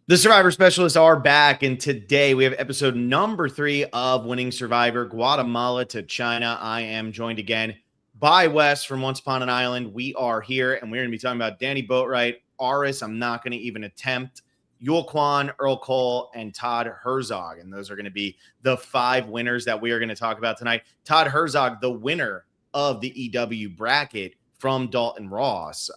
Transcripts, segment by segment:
The Survivor Specialists are back, and today we have episode number 3 of Winning Survivor, Guatemala to China. I am joined again by Wes from Once Upon an Island. We are here, and we're going to be talking about Danni Boatwright, Aras. I'm not going to even attempt. Yul Kwon, Earl Cole, and Todd Herzog, and those are going to be the 5 winners that we are going to talk about tonight. Todd Herzog, the winner of the EW bracket from Dalton Ross.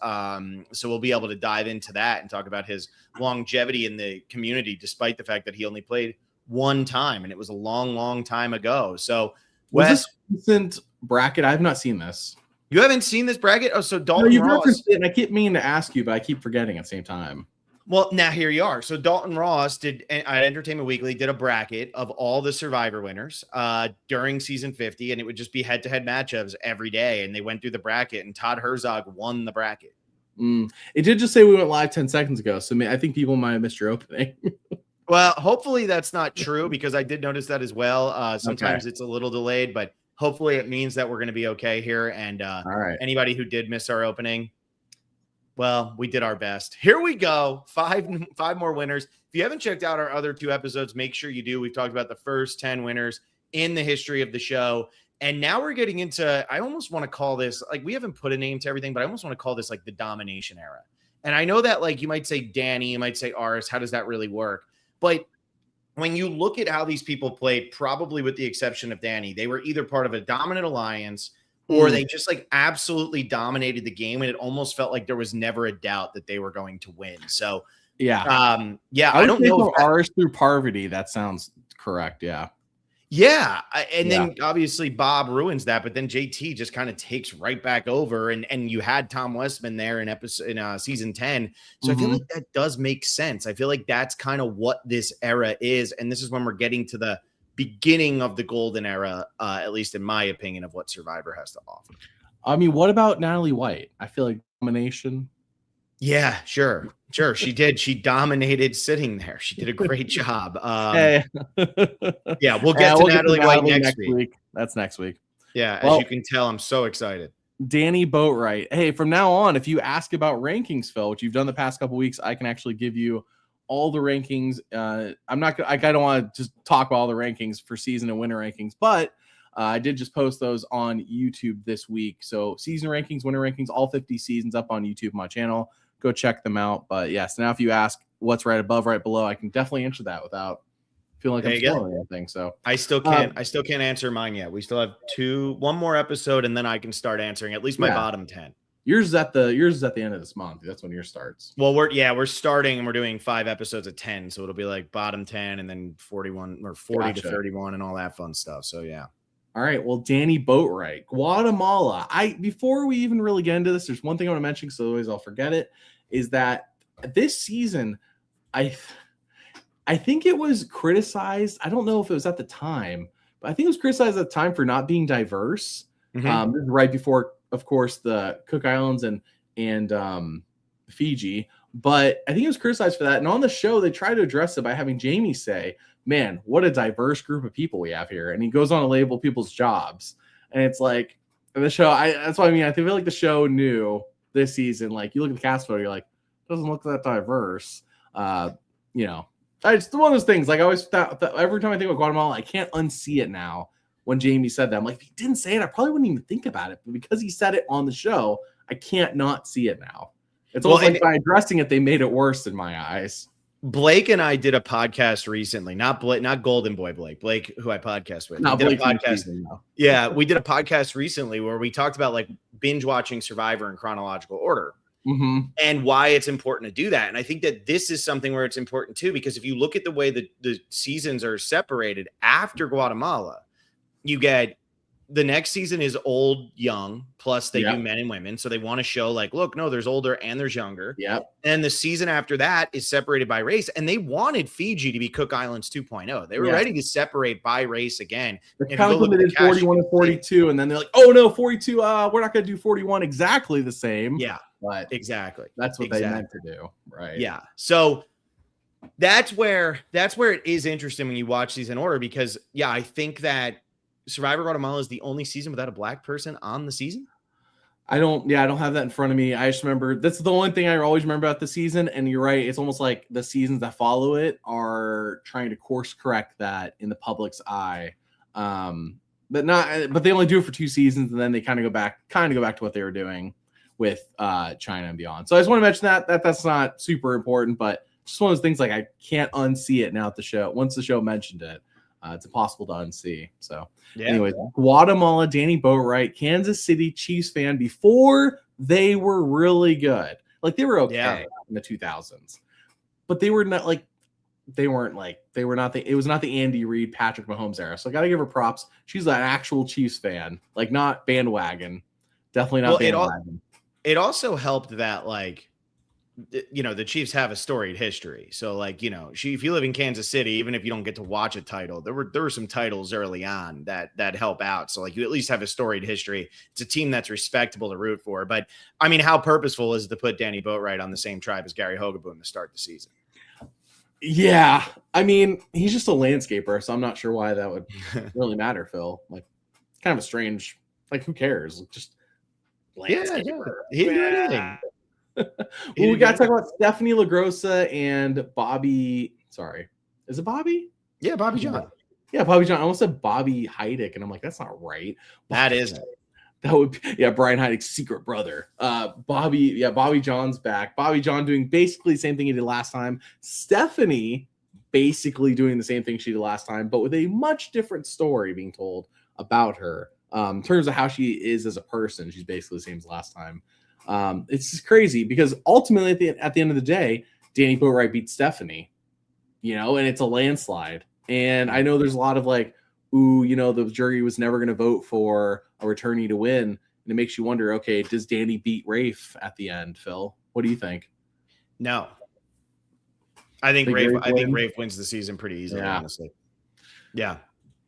So we'll be able to dive into that and talk about his longevity in the community, despite the fact that he only played one time, and it was a long, long time ago. So was this recent bracket? I have not seen this. You haven't seen this bracket? Oh, so Dalton you've Ross. Referenced it, and I keep meaning to ask you, but I keep forgetting at the same time. Well, now here you are. So Dalton Ross did at Entertainment Weekly did a bracket of all the Survivor winners during season 50, and it would just be head-to-head matchups every day. And they went through the bracket, and Todd Herzog won the bracket. It did just say we went live 10 seconds ago, so I think people might have missed your opening. Well, hopefully that's not true, because I did notice that as well. Sometimes it's a little delayed, but hopefully it means that we're going to be okay here. And all right. Anybody who did miss our opening, well, we did our best. Here we go. Five more winners. If you haven't checked out our other 2 episodes, make sure you do. We've talked about the first 10 winners in the history of the show. And now we're getting into, I almost want to call this, like, we haven't put a name to everything, but I almost want to call this like the domination era. And I know that, like, you might say Danni, you might say Aras. How does that really work? But when you look at how these people played, probably with the exception of Danni, they were either part of a dominant alliance or they just like absolutely dominated the game, and it almost felt like there was never a doubt that they were going to win. So yeah, I don't know if Aras through Parvati. That sounds correct. Yeah. Then obviously Bob ruins that, but then JT just kind of takes right back over, and you had Tom Westman there in season 10. So I feel like that does make sense. I feel like that's kind of what this era is, and this is when we're getting to the beginning of the golden era, at least in my opinion, of what Survivor has to offer. I mean, what about Natalie White? I feel like domination. Yeah, sure. She did. She dominated sitting there. She did a great job. Yeah, we'll get to Natalie White next week. That's next week. Yeah, as you can tell, I'm so excited. Danni Boatwright. Hey, from now on, if you ask about rankings, Phil, which you've done the past couple weeks, I can actually give you all the rankings. I don't want to just talk about all the rankings for season and winter rankings, but I did just post those on YouTube this week. So season rankings, winter rankings, all 50 seasons up on YouTube, my channel. Go check them out. But yes, now if you ask what's right above, right below, I can definitely answer that without feeling like I'm spoiling anything. So I still can't answer mine yet. We still have one more episode, and then I can start answering at least my bottom 10. Yours is at the end of this month. That's when yours starts. Well, we're starting, and we're doing 5 episodes of 10, so it'll be like bottom 10, and then 41 or 40 to 31, and all that fun stuff. So yeah. All right. Well, Danni Boatwright, Guatemala. Before we even really get into this, there's one thing I want to mention, so otherwise I'll forget it. Is that this season, I think it was criticized. I don't know if it was at the time, but I think it was criticized at the time for not being diverse. This is right before, of course, the Cook Islands and Fiji. But I think it was criticized for that. And on the show, they tried to address it by having Jamie say, "Man, what a diverse group of people we have here." And he goes on to label people's jobs. And it's like, the show, that's what I mean. I feel like the show knew this season, like, you look at the cast photo, you're like, doesn't look that diverse. It's one of those things. Like, I always thought that every time I think of Guatemala, I can't unsee it now. When Jamie said that, I'm like, if he didn't say it, I probably wouldn't even think about it. But because he said it on the show, I can't not see it now. It's almost like by addressing it, they made it worse in my eyes. Blake and I did a podcast recently, not Golden Boy Blake, who I podcast with. Not Blake podcast. Yeah, we did a podcast recently where we talked about like binge watching Survivor in chronological order and why it's important to do that. And I think that this is something where it's important too, because if you look at the way that the seasons are separated after Guatemala, you get the next season is old, young, plus they do men and women. So they want to show like, look, no, there's older and there's younger. Yep. And the season after that is separated by race. And they wanted Fiji to be Cook Islands 2.0. They were ready to separate by race again. They kind of did 41 and 42. And then they're like, oh no, 42. We're not going to do 41 exactly the same. Yeah. But exactly. That's what they meant to do. Right. Yeah. So that's where it is interesting when you watch these in order, because I think that Survivor Guatemala is the only season without a black person on the season. I don't have that in front of me. I just remember that's the only thing I always remember about the season. And you're right. It's almost like the seasons that follow it are trying to course correct that in the public's eye. But they only do it for 2 seasons, and then they kind of go back to what they were doing with China and beyond. So I just want to mention that's not super important, but just one of those things like I can't unsee it now at the show. Once the show mentioned it, it's impossible to unsee. So anyways, Guatemala, Danny Boatwright, Kansas City Chiefs fan before they were really good. Like they were okay in the 2000s, but they were not like it was not the Andy Reid, Patrick Mahomes era. So I got to give her props. She's an actual Chiefs fan, like not bandwagon. Definitely not bandwagon. It also helped that like, the Chiefs have a storied history. So like, if you live in Kansas City, even if you don't get to watch a title, there were some titles early on that help out. So like you at least have a storied history. It's a team that's respectable to root for. But I mean, how purposeful is it to put Danny Boatwright on the same tribe as Gary Hogaboom to start the season? Yeah. I mean, he's just a landscaper, so I'm not sure why that would really matter, Phil. Like kind of a strange, like who cares? Just landscaper. He didn't do anything. Well, we got to talk about Stephanie LaGrossa and Bobby. Sorry, is it Bobby? Yeah, Bobby John. Yeah, Bobby John. I almost said Bobby Heidick, and I'm like, that's not right. That isn't. That would be, Brian Heidick's secret brother. Bobby John's back. Bobby John doing basically the same thing he did last time. Stephanie basically doing the same thing she did last time, but with a much different story being told about her. In terms of how she is as a person, she's basically the same as last time. It's just crazy because ultimately at the end of the day, Danny Boatwright beat Stephanie, and it's a landslide. And I know there's a lot of like, the jury was never going to vote for a returnee to win. And it makes you wonder, okay, does Danny beat Rafe at the end, Phil? What do you think? No. I think Rafe wins the season pretty easily, honestly. Yeah.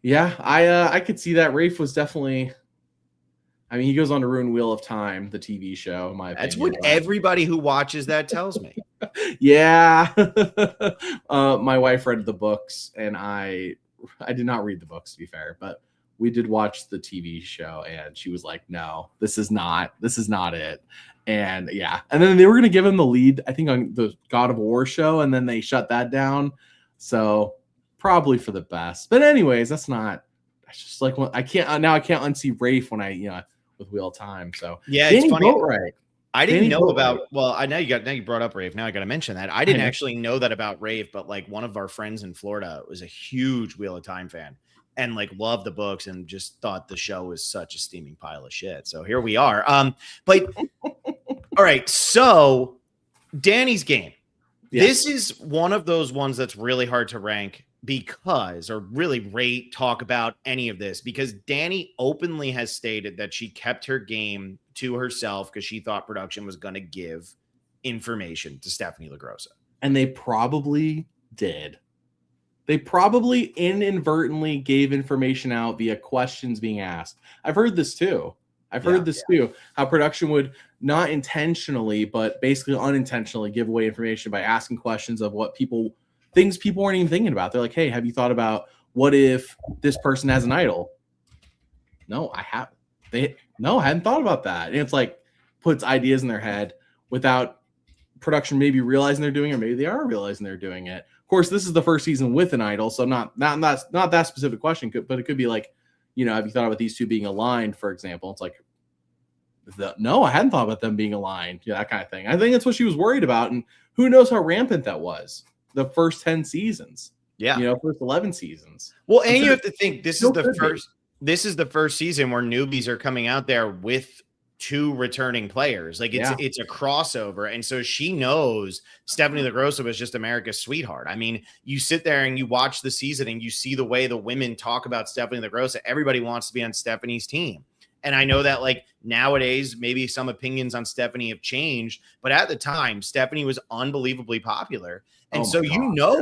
Yeah, I could see that. Rafe was definitely... I mean, he goes on to ruin Wheel of Time, the TV show, in my opinion. That's what everybody who watches that tells me. Yeah. My wife read the books, and I did not read the books, to be fair, but we did watch the TV show, and she was like, no, this is not it. And yeah. And then they were going to give him the lead, I think, on the God of War show, and then they shut that down. So probably for the best. But anyways, that's just like, I can't unsee Rafe when with Wheel of Time. So yeah, Danny it's funny. Boatwright. I didn't know about. Well, now you brought up Rafe. Now I got to mention that I didn't actually know that about Rafe, but like one of our friends in Florida was a huge Wheel of Time fan and like loved the books and just thought the show was such a steaming pile of shit. So here we are. But all right, so Danny's game. Yeah. This is one of those ones that's really hard to rank or really rate, talk about any of this, because Danny openly has stated that she kept her game to herself because she thought production was going to give information to Stephanie LaGrossa. And they probably did. They probably inadvertently gave information out via questions being asked. I've heard this too. How production would not intentionally, but basically unintentionally give away information by asking questions of things people weren't even thinking about. They're like, hey, have you thought about what if this person has an idol? No, I haven't. I hadn't thought about that. And it's like puts ideas in their head without production maybe realizing they're doing it, or maybe they are realizing they're doing it. Of course, this is the first season with an idol, so not that specific question, but it could be like, have you thought about these two being aligned, for example? It's like, no, I hadn't thought about them being aligned. Yeah, that kind of thing. I think that's what she was worried about, and who knows how rampant that was. The first 10 seasons. Yeah. First 11 seasons. Well, and you have to think this is the first season where newbies are coming out there with 2 returning players. Like it's a crossover. And so she knows Stephanie LaGrossa was just America's sweetheart. I mean, you sit there and you watch the season and you see the way the women talk about Stephanie LaGrossa. Everybody wants to be on Stephanie's team. And I know that like nowadays, maybe some opinions on Stephanie have changed, but at the time, Stephanie was unbelievably popular. And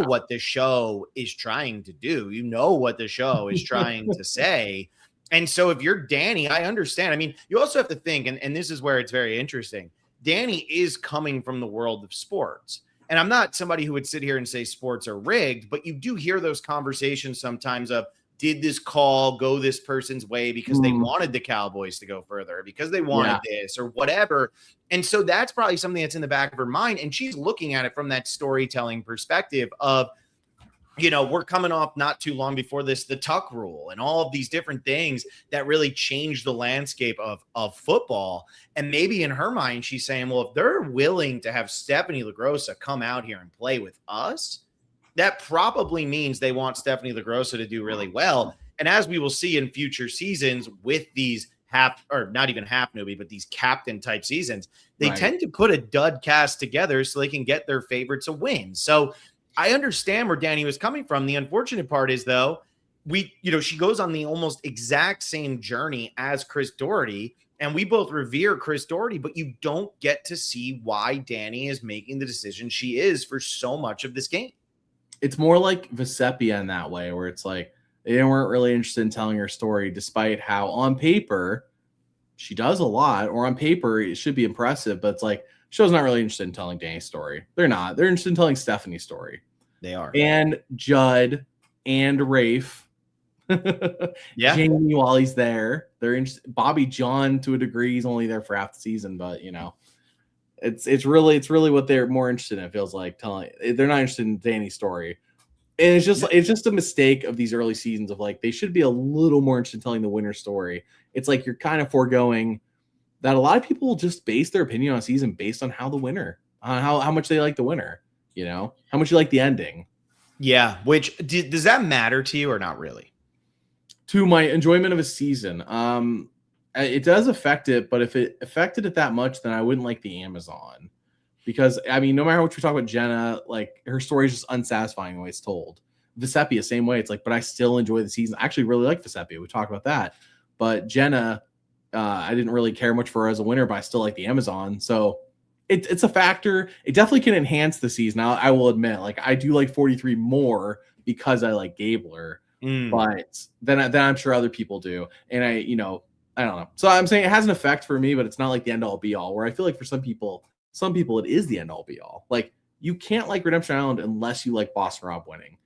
what the show is trying to do, what the show is trying to say. And so if you're Danny, I understand. I mean, you also have to think, and this is where it's very interesting. Danny is coming from the world of sports. And I'm not somebody who would sit here and say sports are rigged, but you do hear those conversations sometimes of did this call go this person's way because they wanted the Cowboys to go further, because they wanted this or whatever. And so that's probably something that's in the back of her mind. And she's looking at it from that storytelling perspective of, we're coming off not too long before this, the Tuck rule and all of these different things that really changed the landscape of football. And maybe in her mind, she's saying, well, if they're willing to have Stephanie LaGrossa come out here and play with us, that probably means they want Stephanie LaGrossa to do really well. And as we will see in future seasons with these not even half newbie, but these captain type seasons, they tend to put a dud cast together so they can get their favorites a win. So I understand where Danni was coming from. The unfortunate part is, though, she goes on the almost exact same journey as Chris Doherty, and we both revere Chris Doherty, but you don't get to see why Danni is making the decision she is for so much of this game. It's more like Vesepia in that way, where it's like they weren't really interested in telling her story, despite how on paper she does a lot, or on paper it should be impressive, but it's like show's not really interested in telling Danny's story. They're not. They're interested in telling Stephanie's story. They are. And Judd and Rafe. Jamie while he's there. They're interested. Bobby John to a degree. He's only there for half the season, but it's really what they're more interested in. It feels like telling. They're not interested in Danny's story. And it's just a mistake of these early seasons of like they should be a little more interested in telling the winner story. It's like you're kind of foregoing that a lot of people will just base their opinion on a season based on how much they like the winner. How much you like the ending. Yeah. Which does that matter to you or not really? To my enjoyment of a season, it does affect it. But if it affected it that much, then I wouldn't like the Amazon, because no matter what you talk about Jenna, like her story is just unsatisfying the way it's told. Vesepia, same way. It's like, but I still enjoy the season. I actually really like Vesepia. We talked about that, but Jenna, I didn't really care much for her as a winner, but I still like the Amazon. So it's a factor. It definitely can enhance the season. I will admit, like I do like 43 more because I like Gabler, but then I'm sure other people do. And I don't know. So I'm saying it has an effect for me, but it's not like the end all be all, where I feel like for some people it is the end all be all. Like you can't like Redemption Island unless you like Boston Rob winning.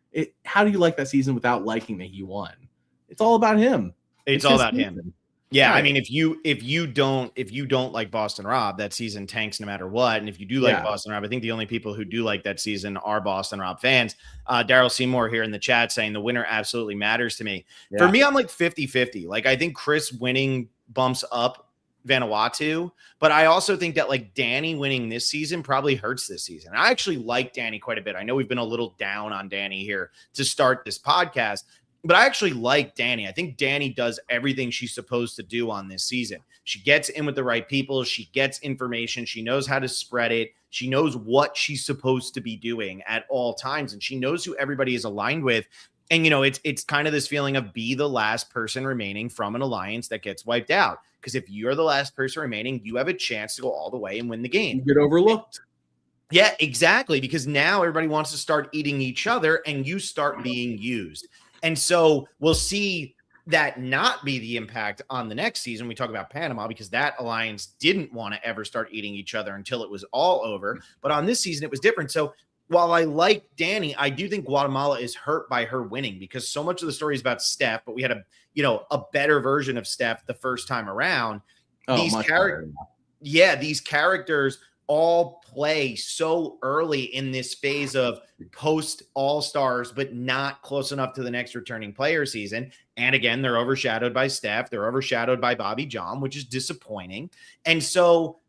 How do you like that season without liking that he won? It's all about him. It's all about him. Yeah, right. If you don't like Boston Rob, that season tanks no matter what. And if you do like Boston Rob, I think the only people who do like that season are Boston Rob fans. Daryl Seymour here in the chat saying the winner absolutely matters to me. Yeah. For me, I'm like 50-50. Like I think Chris winning bumps up Vanuatu, but I also think that like Danni winning this season probably hurts this season. I actually like Danni quite a bit. I know we've been a little down on Danni here to start this podcast, but I actually like Danni. I think Danni does everything she's supposed to do on this season. She gets in with the right people. She gets information. She knows how to spread it. She knows what she's supposed to be doing at all times, and she knows who everybody is aligned with. And, it's kind of this feeling of be the last person remaining from an alliance that gets wiped out. Because if you're the last person remaining, you have a chance to go all the way and win the game. You get overlooked. Yeah, exactly. Because now everybody wants to start eating each other and you start being used. And so we'll see that not be the impact on the next season. We talk about Panama because that alliance didn't want to ever start eating each other until it was all over. But on this season, it was different. So while I like Danni, I do think Guatemala is hurt by her winning because so much of the story is about Steph, but we had a better version of Steph the first time around. These characters all play so early in this phase of post All-Stars, but not close enough to the next returning player season. And again, they're overshadowed by Steph. They're overshadowed by Bobby John, which is disappointing. And so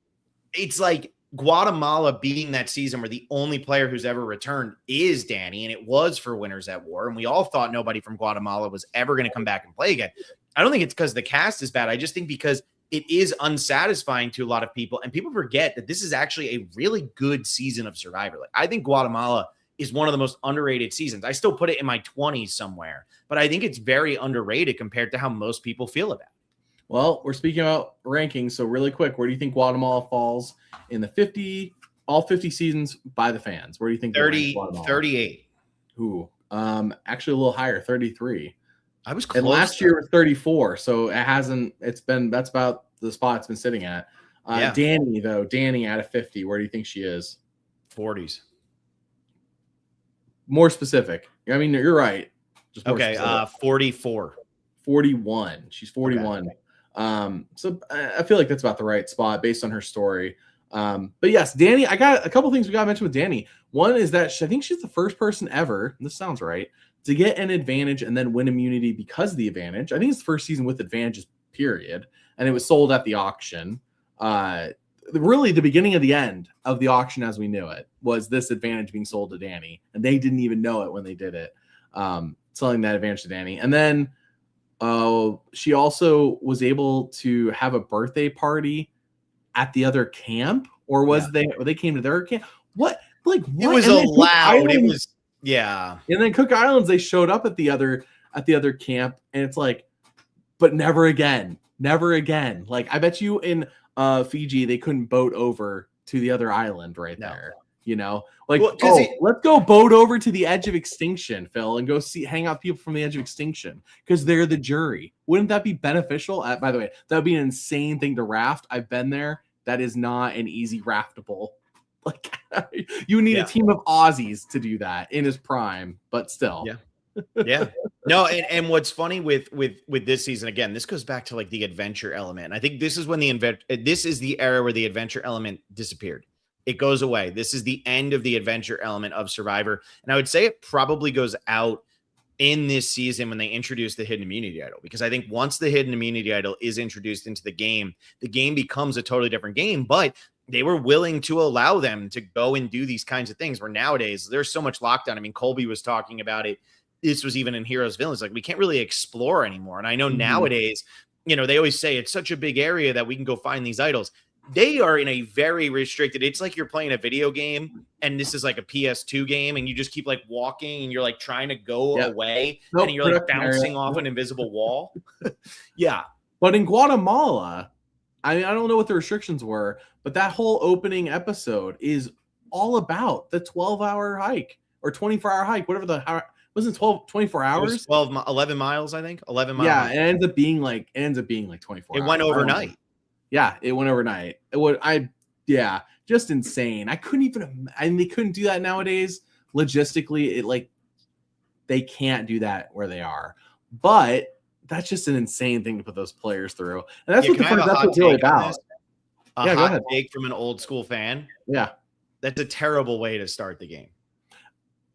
it's like Guatemala being that season where the only player who's ever returned is Danni, and it was for Winners at War. And we all thought nobody from Guatemala was ever going to come back and play again. I don't think it's because the cast is bad. I just think because it is unsatisfying to a lot of people, and people forget that this is actually a really good season of Survivor. Like, I think Guatemala is one of the most underrated seasons. I still put it in my 20s somewhere, but I think it's very underrated compared to how most people feel about it. Well, we're speaking about rankings, so really quick, where do you think Guatemala falls in the all 50 seasons by the fans? Where do you think 38? Ooh, actually a little higher, 33. I was close. And last year was 34, so that's about the spot it's been sitting at. Danni out of 50, where do you think she is? 40s. More specific. I mean, you're right. Just more Okay, specific. 44. 41. She's 41. So I feel like that's about the right spot based on her story. But yes, Danni, I got a couple things we got to mention with Danni. One is that I think she's the first person ever, this sounds right, to get an advantage and then win immunity because of the advantage. I think it's the first season with advantages, period. And it was sold at the auction. Really, the beginning of the end of the auction as we knew it was this advantage being sold to Danni. And they didn't even know it when they did it. Selling that advantage to Danni. And then she also was able to have a birthday party at the other camp, or was they came to their camp? What? Like what? It was allowed. It was And then Cook Islands, they showed up at the other camp, and it's like, but never again. Like I bet you in Fiji they couldn't boat over to the other island there. You know, like, let's go boat over to the edge of extinction, Phil, and go hang out with people from the edge of extinction because they're the jury. Wouldn't that be beneficial? By the way, that would be an insane thing to raft. I've been there. That is not an easy raftable. Like, you need a team of Aussies to do that in his prime, but still. Yeah. No, and what's funny with this season, again, this goes back to like the adventure element. And I think this is when this is the era where the adventure element disappeared. It goes away. This is the end of the adventure element of Survivor. And I would say it probably goes out in this season when they introduce the hidden immunity idol, because I think once the hidden immunity idol is introduced into the game becomes a totally different game. But they were willing to allow them to go and do these kinds of things where nowadays there's so much lockdown. I mean, Colby was talking about it. This was even in Heroes Villains. Like, we can't really explore anymore. And I know nowadays, you know, they always say it's such a big area that we can go find these idols. They are in a very restricted, it's like you're playing a video game and this is like a PS2 game and you just keep like walking and you're like trying to go away and you're like bouncing off an invisible wall. But in Guatemala, I mean, I don't know what the restrictions were, but that whole opening episode is all about the 12-hour hike or 24-hour hike, whatever wasn't 24 hours? It was 11 miles, I think. 11 miles. Yeah, it ends up being like 24 hours. It went overnight. Yeah, it went overnight. Just insane. I couldn't even, they couldn't do that nowadays. Logistically, they can't do that where they are. But that's just an insane thing to put those players through. And that's what it's really about. Go ahead. Take from an old school fan. Yeah. That's a terrible way to start the game.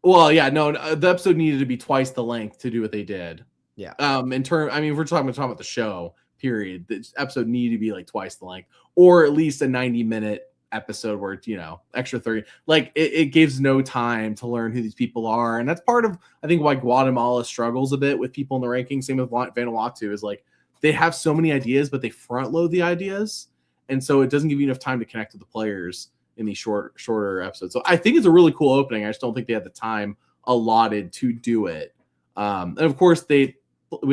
Well, yeah, no, the episode needed to be twice the length to do what they did. Yeah. We're talking about the show, period. The episode needed to be like twice the length, or at least a 90-minute episode where it's, extra 30. Like, it gives no time to learn who these people are. And that's part of, I think, why Guatemala struggles a bit with people in the rankings. Same with Vanuatu, is like they have so many ideas, but they front load the ideas. And so it doesn't give you enough time to connect with the players in these shorter episodes. So I think it's a really cool opening. I just don't think they had the time allotted to do it. And of course we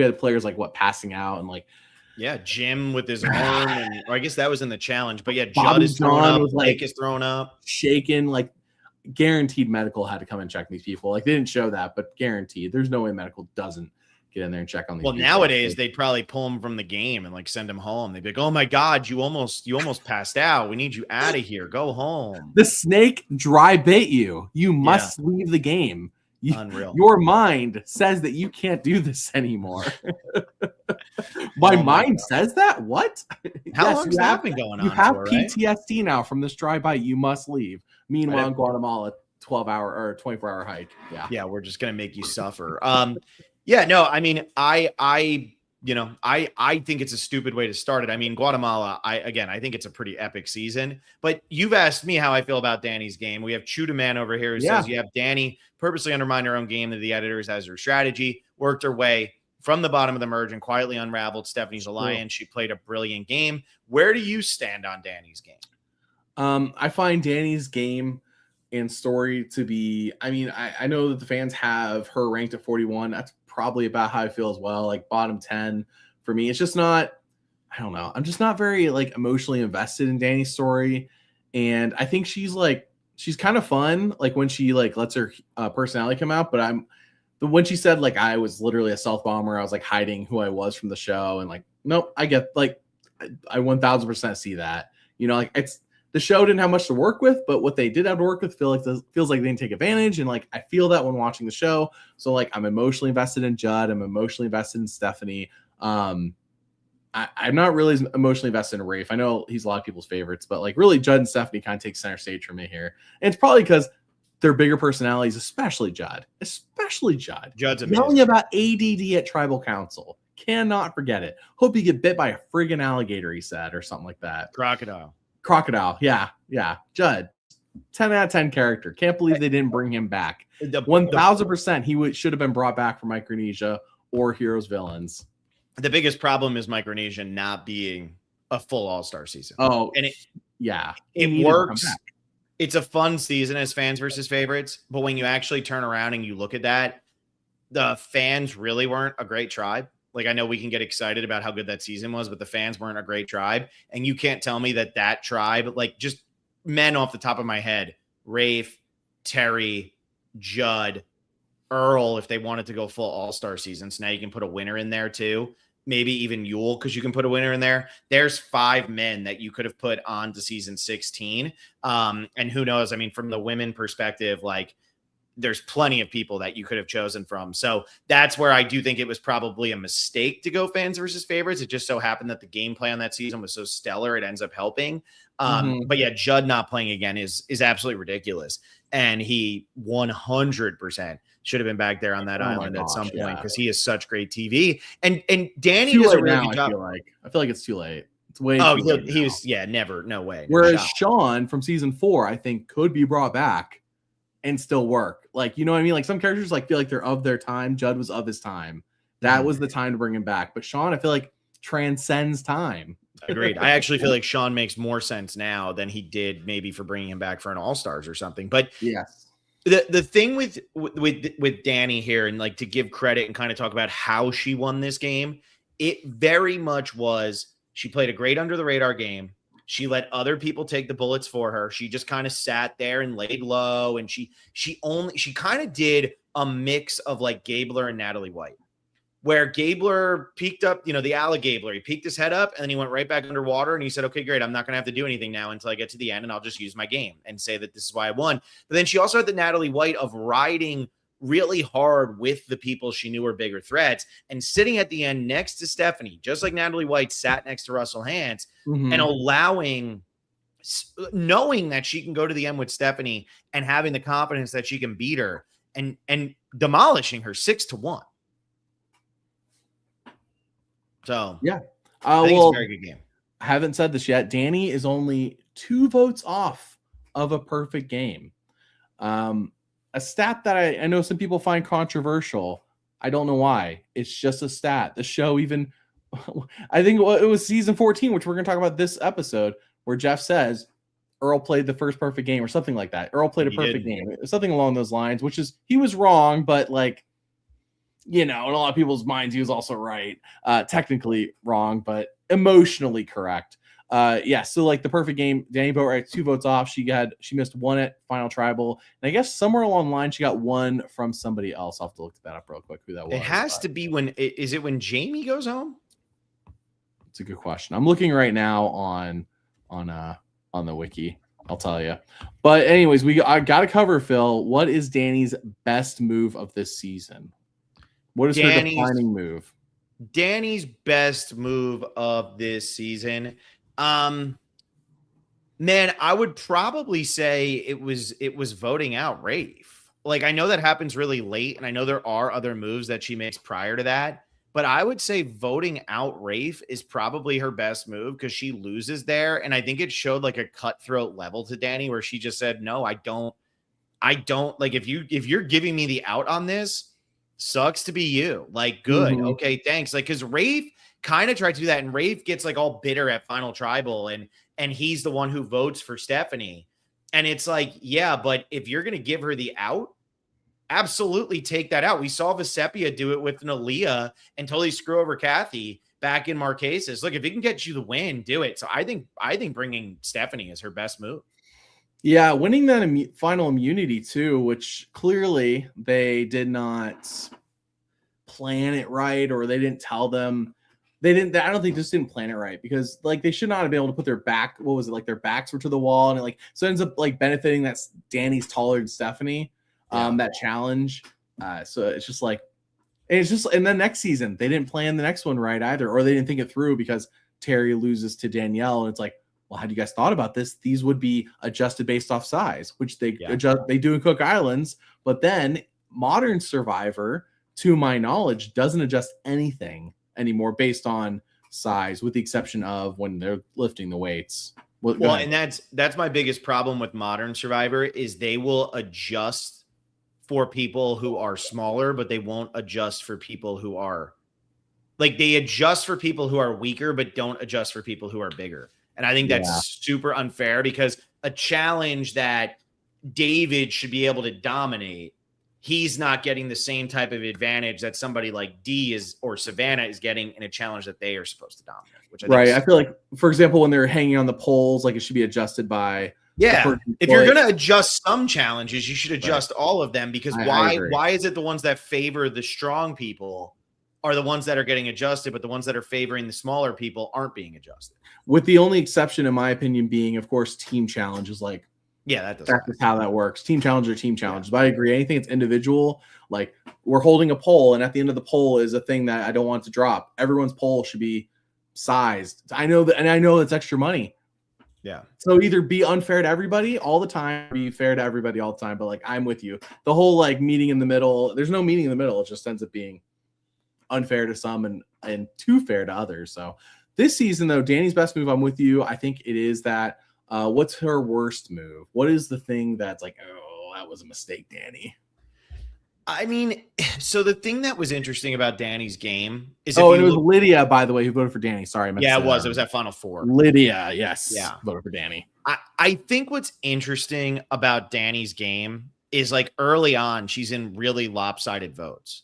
had players like passing out and like, Jim with his arm, or I guess that was in the challenge. But Judd Bobby is thrown John up, was Blake is thrown up, shaken. Like, guaranteed medical had to come and check these people. Like, they didn't show that, but guaranteed. There's no way medical doesn't get in there and check on these people. Nowadays they'd probably pull him from the game and like send him home. They'd be like, "Oh my God, you almost passed out. We need you out of here. Go home." The snake dry bit you. You must leave the game. Unreal. Your mind says that you can't do this anymore. My mind says that? What? How long has that been going on? You have PTSD now from this dry bite. You must leave. Meanwhile, in Guatemala, 12-hour or 24-hour hike. Yeah, we're just gonna make you suffer. I mean, I think it's a stupid way to start it. I mean, Guatemala, I think it's a pretty epic season. But you've asked me how I feel about Danni's game. We have Chudaman over here who says you have Danni purposely undermined her own game to the editors as her strategy, worked her way from the bottom of the merge and quietly unraveled Stephanie's alliance. She played a brilliant game. Where do you stand on Danni's game? I find Danni's game and story to be, I know that the fans have her ranked at 41. That's probably about how I feel as well. Like, bottom 10 for me. It's just not, I don't know. I'm just not very emotionally invested in Danni's story. And I think she's kind of fun. Like, when she lets her personality come out, but when she said I was literally a stealth bomber, I was hiding who I was from the show. And nope, I get I 1000% see that, the show didn't have much to work with, but what they did have to work with feels like they didn't take advantage. And like, I feel that when watching the show. So like, I'm emotionally invested in Judd. I'm emotionally invested in Stephanie. I'm not really emotionally invested in Rafe. I know he's a lot of people's favorites, but like really Judd and Stephanie kind of take center stage for me here. And it's probably because they're bigger personalities, especially Judd. Judd's amazing. Yelling about ADD at tribal council. Cannot forget it. Hope you get bit by a friggin' alligator, he said, or something like that. Crocodile. Yeah. Judd, 10 out of 10 character. Can't believe they didn't bring him back. 1000% he should have been brought back from Micronesia or Heroes Villains. The biggest problem is Micronesia not being a full all-star season. Oh, and it works. It's a fun season as fans versus favorites, but when you actually turn around and you look at that, the fans really weren't a great tribe. Like, I know we can get excited about how good that season was, but the fans weren't a great tribe. And you can't tell me that tribe, like just men off the top of my head, Rafe, Terry, Judd, Earl, if they wanted to go full all-star season. So now you can put a winner in there too. Maybe even Yule, because you can put a winner in there. There's 5 men that you could have put on to season 16. And who knows? I mean, from the women perspective, like there's plenty of people that you could have chosen from. So that's where I do think it was probably a mistake to go fans versus favorites. It just so happened that the gameplay on that season was so stellar. It ends up helping. But yeah, Judd not playing again is absolutely ridiculous. And he 100% should have been back there on that island at some point because he is such great TV. And Danni does a really good job. I feel like it's too late. It's way too late. He was never, no way. Whereas Sean from season 4, I think could be brought back and still work. Like, you know what I mean? Like some characters like feel like they're of their time. Judd was of his time. That was the time to bring him back. But Sean, I feel like transcends time. Agreed. I actually feel like Sean makes more sense now than he did maybe for bringing him back for an All-Stars or something. But yes, the thing with Danni here, and like to give credit and kind of talk about how she won this game, it very much was she played a great under the radar game. She let other people take the bullets for her. She just kind of sat there and laid low, and she kind of did a mix of like Gabler and Natalie White, where Gabler peeked up, the Alligabler. He peeked his head up and then he went right back underwater and he said, okay, great. I'm not going to have to do anything now until I get to the end and I'll just use my game and say that this is why I won. But then she also had the Natalie White of riding really hard with the people she knew were bigger threats and sitting at the end next to Stephanie, just like Natalie White sat next to Russell Hantz and knowing that she can go to the end with Stephanie and having the confidence that she can beat her and demolishing her 6-1. So yeah, I think it's a very good game. I haven't said this yet. Danni is only 2 votes off of a perfect game. A stat that I know some people find controversial. I don't know why. It's just a stat. The show even, I think it was season 14, which we're going to talk about this episode, where Jeff says Earl played the first perfect game or something like that. Earl played a perfect game. Something along those lines, which is, he was wrong, but like, in a lot of people's minds, he was also right. Technically wrong, but emotionally correct. So like the perfect game, Danni Boatwright 2 votes off. She missed 1 at Final Tribal. And I guess somewhere along the line, she got 1 from somebody else. I'll have to look that up real quick who that was. It has to be is it when Jamie goes home? It's a good question. I'm looking right now on the wiki. I'll tell you. But anyways, I got to cover, Phil. What is Danni's best move of this season? What is her defining move? Danni's best move of this season. Man, I would probably say it was voting out Rafe. Like, I know that happens really late, and I know there are other moves that she makes prior to that, but I would say voting out Rafe is probably her best move because she loses there. And I think it showed like a cutthroat level to Danni where she just said, no, I don't like, if you're giving me the out on this, sucks to be you. Like, good. Okay, thanks. Like, because Rafe kind of tried to do that, and Rafe gets like all bitter at Final Tribal, and he's the one who votes for Stephanie. And it's like, yeah, but if you're gonna give her the out, absolutely take that out. We saw Vesepia do it with Nalia and totally screw over Kathy back in Marquesas. Look, if it can get you the win, do it. So I think bringing Stephanie is her best move. Yeah, winning that final immunity too, which clearly they did not plan it right, or they didn't tell them. They didn't. I don't think just didn't plan it right because like they should not have been able to put their back. What was it like? Their backs were to the wall, and so it ends up like benefiting that Danny's taller than Stephanie. That challenge. So it's just like, and then next season they didn't plan the next one right either, or they didn't think it through because Terry loses to Danielle, and it's like, well, had you guys thought about this? These would be adjusted based off size, which they do in Cook Islands, but then Modern Survivor, to my knowledge, doesn't adjust anything anymore based on size, with the exception of when they're lifting the weights. Well, and that's my biggest problem with Modern Survivor is they will adjust for people who are smaller, but they won't adjust for people who are like they adjust for people who are weaker, but don't adjust for people who are bigger. And I think that's super unfair because a challenge that David should be able to dominate, he's not getting the same type of advantage that somebody like D is or Savannah is getting in a challenge that they are supposed to dominate. Which I think I feel like, for example, when they're hanging on the poles, like it should be adjusted by. Yeah, if you're going to adjust some challenges, you should adjust all of them because why is it the ones that favor the strong people are the ones that are getting adjusted, but the ones that are favoring the smaller people aren't being adjusted? With the only exception, in my opinion, being, of course, team challenges. Like, that's just how that works. Team challenges are team challenges. But I agree. Anything that's individual, like we're holding a poll, and at the end of the poll is a thing that I don't want to drop. Everyone's poll should be sized. I know that, and I know that's extra money. Yeah. So either be unfair to everybody all the time, be fair to everybody all the time. But like, I'm with you. The whole like meeting in the middle, there's no meeting in the middle. It just ends up being unfair to some and too fair to others. So this season, though, Danny's best move, I'm with you. I think it is that. What's her worst move? What is the thing that's like, oh, that was a mistake, Danny? I mean, so the thing that was interesting about Danny's game is, and it was Lydia, by the way, who voted for Danny. Sorry, it was. It was at Final Four. Lydia, yes, voted for Danny. I think what's interesting about Danny's game is like early on, she's in really lopsided votes,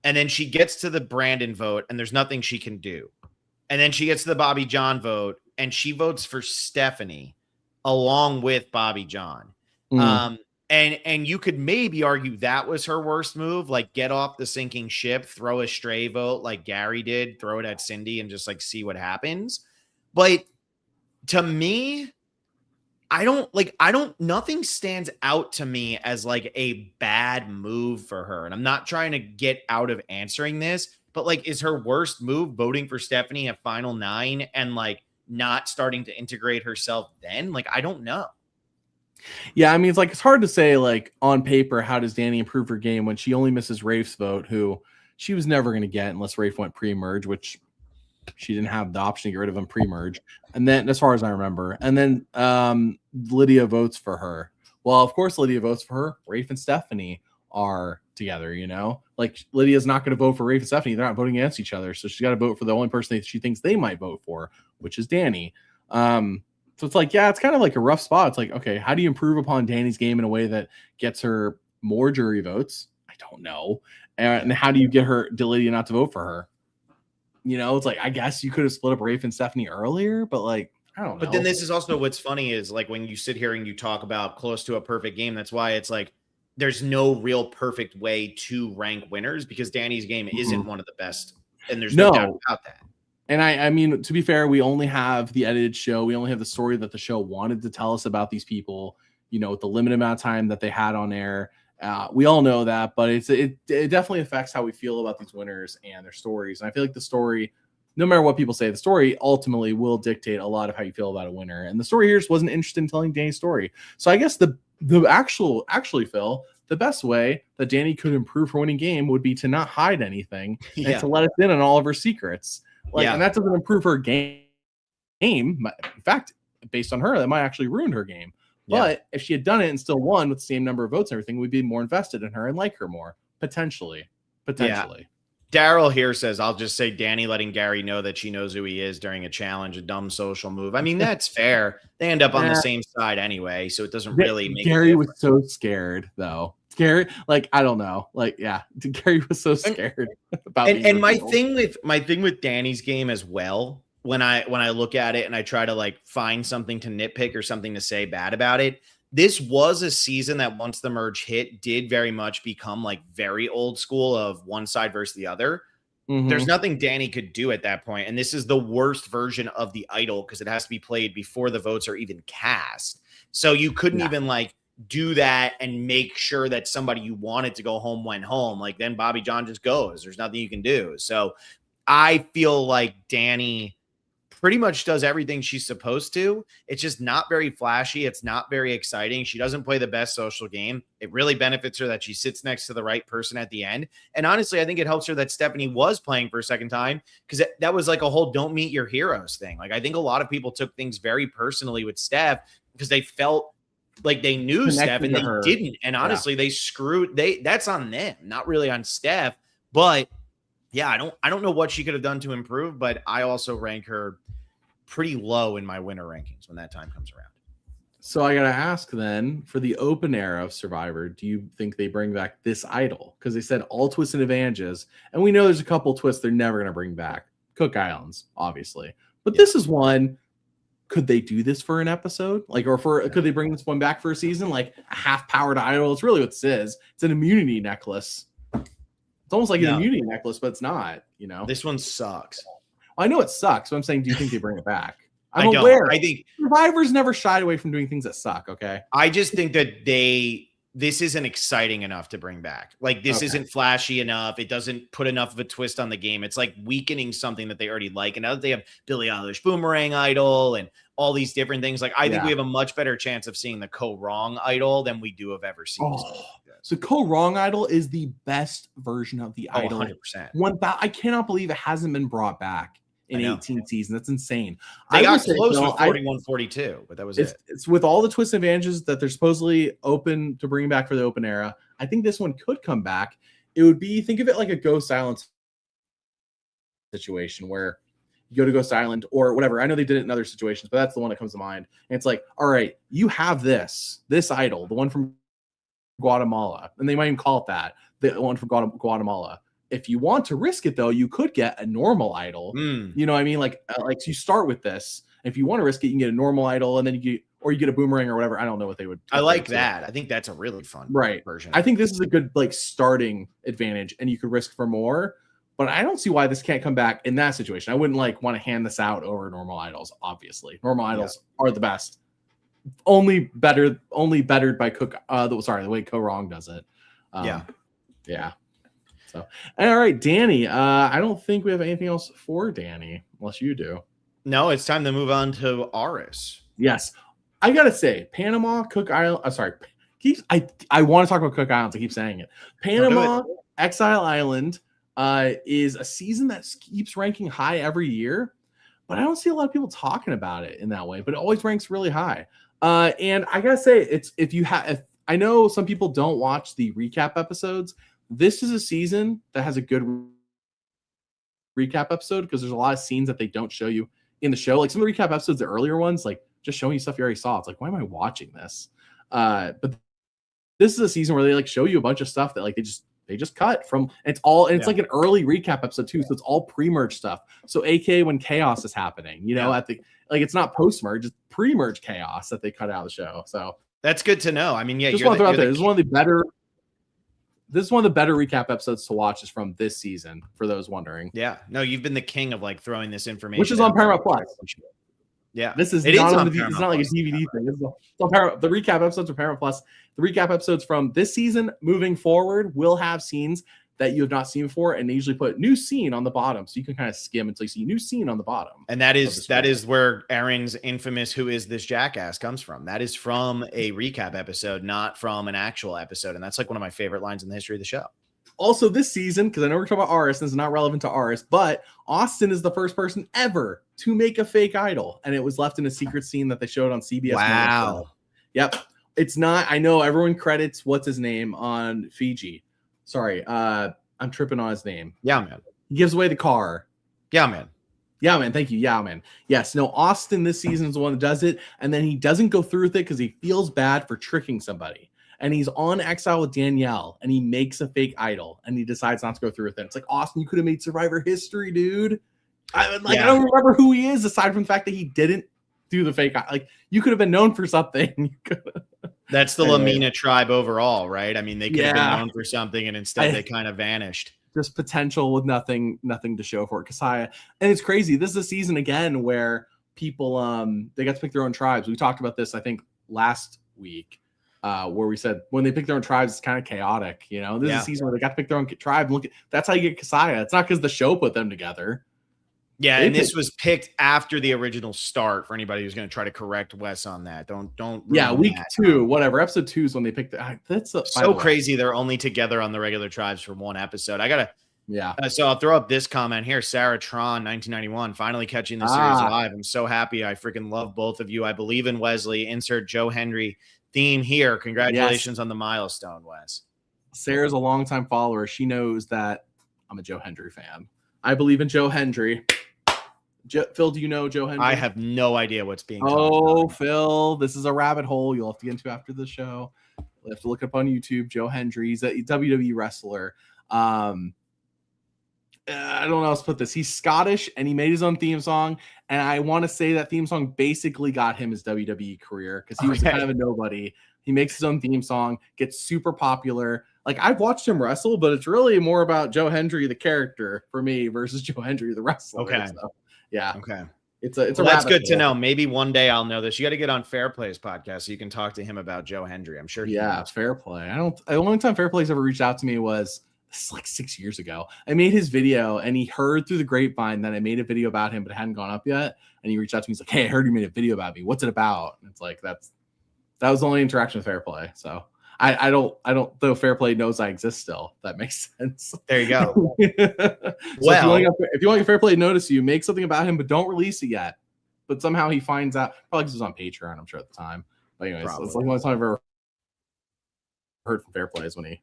and then she gets to the Brandon vote, and there's nothing she can do, and then she gets to the Bobby John vote, and she votes for Stephanie along with Bobby John. And you could maybe argue that was her worst move, like get off the sinking ship, throw a stray vote like Gary did, throw it at Cindy and just like see what happens. But to me, nothing stands out to me as like a bad move for her. And I'm not trying to get out of answering this, but like, is her worst move voting for Stephanie at Final 9 and like not starting to integrate herself then? Like, I don't know. Yeah, I mean, it's hard to say, like, on paper, how does Danny improve her game when she only misses Rafe's vote, who she was never going to get unless Rafe went pre-merge, which she didn't have the option to get rid of him pre-merge. And then, as far as I remember, and then Lydia votes for her. Well, of course, Lydia votes for her. Rafe and Stephanie are together, you know? Like, Lydia's not going to vote for Rafe and Stephanie. They're not voting against each other. So she's got to vote for the only person that she thinks they might vote for, which is Danny. So it's like, it's kind of like a rough spot. It's like, okay, how do you improve upon Danny's game in a way that gets her more jury votes? I don't know. And how do you get Lydia not to vote for her? You know, it's like, I guess you could have split up Rafe and Stephanie earlier, but like, I don't know. But then this is also what's funny is like when you sit here and you talk about close to a perfect game, that's why it's like, there's no real perfect way to rank winners because Danny's game isn't one of the best. And there's no doubt about that. And I mean, to be fair, we only have the edited show. We only have the story that the show wanted to tell us about these people, you know, with the limited amount of time that they had on air. We all know that, but it definitely affects how we feel about these winners and their stories. And I feel like the story, no matter what people say, the story ultimately will dictate a lot of how you feel about a winner. And the story here just wasn't interested in telling Danny's story. So I guess actually, Phil, the best way that Danny could improve her winning game would be to not hide anything and to let us in on all of her secrets. And that doesn't improve her game. In fact, based on her, that might actually ruin her game. But if she had done it and still won with the same number of votes and everything, we'd be more invested in her and like her more. Potentially. Daryl here says, I'll just say Danny letting Gary know that she knows who he is during a challenge, a dumb social move. I mean, that's fair. They end up on the same side anyway, so it doesn't really make Gary was so scared, though. Gary, like, I don't know. Like, Gary was so scared about and my thing with Danny's game as well, when I look at it and I try to like find something to nitpick or something to say bad about it, this was a season that once the merge hit did very much become like very old school of one side versus the other. there's nothing Danni could do at that point. And this is the worst version of the idol because it has to be played before the votes are even cast. So you couldn't even like do that and make sure that somebody you wanted to go home went home. Like then Bobby John just goes. There's nothing you can do. So I feel like Danni pretty much does everything she's supposed to. It's just not very flashy. It's not very exciting. She doesn't play the best social game. It really benefits her that she sits next to the right person at the end. And honestly, I think it helps her that Stephanie was playing for a second time because that was like a whole don't meet your heroes thing. Like I think a lot of people took things very personally with Steph because they felt like they knew Steph and they didn't. And honestly, they screwed. That's on them, not really on Steph. But yeah, I don't know what she could have done to improve, but I also rank her pretty low in my winner rankings when that time comes around. So I got to ask then, for the open era of Survivor, do you think they bring back this idol? Because they said all twists and advantages, and we know there's a couple twists they're never going to bring back. Cook Islands, obviously. But this is one. Could they do this for an episode? Like, or could they bring this one back for a season? Like a half-powered idol. It's really what this is. It's an immunity necklace. It's almost like an immunity necklace, but it's not, you know. This one sucks. I know it sucks, but I'm saying, do you think they bring it back? I'm aware. I think Survivor's never shied away from doing things that suck, okay? I just think that this isn't exciting enough to bring back. Like, this isn't flashy enough. It doesn't put enough of a twist on the game. It's like weakening something that they already like. And now that they have Billie Eilish Boomerang Idol and all these different things, like, I think we have a much better chance of seeing the Co-Wrong Idol than we do of ever seen. So Co-Wrong Idol is the best version of the idol. 100%. I cannot believe it hasn't been brought back in 18 seasons. That's insane. They got close with 41-42, but that was it. It's with all the twists and advantages that they're supposedly open to bringing back for the open era. I think this one could come back. It would be, think of it like a Ghost Island situation where you go to Ghost Island or whatever. I know they did it in other situations, but that's the one that comes to mind. And it's like, all right, you have this idol, the one from Guatemala, and they might even call it that, the one from Guatemala. If you want to risk it, though, you could get a normal idol. You know what I mean? Like you start with this. If you want to risk it, you can get a normal idol, and then you get a boomerang or whatever. I don't know what they would. I like that. I think that's a really fun version. I think this is a good starting advantage, and you could risk for more. But I don't see why this can't come back in that situation. I wouldn't want to hand this out over normal idols. Obviously, normal idols are the best. Only bettered by Cook. The way Co-Wrong does it. Yeah. So, all right, Danni. I don't think we have anything else for Danni, unless you do. No, it's time to move on to Aras. Yes, I gotta say, Panama, Cook Island. I want to talk about Cook Islands. I keep saying it. Panama, Exile Island, is a season that keeps ranking high every year, but I don't see a lot of people talking about it in that way. But it always ranks really high. And I gotta say, if I know some people don't watch the recap episodes. This is a season that has a good recap episode because there's a lot of scenes that they don't show you in the show. Like some of the recap episodes, the earlier ones, like just showing you stuff you already saw. It's like, why am I watching this? But this is a season where they show you a bunch of stuff that they just cut from. It's like an early recap episode too, so it's all pre-merge stuff. So AK when chaos is happening, at the it's not post-merge, it's pre-merge chaos that they cut out of the show. So that's good to know. I mean, just want to throw out there. This is one of the better recap episodes to watch is from this season, for those wondering. Yeah. No, you've been the king of throwing this information. Which is on Paramount Plus. Yeah. It's not like a DVD thing. It's on Paramount. The recap episodes are Paramount Plus. The recap episodes from this season moving forward will have scenes that you have not seen before, and they usually put new scene on the bottom, so you can kind of skim until you see new scene on the bottom. And that is where Aaron's infamous "Who is this jackass?" comes from. That is from a recap episode, not from an actual episode, and that's one of my favorite lines in the history of the show. Also, this season, because I know we're talking about Aras, and it's not relevant to Aras, but Austin is the first person ever to make a fake idol, and it was left in a secret scene that they showed on CBS. Wow. Yep. It's not. I know everyone credits what's his name on Fiji. Sorry, I'm tripping on his name. Yeah, man. He gives away the car. Yeah, man. Yeah, man. Thank you. Yeah, man. Yes. No, Austin this season is the one that does it, and then he doesn't go through with it because he feels bad for tricking somebody. And he's on Exile with Danielle, and he makes a fake idol, and he decides not to go through with it. It's like, Austin, you could have made Survivor history, dude. I don't remember who he is aside from the fact that he didn't do the fake. You could have been known for something. That's the Lamina tribe overall, right? I mean, they could have been known for something, and instead they kind of vanished. just potential with nothing to show for it. Kasaya, and it's crazy. This is a season again where people they got to pick their own tribes. We talked about this, I think, last week, where we said when they pick their own tribes, it's kind of chaotic. You know, this is a season where they got to pick their own tribe. Look, that's how you get Kasaya. It's not because the show put them together. Yeah, and this was picked after the original start for anybody who's going to try to correct Wes on that. Don't. Yeah, week 2, whatever. Episode 2 is when they picked it. That's so crazy. They're only together on the regular tribes for one episode. I gotta. Yeah. So I'll throw up this comment here. Sarah Tron, 1991, finally catching the series live. I'm so happy. I freaking love both of you. I believe in Wesley. Insert Joe Hendry theme here. Congratulations on the milestone, Wes. Sarah's a longtime follower. She knows that I'm a Joe Hendry fan. I believe in Joe Hendry. Phil, do you know Joe Hendry? I have no idea what's being talked about. Phil, this is a rabbit hole you'll have to get into after the show. You'll have to look up on YouTube. Joe Hendry. He's a WWE wrestler. I don't know how else to put this. He's Scottish and he made his own theme song. And I want to say that theme song basically got him his WWE career because he was kind of a nobody. He makes his own theme song, gets super popular. Like, I've watched him wrestle, but it's really more about Joe Hendry, the character, for me, versus Joe Hendry, the wrestler. Okay. So, yeah. Okay. It's a that's good to know. Maybe one day I'll know this. You got to get on Fair Play's podcast so you can talk to him about Joe Hendry. I'm sure. It's Fair Play. The only time Fair Play's ever reached out to me was like 6 years ago. I made his video and he heard through the grapevine that I made a video about him, but it hadn't gone up yet. And he reached out to me. He's like, "Hey, I heard you made a video about me. What's it about?" And it's like, that was the only interaction with Fair Play. So I don't, though Fair Play knows I exist still. That makes sense. There you go. So if you want your Fair Play to notice you, make something about him, but don't release it yet. But somehow he finds out, probably because it was on Patreon, I'm sure at the time. But anyways, it's like the only time I've ever heard from Fair Play is when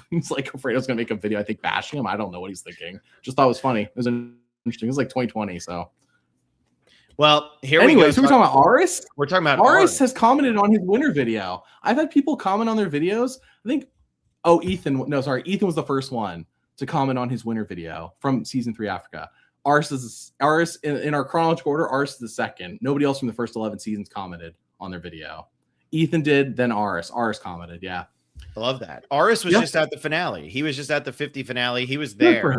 he's like afraid I was going to make a video, I think, bashing him. I don't know what he's thinking. Just thought it was funny. It was interesting. It was like 2020, so. Well, who are we talking about? Aras? We're talking about Aras has commented on his winter video. I've had people comment on their videos. I think, Ethan was the first one to comment on his winter video from season 3 Africa. Aras in our chronological order. Aras is the second. Nobody else from the first 11 seasons commented on their video. Ethan did, then Aras. Aras commented, yeah. I love that. Aras was just at the finale. He was just at the 50 finale. He was there.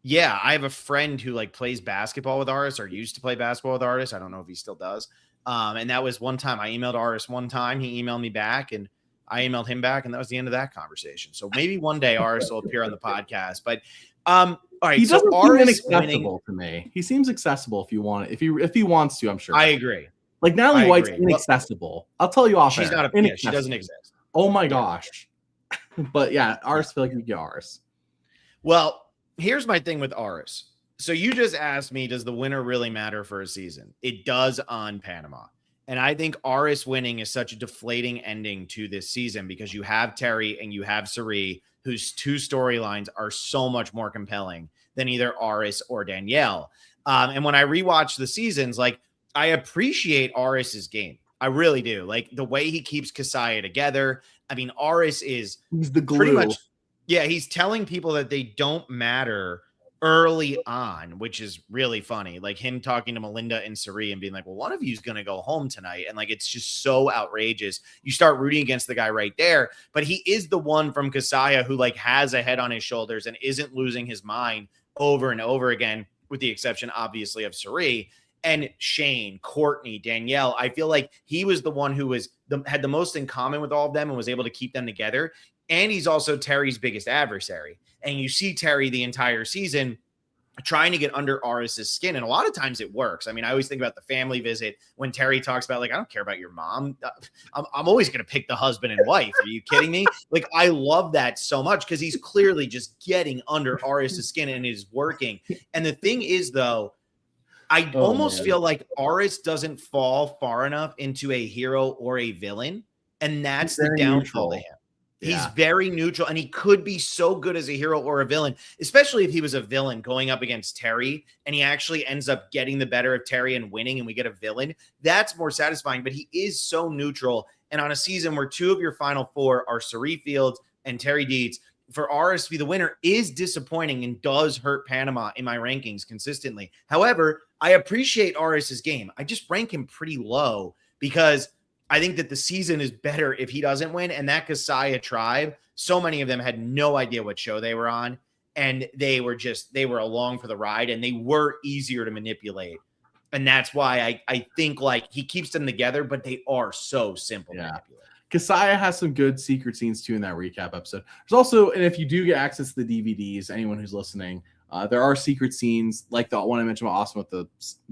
Yeah, I have a friend who plays basketball with Aras or used to play basketball with Aras. I don't know if he still does. And that was one time I emailed Aras one time. He emailed me back and I emailed him back. And that was the end of that conversation. So maybe one day Aras will appear on the podcast. But all right. He doesn't seem inaccessible to me. He seems accessible if you want it. If he wants to, I'm sure. I agree. Like Natalie White's inaccessible. I'll tell you off. She's not she doesn't exist. Oh my gosh. But yeah, Aras, feel like you get Aras. Well, here's my thing with Aras. So you just asked me, does the winner really matter for a season? It does on Panama. And I think Aras winning is such a deflating ending to this season because you have Terry and you have Cirie, whose two storylines are so much more compelling than either Aras or Danielle. And when I rewatch the seasons, I appreciate Aras's game. I really do. The way he keeps Kasaya together. I mean, Aras he's the glue. Pretty much. Yeah, he's telling people that they don't matter early on, which is really funny. Like him talking to Melinda and Cirie and being like, well, one of you is going to go home tonight. And it's just so outrageous. You start rooting against the guy right there. But he is the one from Kasaya who has a head on his shoulders and isn't losing his mind over and over again, with the exception, obviously, of Cirie. And Shane, Courtney, Danielle, I feel like he was the one who had the most in common with all of them and was able to keep them together. And he's also Terry's biggest adversary. And you see Terry the entire season trying to get under Aras's skin. And a lot of times it works. I mean, I always think about the family visit when Terry talks about I don't care about your mom. I'm always going to pick the husband and wife. Are you kidding me? I love that so much because he's clearly just getting under Aras's skin and it is working. And the thing is, though, I almost feel like Aras doesn't fall far enough into a hero or a villain. And that's the downfall to him. He's very neutral, and he could be so good as a hero or a villain, especially if he was a villain going up against Terry, and he actually ends up getting the better of Terry and winning, and we get a villain. That's more satisfying, but he is so neutral. And on a season where 2 of your final 4 are Cirie Fields and Terry Dietz, for Aras to be the winner is disappointing and does hurt Panama in my rankings consistently. However, I appreciate Aras's game. I just rank him pretty low because I think that the season is better if he doesn't win. And that Kasaya tribe, so many of them had no idea what show they were on. and they were along for the ride, and they were easier to manipulate. And that's why I think like he keeps them together, but they are so simple to manipulate. Kasaya has some good secret scenes too in that recap episode. There's also, and if you do get access to the DVDs, anyone who's listening, there are secret scenes like the one I mentioned about Austin with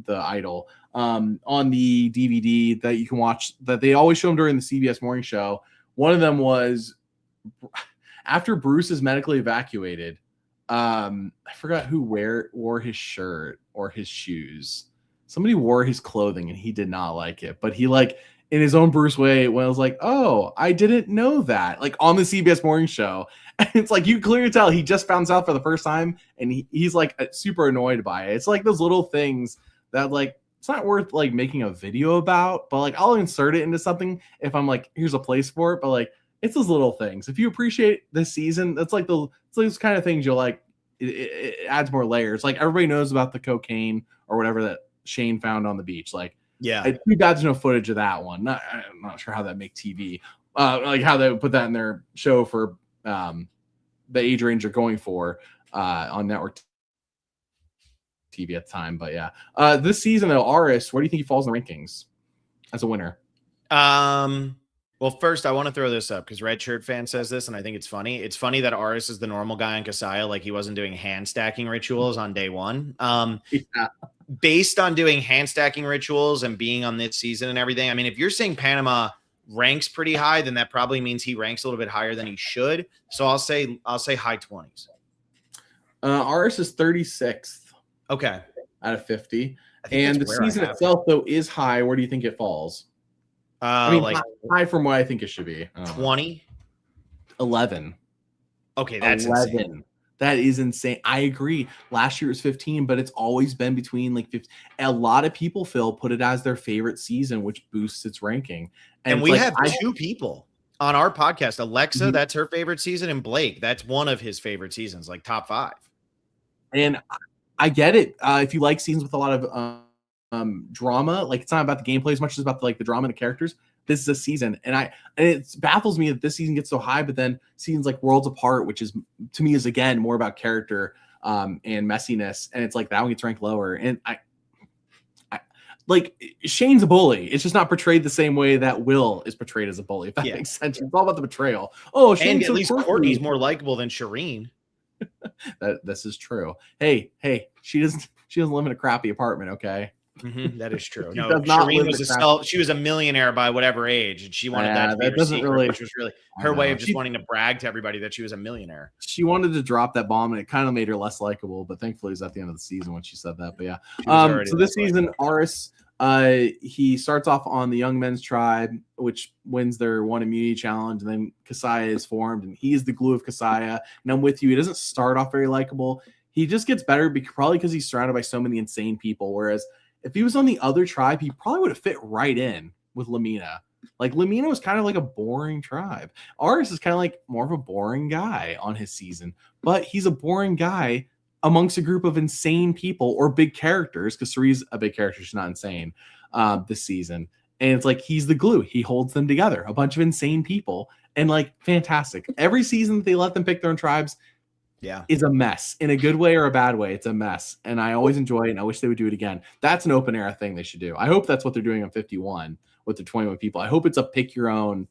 the idol on the DVD that you can watch, that they always show them during the CBS morning show. One of them was after Bruce is medically evacuated. I forgot who wore his shirt or his shoes. Somebody wore his clothing and he did not like it, but he like in his own Bruce way, when I was like, oh, I didn't know that, like on the CBS morning show. And it's like, you clearly tell he just found out for the first time and he's like super annoyed by it. It's like those little things that like, it's not worth like making a video about, but like I'll insert it into something if I'm like, here's a place for it. But like, it's those little things. If you appreciate this season, it's like it's those kind of things you'll like, it adds more layers. Like everybody knows about the cocaine or whatever that Shane found on the beach. Like, yeah, too bad there's no footage of that one. I'm not sure how that make TV, like how they would put that in their show for the age range they're going for on network TV at the time. But yeah, this season though, Aras, where do you think he falls in the rankings as a winner? Well, first I want to throw this up because Red Shirt Fan says this, and I think it's funny. It's funny that Aras is the normal guy in Kasaya, like he wasn't doing hand stacking rituals on day one. Yeah. Based on doing hand stacking rituals and being on this season and everything, I mean, if you're saying Panama ranks pretty high, then that probably means he ranks a little bit higher than he should. So I'll say high 20s. Aras is 36th. Okay. Out of 50. And the season itself, though, is high. Where do you think it falls? I mean, like high from what I think it should be. 20? 11. Okay, that's 11. insane. That is insane. I agree. Last year was 15, but it's always been between like 15. A lot of people, Phil, put it as their favorite season, which boosts its ranking. And we have two people on our podcast. Alexa, that's her favorite season, and Blake, that's one of his favorite seasons, like top 5. And I get it. If you like seasons with a lot of drama, like it's not about the gameplay as much as about the drama and the characters. This is a season, and it baffles me that this season gets so high, but then seasons like Worlds Apart, which is to me is again more about character and messiness, and it's like that one gets ranked lower. And I like Shane's a bully. It's just not portrayed the same way that Will is portrayed as a bully. If that makes sense, it's all about the betrayal. Oh, Shane's and at least Courtney's more likable than Shireen. This is true. Hey, she doesn't live in a crappy apartment. Okay. That is true. No, Shireen was she was a millionaire by whatever age, and she wanted that to be her secret, which was really her way of just wanting to brag to everybody that she was a millionaire. She wanted to drop that bomb, and it kind of made her less likable. But thankfully, it was at the end of the season when she said that. But yeah, so this season, Aras, he starts off on the Young Men's Tribe, which wins their one immunity challenge, and then Kasaya is formed, and he is the glue of Kasaya. And I'm with you. He doesn't start off very likable. He just gets better probably because he's surrounded by so many insane people, whereas if he was on the other tribe, he probably would have fit right in with Lamina. Like Lamina was kind of like a boring tribe. Aras is kind of like more of a boring guy on his season, but he's a boring guy amongst a group of insane people or big characters, because Sari's a big character. She's not insane this season. And it's like he's the glue. He holds them together, a bunch of insane people, and like fantastic. Every season that they let them pick their own tribes, is a mess in a good way or a bad way. It's a mess, and I always enjoy it, and I wish they would do it again. That's an open era thing they should do. I hope that's what they're doing on 51 with the 21 people. I hope it's a pick your own.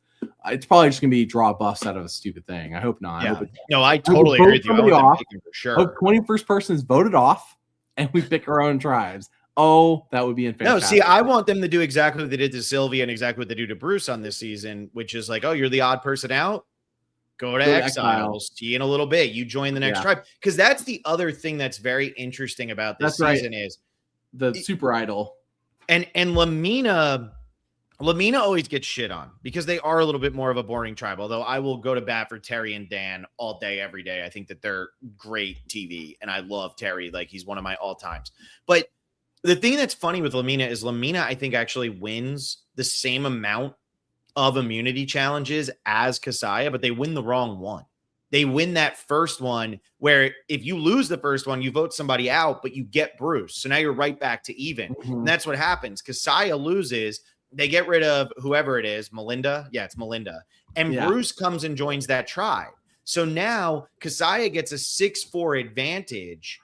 It's probably just gonna be draw buffs out of a stupid thing. I hope not. I totally agree with you. I want them for sure. Hope 21st person is voted off, and we pick our own tribes. Oh, that would be fantastic. No, see, I want them to do exactly what they did to Sylvia and exactly what they do to Bruce on this season, which is like, oh, you're the odd person out. Go to exile. See you in a little bit. You join the next tribe. Because that's the other thing that's very interesting about this season is the super idol. And Lamina always gets shit on because they are a little bit more of a boring tribe. Although I will go to bat for Terry and Dan all day, every day. I think that they're great TV, and I love Terry. Like he's one of my all times. But the thing that's funny with Lamina is Lamina, I think, actually wins the same amount of immunity challenges as Kasaya, but they win the wrong one. They win that first one where if you lose the first one, you vote somebody out, but you get Bruce. So now you're right back to even. And that's what happens. Kasaya loses. They get rid of whoever it is, Melinda. Yeah, it's Melinda. And Bruce comes and joins that tribe. So now Kasaya gets a 6-4 advantage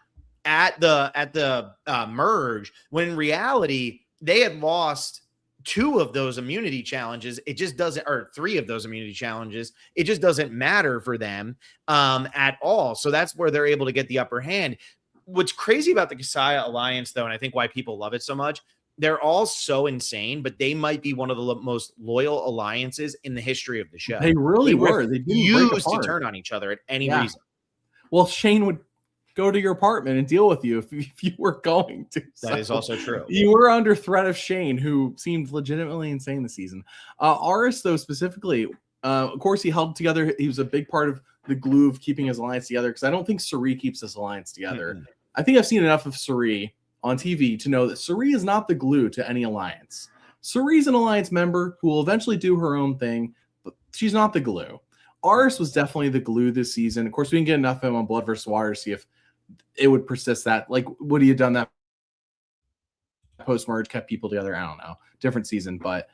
at the merge, when in reality they had lost 2 of those immunity challenges. It just doesn't, or 3 of those immunity challenges. It just doesn't matter for them at all. So that's where they're able to get the upper hand. What's crazy about the Kasaya Alliance, though, and I think why people love it so much, they're all so insane, but they might be one of the most loyal alliances in the history of the show. They really were. They used to turn on each other at any reason. Well, Shane would go to your apartment and deal with you if you were going to. That is also true. You were under threat of Shane, who seemed legitimately insane this season. Aras, though, specifically, of course, he held together. He was a big part of the glue of keeping his alliance together, because I don't think Suri keeps this alliance together. Mm-hmm. I think I've seen enough of Suri on TV to know that Suri is not the glue to any alliance. Suri's an alliance member who will eventually do her own thing, but she's not the glue. Aras was definitely the glue this season. Of course, we didn't get enough of him on Blood vs. Water to see if it would persist. That, like, would he have done that post-merge, kept people together? I don't know. Different season. But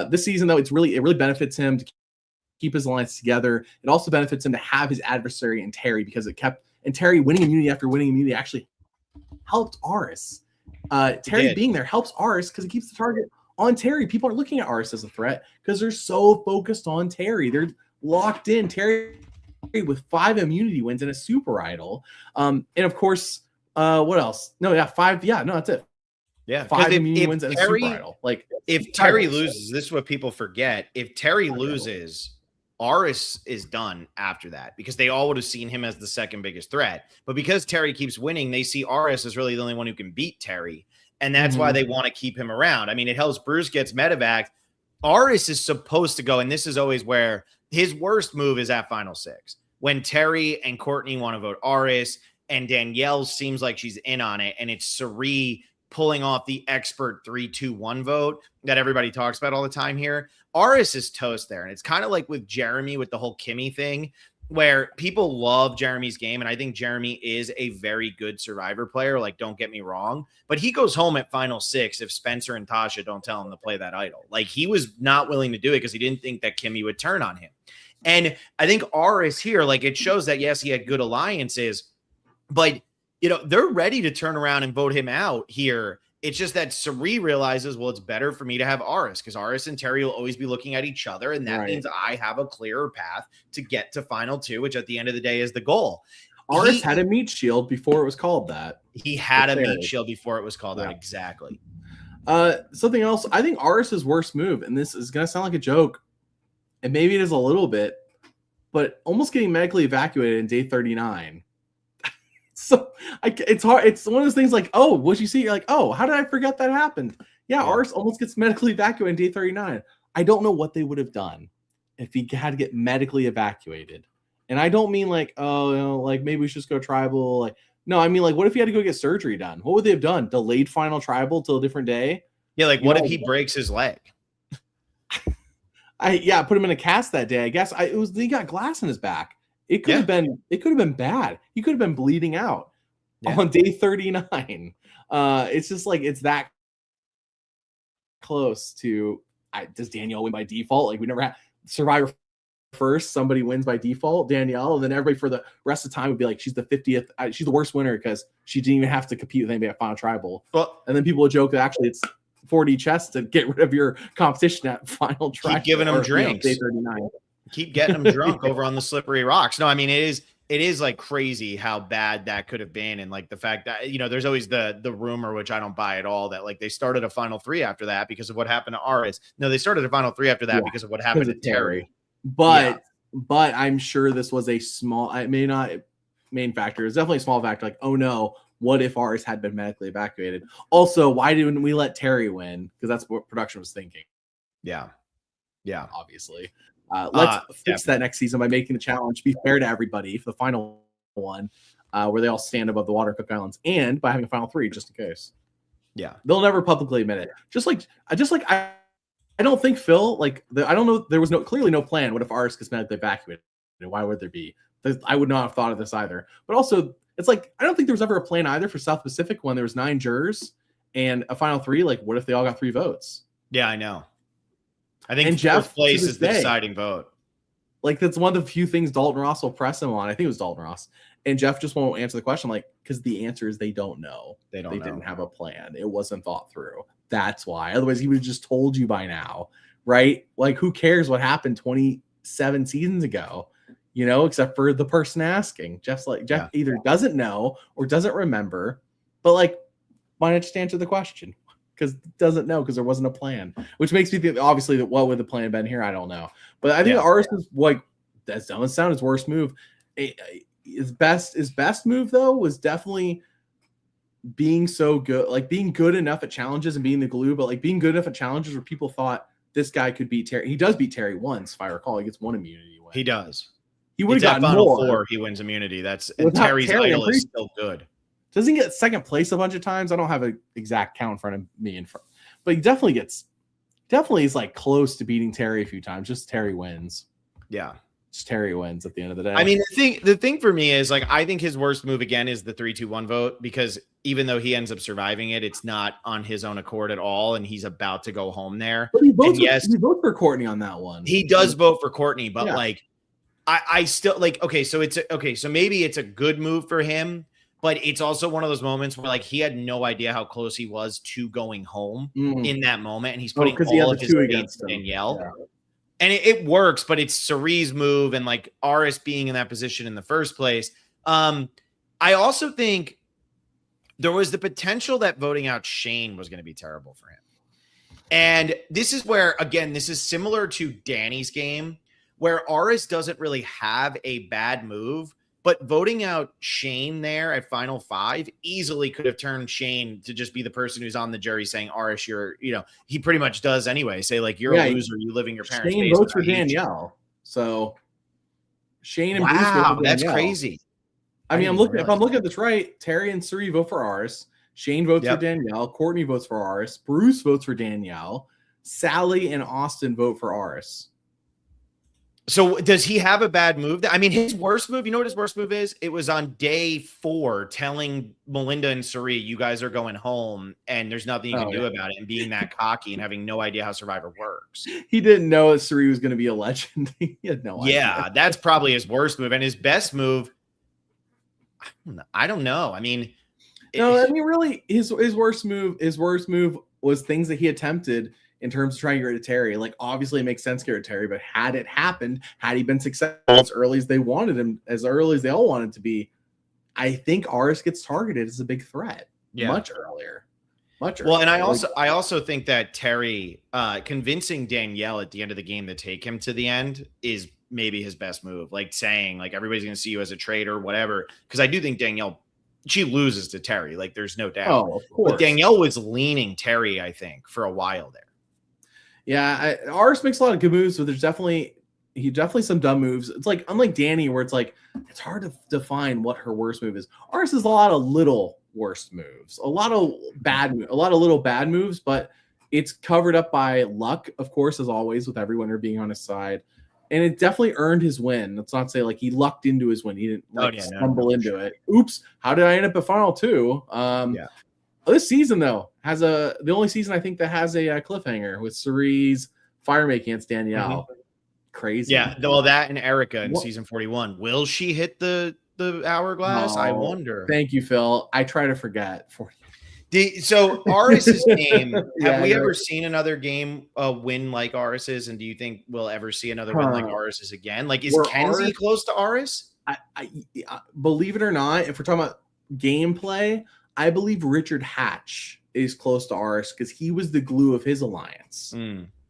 this season, though, it really benefits him to keep his alliance together. It also benefits him to have his adversary in Terry, because it kept, and Terry winning immunity after winning immunity actually helped Aras. Terry being there helps Aras because it keeps the target on Terry. People aren't looking at Aras as a threat because they're so focused on Terry. They're locked in. Terry with 5 immunity wins and a super idol. And of course, what else? No, yeah, 5. Yeah, no, that's it. Yeah, 5 immunity wins and a super idol. Like, if Terry loses, this is what people forget. If Terry loses, Aras is done after that, because they all would have seen him as the second biggest threat. But because Terry keeps winning, they see Aras as really the only one who can beat Terry. And that's why they want to keep him around. I mean, it helps Bruce gets medevac. Aras is supposed to go, and this is always where his worst move is at Final 6. When Terry and Courtney want to vote Aras, and Danielle seems like she's in on it, and it's Suri pulling off the expert 3-2-1 vote that everybody talks about all the time here. Aras is toast there. And it's kind of like with Jeremy with the whole Kimmy thing, where people love Jeremy's game. And I think Jeremy is a very good Survivor player. Like, don't get me wrong, but he goes home at Final 6 if Spencer and Tasha don't tell him to play that idol. Like, he was not willing to do it because he didn't think that Kimmy would turn on him. And I think Aras here, like, it shows that, yes, he had good alliances, but, you know, they're ready to turn around and vote him out here. It's just that Suri realizes, well, it's better for me to have Aras, because Aras and Terry will always be looking at each other. And that means I have a clearer path to get to Final 2, which at the end of the day is the goal. Aras had a meat shield before it was called that. He had a meat shield before it was called that. Exactly. Something else, I think Aras's worst move, and this is going to sound like a joke, and maybe it is a little bit, but almost getting medically evacuated in day 39. So it's hard. It's one of those things like, oh, what you see? You're like, oh, how did I forget that happened? Yeah, Aras almost gets medically evacuated in day 39. I don't know what they would have done if he had to get medically evacuated. And I don't mean like, oh, you know, like maybe we should just go tribal. Like, no, I mean, like, what if he had to go get surgery done? What would they have done? Delayed final tribal till a different day? Yeah, like, what if he breaks his leg? Put him in a cast that day. I guess he got glass in his back. It could have been bad. He could have been bleeding out on day 39. It's just like, it's that close to, does Danielle win by default? Like, we never had Survivor first, somebody wins by default, Danielle, and then everybody for the rest of the time would be like, she's the 50th, she's the worst winner because she didn't even have to compete with anybody at Final Tribal. And then people would joke that actually it's 4D chess to get rid of your competition at Final Tribal. Keep giving them drinks. Day 39. Keep getting them drunk over on the slippery rocks. No, I mean, it is like crazy how bad that could have been. And like the fact that, you know, there's always the rumor, which I don't buy at all, that like they started a Final 3 after that because of what happened to Aras. No, they started a Final 3 after that because of what happened to Terry. But I'm sure this was a small, it may not main factor. It's definitely a small factor. Like, oh no, what if Aras had been medically evacuated? Also, why didn't we let Terry win? Because that's what production was thinking. Yeah. Obviously. Let's fix that next season by making the challenge be fair to everybody for the final one, where they all stand above the water Cook Islands, and by having a Final 3 just in case. Yeah, they'll never publicly admit it. I don't think Phil, like, I don't know. There was clearly no plan. What if Aras gets medically evacuated? Why would there be? I would not have thought of this either. But also, it's like, I don't think there was ever a plan either for South Pacific when there was 9 jurors and a Final 3. Like, what if they all got 3 votes? Yeah, I know. I think Jeff place is the deciding vote. Like, that's one of the few things Dalton Ross will press him on. I think it was Dalton Ross. And Jeff just won't answer the question, like, because the answer is they don't know. They didn't have a plan. It wasn't thought through. That's why. Otherwise, he would have just told you by now, right? Like, who cares what happened 27 seasons ago, except for the person asking. Jeff either doesn't know or doesn't remember, but, like, why not just answer the question? Because doesn't know, because there wasn't a plan, which makes me think, obviously, that what would the plan been here? I don't know. But I think Aras is, like, that's doesn't sound his worst move. His best move, though, was definitely being so good, like being good enough at challenges and being the glue, but like being good enough at challenges where people thought this guy could beat Terry. He does beat Terry once, if I recall. He gets one immunity win. He does. He would have gotten Final more. Four. He wins immunity. And Terry's idol is still good. Doesn't he get second place a bunch of times? I don't have an exact count in front of me, but he definitely is like close to beating Terry a few times. Just Terry wins. Yeah. Just Terry wins at the end of the day. I mean, the thing for me is, like, I think his worst move again is the 3-2-1 vote, because even though he ends up surviving it, it's not on his own accord at all, and he's about to go home there. But he votes for Courtney on that one. He does vote for Courtney, but like, I still like. So maybe it's a good move for him, but it's also one of those moments where, like, he had no idea how close he was to going home in that moment, and he's putting all of his weight against Danielle. Yeah. And it works, but it's Cirie's move, and like Aras being in that position in the first place. I also think there was the potential that voting out Shane was going to be terrible for him. And this is where, again, this is similar to Danny's game, where Aras doesn't really have a bad move, but voting out Shane there at Final Five easily could have turned Shane to just be the person who's on the jury saying, Aras, he pretty much does anyway. Say, like, you're a loser. You live in your parents' basement. Shane votes for Danielle. So Shane and Bruce vote for Danielle. That's crazy. I mean, if I'm looking at this right, Terry and Cirie vote for Aras. Shane votes for Danielle. Courtney votes for Aras. Bruce votes for Danielle. Sally and Austin vote for Aras. So does he have a bad move? I mean, his worst move, you know what his worst move is? It was on day 4 telling Melinda and Cirie, you guys are going home and there's nothing you can do about it, and being that cocky and having no idea how Survivor works. He didn't know that Cirie was going to be a legend. He had no idea. Yeah, that's probably his worst move. And his best move, I don't know. I mean, really his worst move was things that he attempted in terms of trying to get rid of Terry. Like, obviously it makes sense to get rid of Terry, but had it happened, had he been successful as early as they wanted him, as early as they all wanted to be, I think Aras gets targeted as a big threat much earlier. Well, and I also think that Terry convincing Danielle at the end of the game to take him to the end is maybe his best move. Like, saying, like, everybody's going to see you as a traitor, whatever. Because I do think Danielle, she loses to Terry. Like, there's no doubt. Oh, of course. But Danielle was leaning Terry, I think, for a while there. Yeah, Aras makes a lot of good moves, but there's definitely some dumb moves. It's like, unlike Danny, where it's like, it's hard to define what her worst move is. Aras has a lot of little worst moves, a lot of little bad moves, but it's covered up by luck, of course, as always, with every winner being on his side. And it definitely earned his win. Let's not say like he lucked into his win. He didn't stumble into it. Oops, how did I end up at Final 2? This season, though, has the only season I think that has a cliffhanger with Cirie's fire making against Danielle. Mm-hmm. Crazy. Yeah, well, that and Erica in season 41. Will she hit the hourglass? I wonder. Thank you, Phil. I try to forget. So Aras's game, have we ever seen another game win like Aras's? And do you think we'll ever see another win like Aras's again? Like, is Kenzie close to Aras? I believe it or not, if we're talking about gameplay, I believe Richard Hatch is close to Aras because he was the glue of his alliance.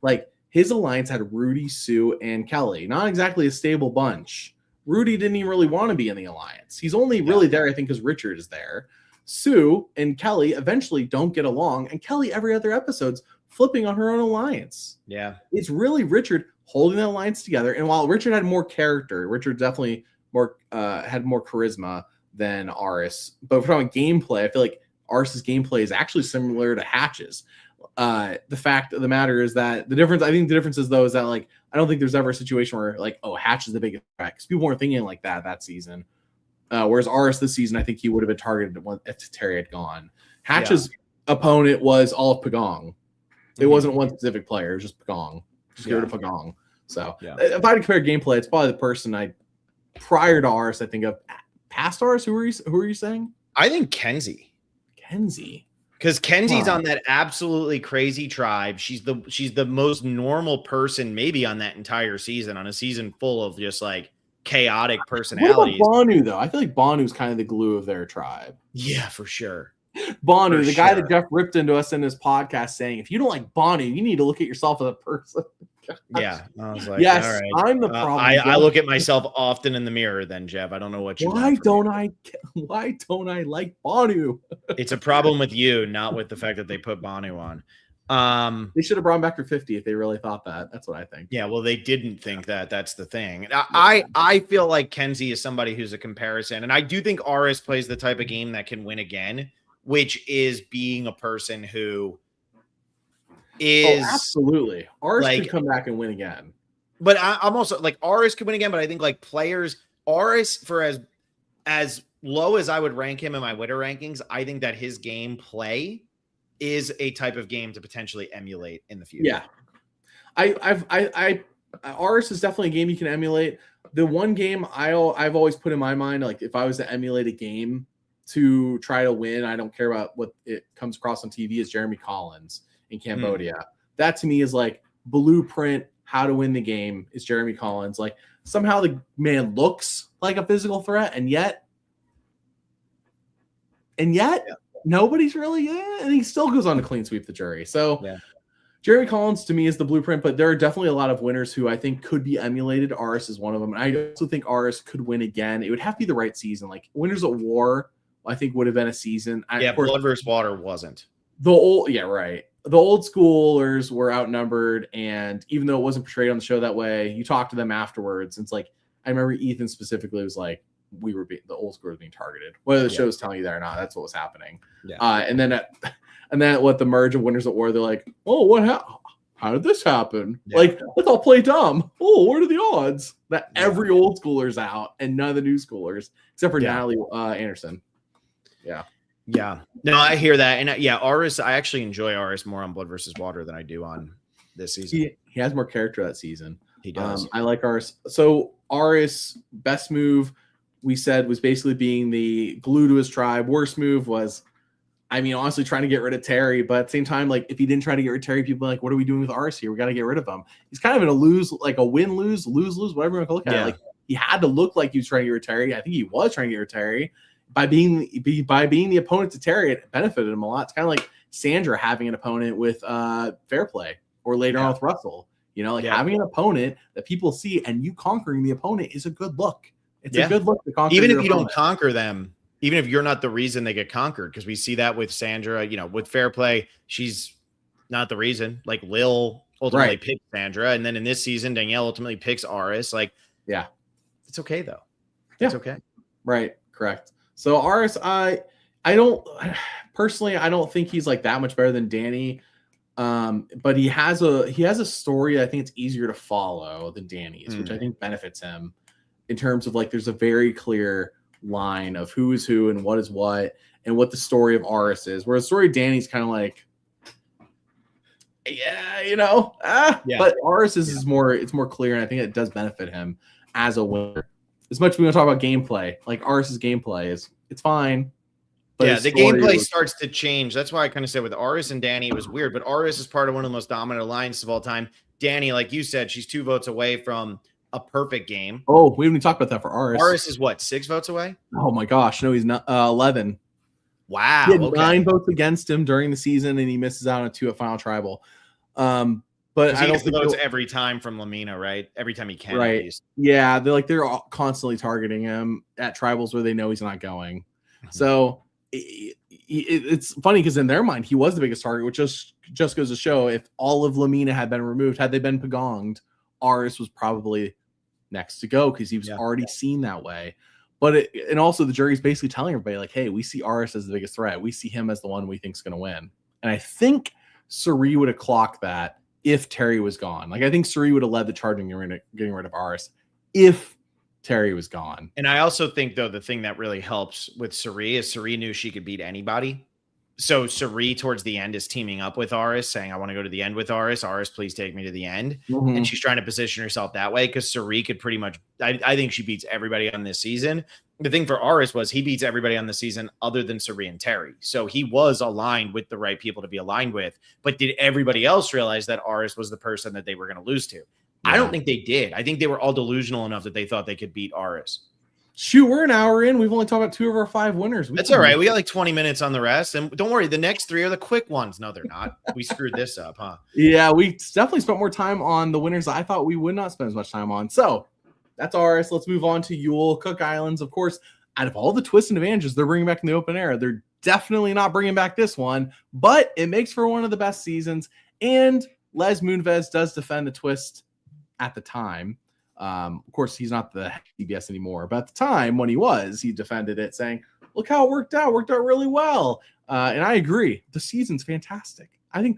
Like, his alliance had Rudy, Sue, and Kelly. Not exactly a stable bunch. Rudy didn't even really want to be in the alliance. He's only really there, I think, because Richard is there. Sue and Kelly eventually don't get along, and Kelly every other episode's flipping on her own alliance. Yeah. It's really Richard holding the alliance together. And while Richard had more character, Richard definitely had more charisma than Aras. But if we're talking gameplay, I feel like Aras's gameplay is actually similar to Hatch's. The fact of the matter is that the difference is, though, is that, like, I don't think there's ever a situation where, like, oh, Hatch is the biggest threat, because people weren't thinking like that season. Whereas Aras this season, I think he would have been targeted if Terry had gone. Hatch's opponent was all of Pagong. It wasn't one specific player. It was just Pagong. Just go to Pagong. So if I had to compare gameplay, it's probably the person prior to Aras, I think of past Aras. Who are you saying? I think Kenzie. Because Kenzie's on that absolutely crazy tribe. She's the most normal person maybe on that entire season, on a season full of just like chaotic personalities. What about Banu though? I feel like Banu's kind of the glue of their tribe. Yeah, for sure. Banu, the guy that Jeff ripped into us in his podcast saying, if you don't like Banu, you need to look at yourself as a person. Yeah. I was like, yes, all right. I'm the problem. I look at myself often in the mirror then, Jeff. I don't know what you Why don't I like Banu? It's a problem with you, not with the fact that they put Banu on. They should have brought him back for 50 if they really thought that. That's what I think. Yeah, well, they didn't think that. That's the thing. I feel like Kenzie is somebody who's a comparison, and I do think Aras plays the type of game that can win again, which is being a person who is absolutely. Aras could come back and win again. But I'm also like Aras could win again, but I think like players, Aras, for as low as I would rank him in my Twitter rankings, I think that his game play is a type of game to potentially emulate in the future. Yeah. Aras is definitely a game you can emulate. The one game I've always put in my mind, like if I was to emulate a game to try to win, I don't care about what it comes across on TV, is Jeremy Collins in Cambodia. That to me is like blueprint how to win the game is Jeremy Collins. Like somehow the man looks like a physical threat, and yet nobody's really, and he still goes on to clean sweep the jury. So Jeremy Collins to me is the blueprint, but there are definitely a lot of winners who I think could be emulated. Aras is one of them. And I also think Aras could win again. It would have to be the right season. Like Winners at War, I think would have been a season. Blood versus Water wasn't. The old schoolers were outnumbered, and even though it wasn't portrayed on the show that way, you talk to them afterwards. And it's like, I remember Ethan specifically was like, the old school was being targeted. Whether the show was telling you that or not, that's what was happening. Yeah. And then what the merge of Winners at War, they're like, oh, how did this happen? Yeah. Like, let's all play dumb. Oh, what are the odds that every old schooler's out and none of the new schoolers, except for Natalie Anderson. Yeah. Yeah. No, I hear that. And Aras, I actually enjoy Aras more on Blood versus Water than I do on this season. He has more character that season. He does. I like Aras. So Aras, best move we said was basically being the glue to his tribe. Worst move was, honestly, trying to get rid of Terry. But at the same time, like if he didn't try to get rid of Terry, people are like, what are we doing with Aras here? We got to get rid of him. He's kind of in a a win-lose, whatever you want to look at it. Like he had to look like he was trying to get rid of Terry. I think he was trying to get rid of Terry. By being the opponent to Terry, it benefited him a lot. It's kind of like Sandra having an opponent with Fair Play, or later on with Russell. Having an opponent that people see and you conquering the opponent is a good look. It's a good look to conquer. Even if you don't conquer them, even if you're not the reason they get conquered, because we see that with Sandra, with Fair Play, she's not the reason. Like Lil ultimately picked Sandra, and then in this season, Danielle ultimately picks Aras. Like, it's okay though. It's okay. Right. Correct. So Aras, I don't think he's like that much better than Danni. But he has a story. I think it's easier to follow than Danny's, which I think benefits him in terms of like there's a very clear line of who is who and what is what and what the story of Aras is. Whereas the story of Danny's kind of like, but Aras is more, it's more clear, and I think it does benefit him as a winner. As much as we want to talk about gameplay, like Aras's gameplay it's fine. But the gameplay starts to change. That's why I kind of said with Aras and Danni, it was weird. But Aras is part of one of the most dominant alliances of all time. Danni, like you said, she's 2 votes away from a perfect game. Oh, we haven't even talked about that for Aras. Aras is what, 6 votes away? Oh my gosh, no, he's not 11. Wow, he had 9 votes against him during the season, and he misses out on 2 at Final Tribal. But I don't think votes every time from Lamina, right? Every time he can, right? At least. Yeah, they're all constantly targeting him at tribals where they know he's not going. So it's funny because in their mind he was the biggest target, which just goes to show if all of Lamina had been removed, had they been pagonged, Aras was probably next to go because he was already seen that way. But and also the jury's basically telling everybody like, hey, we see Aras as the biggest threat. We see him as the one we think is going to win. And I think Suri would have clocked that if Terry was gone. Like I think Suri would have led the charge in getting rid of Aras if Terry was gone. And I also think, though, the thing that really helps with Suri is Suri knew she could beat anybody. so Sari towards the end is teaming up with Aras, saying, I want to go to the end with Aras. Aras, please take me to the end. Mhm. And she's trying to position herself that way because Sari could pretty much, I think she beats everybody on this season. The thing for Aras was he beats everybody on the season other than Sari and Terry. So he was aligned with the right people to be aligned with. But did everybody else realize that Aras was the person that they were going to lose to? Yeah. I don't think they did. I think they were all delusional enough that they thought they could beat Aras. Shoot, we're an hour in. We've only talked about 2 of our 5 winners. That's all right. We got like 20 minutes on the rest. And don't worry, the next 3 are the quick ones. No, they're not. We screwed this up, huh? Yeah, we definitely spent more time on the winners I thought we would not spend as much time on. So that's ours. Let's move on to Yule, Cook Islands. Of course, out of all the twists and advantages they're bringing back in the open air, they're definitely not bringing back this one, but it makes for one of the best seasons. And Les Moonves does defend the twist at the time. Of course, he's not the CBS anymore, but at the time when he defended it, saying, "Look how it worked out really well." And I agree, the season's fantastic. I think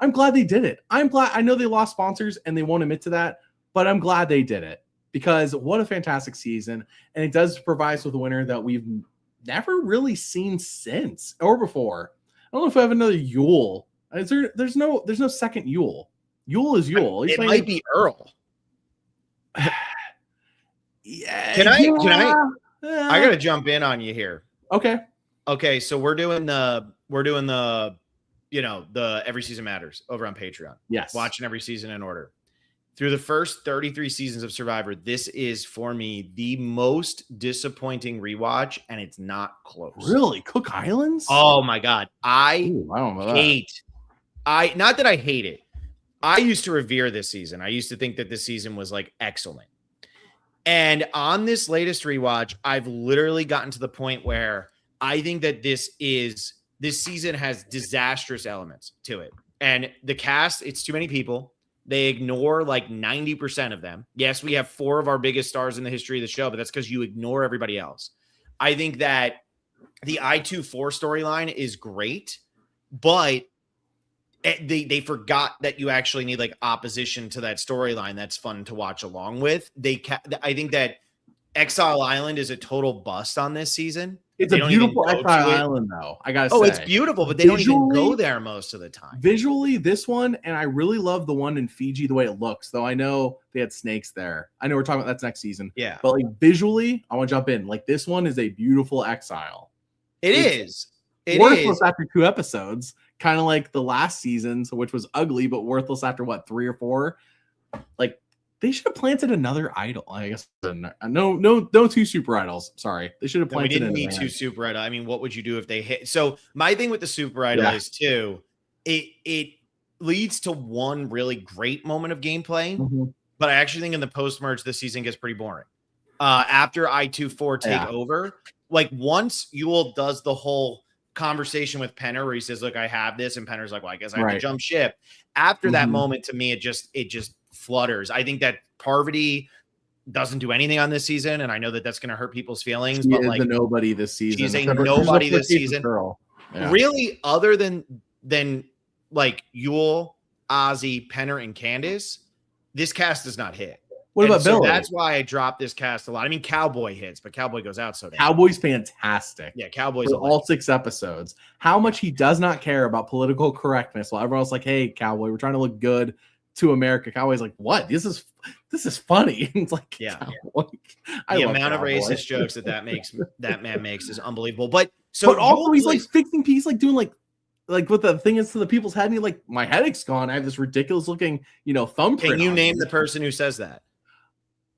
I'm glad they did it. I'm glad. I know they lost sponsors and they won't admit to that, but I'm glad they did it because what a fantastic season, and it does provide us with a winner that we've never really seen since or before. I don't know if I have another Yule. There's no second Yule. Yule is Yule. It might be Earl. Yeah. Can I gotta jump in on you here. Okay. So we're doing the the Every Season Matters over on Patreon. Yes. Watching every season in order. Through the first 33 seasons of Survivor, this is for me the most disappointing rewatch, and it's not close. Really? Cook Islands? Oh my God. I don't know not that I hate it. I used to revere this season. I used to think that this season was like excellent. And on this latest rewatch, I've literally gotten to the point where I think that this season has disastrous elements to it. And the cast, it's too many people. They ignore like 90% of them. Yes, we have 4 of our biggest stars in the history of the show, but that's because you ignore everybody else. I think that the I-2-4 storyline is great, but they forgot that you actually need like opposition to that storyline that's fun to watch along with. I think that Exile Island is a total bust on this season. It's a beautiful Exile Island, though. I gotta say, it's beautiful, but they don't even go there most of the time. Visually, this one, and I really love the one in Fiji, the way it looks. Though I know they had snakes there. I know we're talking about that's next season. Yeah, but like visually, I want to jump in. Like this one is a beautiful Exile. It's worthless after 2 episodes, kind of like the last season's, which was ugly, but worthless after what 3 or 4. Like they should have planted another idol. I guess no 2 super idols. Sorry, they should have planted. We didn't need 2 super idol. I mean, what would you do if they hit? So my thing with the super idol is too, it leads to one really great moment of gameplay, but I actually think in the post merge this season gets pretty boring. After I-2-4 take over, like once Yule does the whole conversation with Penner where he says, "Look, I have this," and Penner's like, "Well, I guess I have to jump ship." After that moment, to me, it just flutters. I think that Parvati doesn't do anything on this season, and I know that that's going to hurt people's feelings. But like, a nobody this season. She's a nobody this season. Really, other than like Yule, Ozzy, Penner, and Candace, this cast does not hit. What about Billy? That's why I dropped this cast a lot. I mean, Cowboy hits, but Cowboy goes out so damn. Cowboy's fantastic. Yeah, Cowboy's all 6 episodes. How much he does not care about political correctness while everyone else like, "Hey, Cowboy, we're trying to look good to America." Cowboy's like, "What? This is funny." It's like, yeah. Cowboy. The amount of racist jokes that man makes is unbelievable. But also he's like fixing peace, like doing like what the thing is to the people's head, and he like, "My headache's gone. I have this ridiculous looking, thumbprint." Can you name the person who says that?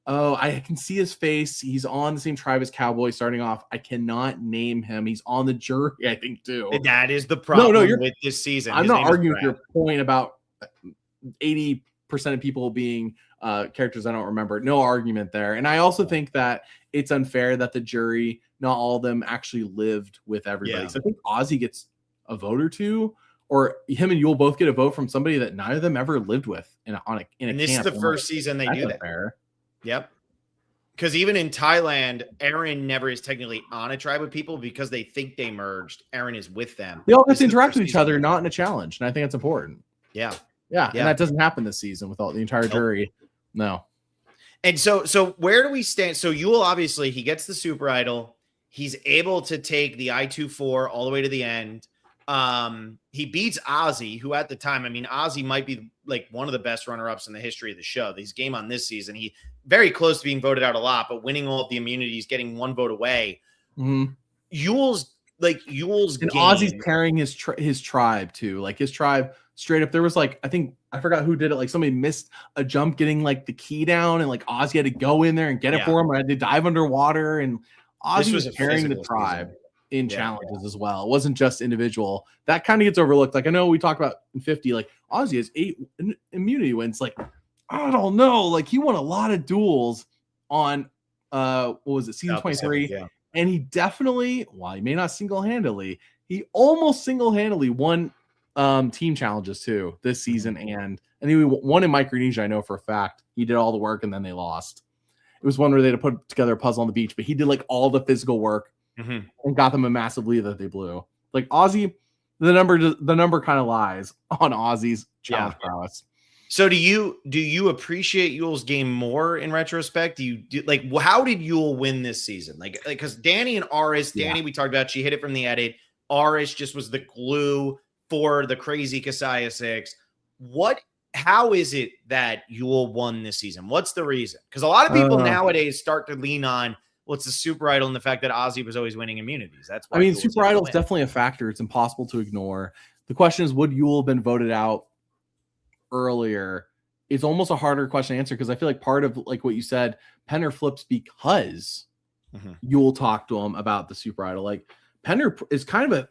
Oh, I can see his face. He's on the same tribe as Cowboy starting off. I cannot name him. He's on the jury, I think, too. That is the problem with this season. I'm not arguing with your point about 80% of people being characters I don't remember. No argument there. And I also think that it's unfair that the jury, not all of them actually lived with everybody. Yeah. So I think Ozzy gets a vote or 2, or him and Yule both get a vote from somebody that neither of them ever lived with in a camp. And this is the first season they do that. Fair. Yep. Because even in Thailand, Aaron never is technically on a tribe of people because they think they merged. Aaron is with them. They all get to interact with each other, not in a challenge. And I think that's important. Yeah. And that doesn't happen this season with all the entire jury. No. And so where do we stand? So Yule, obviously, he gets the super idol. He's able to take the I-24 all the way to the end. He beats Ozzy, who at the time, I mean, Ozzy might be like one of the best runner-ups in the history of the show. His game on this season, he very close to being voted out a lot, but winning all of the immunities, getting one vote away. Mm-hmm. Yule's and game. Ozzy's carrying his tribe too. Like his tribe straight up. There was like, I think I forgot who did it. Like somebody missed a jump getting like the key down, and like Ozzy had to go in there and get it for him. Or had to dive underwater, and Ozzy was carrying the tribe in challenges as well. It wasn't just individual. That kind of gets overlooked. Like I know we talk about in 50, like Ozzy has 8 immunity wins. Like I don't know. Like he won a lot of duels on what was it, season 23? Yeah. And he definitely, while he may not single-handedly, he almost single-handedly won team challenges too this season. And he won in Micronesia, I know for a fact. He did all the work and then they lost. It was one where they had to put together a puzzle on the beach, but he did like all the physical work and got them a massive lead that they blew. Like Ozzy, the number kind of lies on Ozzy's challenge prowess. So do you appreciate Yule's game more in retrospect? How did Yule win this season? Like because Danni and Aras, Danni we talked about, she hit it from the edit. Aras just was the glue for the crazy Kasaya 6. How is it that Yule won this season? What's the reason? Because a lot of people nowadays start to lean on what's the super idol and the fact that Ozzy was always winning immunities. That's why Yule super idol is definitely a factor. It's impossible to ignore. The question is, would Yule have been voted out earlier? It's almost a harder question to answer because I feel like part of like what you said, Penner flips because Yule talked to him about the super idol. Like Penner is kind of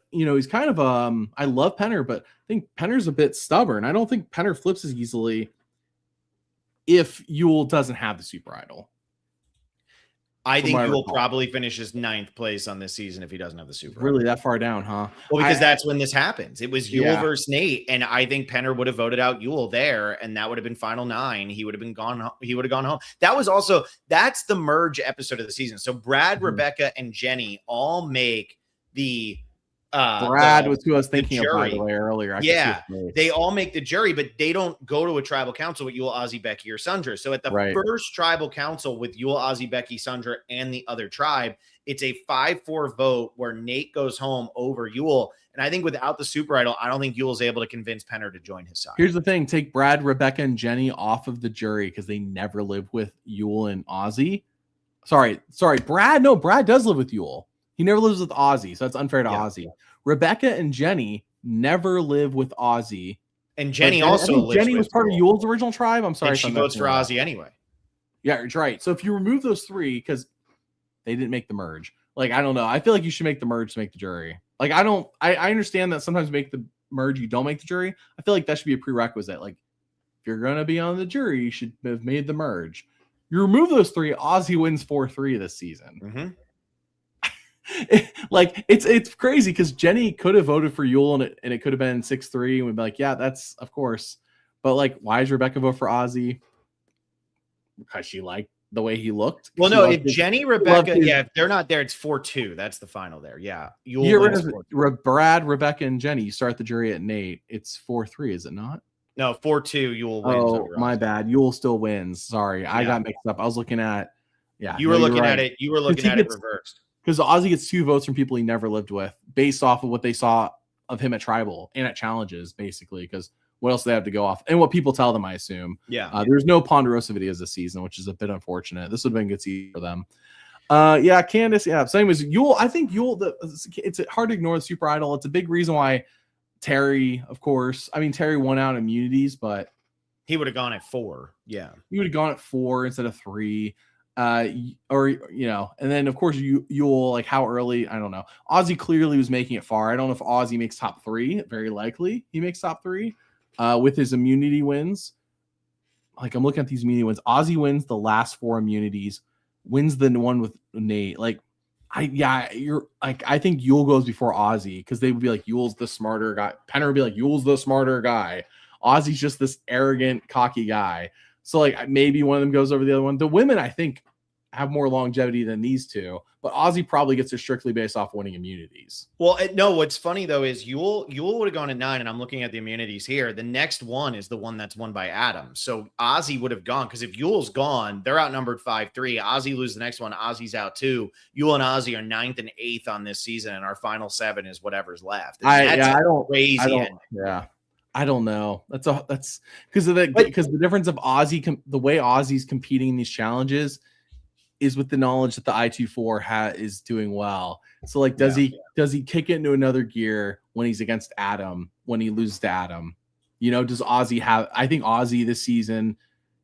I love Penner, but I think Penner's a bit stubborn. I don't think Penner flips as easily if Yule doesn't have the super idol. I think Yule probably finishes 9th place on this season if he doesn't have the super. Really that far down, huh? Well, because that's when this happens. It was Yule versus Nate, and I think Penner would have voted out Yule there, and that would have been final 9. He would have gone home. That's the merge episode of the season. So Brad, Rebecca, and Jenny all make the Brad was who I was thinking of, by the way, earlier. They all make the jury, but they don't go to a tribal council with Yule, Ozzy, Becky, or Sundra. So at the first tribal council with Yule, Ozzy, Becky, Sundra, and the other tribe, it's a 5-4 vote where Nate goes home over Yule. And I think without the super idol, I don't think Yule's able to convince Penner to join his side. Here's the thing. Take Brad, Rebecca, and Jenny off of the jury because they never live with Yule and Ozzy. Sorry. Brad. No, Brad does live with Yule. He never lives with Ozzy, so that's unfair to Ozzy. Rebecca and Jenny never live with Ozzy. And Jenny also lives Jenny was part of Yule's original tribe. I'm sorry. And she votes for Ozzy anyway. Yeah, you're right. So if you remove those 3, because they didn't make the merge. Like, I don't know. I feel like you should make the merge to make the jury. Like, I understand that sometimes make the merge, you don't make the jury. I feel like that should be a prerequisite. Like, if you're going to be on the jury, you should have made the merge. You remove those 3, Ozzy wins 4-3 this season. Like it's crazy because Jenny could have voted for Yule and it could have been 6-3 and we'd be like, yeah, that's of course. But like, why does Rebecca vote for Ozzy? Because she liked the way he looked. Well, no, if Jenny, Rebecca, if they're not there, it's 4-2. That's the final there. Yeah, Brad, Rebecca, and Jenny. You start the jury at Nate. It's 4-3, is it not? No, 4-2. Yule wins. Oh, my bad. Yule still wins. Sorry, I got mixed up. I was looking at. Yeah, you were looking at it. You were looking at it reversed. Because Ozzy gets 2 votes from people he never lived with based off of what they saw of him at Tribal and at Challenges, basically, because what else do they have to go off? And what people tell them, I assume. Yeah. There's no Ponderosa videos this season, which is a bit unfortunate. This would have been a good season for them. Candace, same as Yule. I think Yule, it's hard to ignore the Super Idol. It's a big reason why Terry, of course. I mean, Terry won out immunities, but he would have gone at 4. Yeah. He would have gone at 4 instead of 3. And then of course Yule, like how early, I don't know. Ozzy clearly was making it far. I don't know if Ozzy makes top 3. Very likely he makes top 3 with his immunity wins. Like I'm looking at these immunity wins. Ozzy wins the last 4 immunities, wins the one with Nate. I think Yule goes before Ozzy because they would be like, Yule's the smarter guy. Penner would be like, Yule's the smarter guy. Ozzy's just this arrogant, cocky guy. So like maybe one of them goes over the other one. The women, I think have more longevity than these two, but Ozzy probably gets it strictly based off winning immunities. Well, no, what's funny though is Yule would have gone at 9, and I'm looking at the immunities here. The next one is the one that's won by Adam. So Ozzy would have gone, because if Yule's gone, they're outnumbered 5-3. Ozzy loses the next one, Ozzy's out 2. Yule and Ozzy are 9th and 8th on this season, and our final 7 is whatever's left. I don't know. That's because the difference of Ozzy, the way Ozzy's competing in these challenges is with the knowledge that the I-24 is doing well. So like, does he kick it into another gear when he's against Adam, when he loses to Adam? Does Ozzy have, I think Ozzy this season,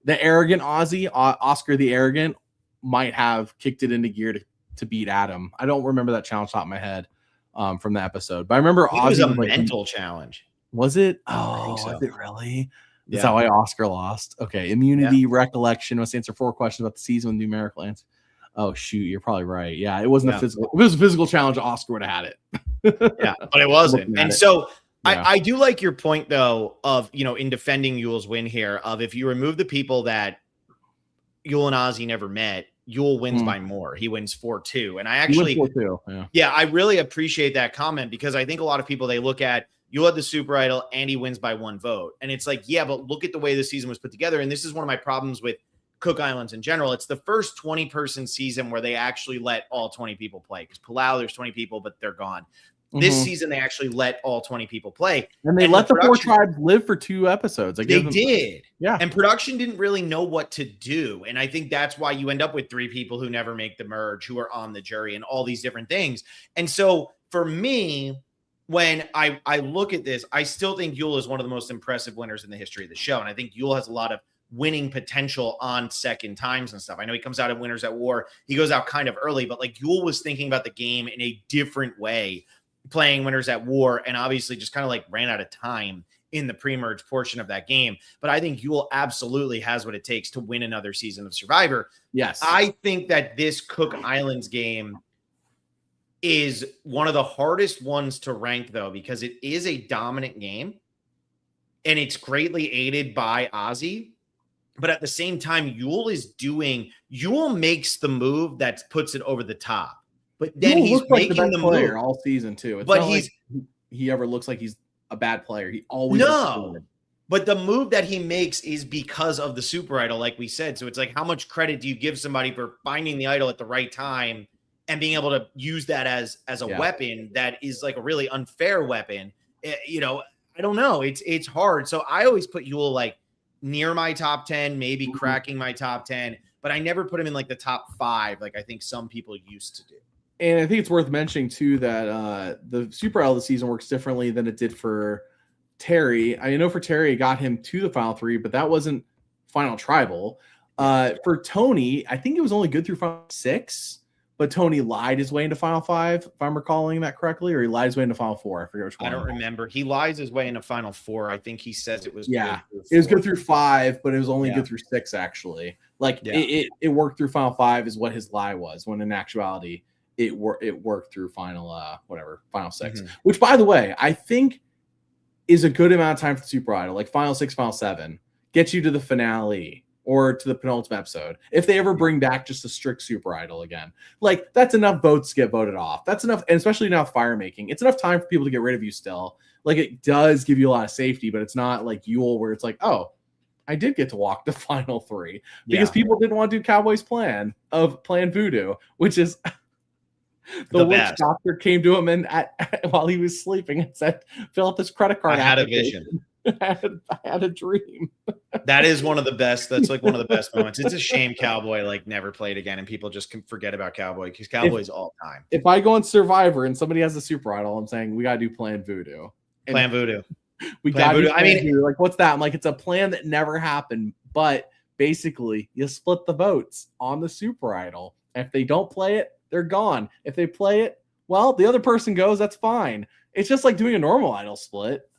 the arrogant Ozzy, Oscar the Arrogant, might have kicked it into gear to beat Adam. I don't remember that challenge top of my head from the episode, but I remember Ozzy was a mental challenge. Was it? I think so. Was it really? That's how why Oscar lost. Okay. Immunity, recollection. Let's answer 4 questions about the season with numerical answer. Oh, shoot. You're probably right. Yeah. It wasn't a physical. If it was a physical challenge, Oscar would have had it. Yeah. But it wasn't. And so I do like your point, though, of, in defending Yule's win here, of if you remove the people that Yule and Ozzy never met, Yule wins by more. He wins 4-2. And I actually, 4-2. I really appreciate that comment, because I think a lot of people, they look at, you had the Super Idol and he wins by 1 vote. And it's like, yeah, but look at the way the season was put together. And this is one of my problems with Cook Islands in general. It's the first 20-person season where they actually let all 20 people play. Because Palau, there's 20 people, but they're gone. This season, they actually let all 20 people play. And they let the 4 tribes live for 2 episodes. They did. Yeah. And production didn't really know what to do. And I think that's why you end up with 3 people who never make the merge, who are on the jury, and all these different things. And so for me, when I look at this, I still think Yule is one of the most impressive winners in the history of the show. And I think Yule has a lot of winning potential on second times and stuff. I know he comes out of Winners at War. He goes out kind of early, but like Yule was thinking about the game in a different way, playing Winners at War, and obviously just kind of like ran out of time in the pre-merge portion of that game. But I think Yule absolutely has what it takes to win another season of Survivor. Yes. I think that this Cook Islands game is one of the hardest ones to rank, though, because it is a dominant game and it's greatly aided by Ozzy. But at the same time, Yule makes the move that puts it over the top. But then he's making like the player move all season too. It's but not like he ever looks like he's a bad player. He always But the move that he makes is because of the Super Idol, like we said. So it's like, how much credit do you give somebody for finding the idol at the right time and being able to use that as a weapon that is like a really unfair weapon? I don't know. It's hard. So I always put Yule like near my top 10, maybe cracking my top 10, but I never put him in like the top 5, like I think some people used to do. And I think it's worth mentioning too that the Super Idol this season works differently than it did for Terry. I know for Terry, it got him to the final 3, but that wasn't final tribal. For Tony, I think it was only good through final 6, but Tony lied his way into final 5, if I'm recalling that correctly, or he lied his way into final 4. I forget which one. I don't remember. He lies his way into final 4. I think he says it was good it was good through 5, but it was only good through 6 actually. Like it worked through final 5 is what his lie was, when in actuality it worked through final final 6, which by the way I think is a good amount of time for the Super Idol. Like final 6, final 7 gets you to the finale or to the penultimate episode. If they ever bring back just a strict Super Idol again, like that's enough votes to get voted off. That's enough, and especially now fire making, it's enough time for people to get rid of you still. Like it does give you a lot of safety, but it's not like Yule where it's like, oh, I did get to walk the final 3 because people didn't want to do Cowboy's plan of playing voodoo, which is the witch doctor came to him and while he was sleeping and said, fill out this credit card. I had a vision. I had a dream. That is one of the best. That's like one of the best moments. It's a shame Cowboy like never played again and people just can forget about Cowboy because Cowboy's all time. If I go on Survivor and somebody has a Super Idol, I'm saying we got to do Plan Voodoo. Plan Voodoo. We got to do Plan Voodoo. Like, what's that? I'm like, it's a plan that never happened, but basically you split the votes on the Super Idol. If they don't play it, they're gone. If they play it, well, the other person goes, that's fine. It's just like doing a normal idol split.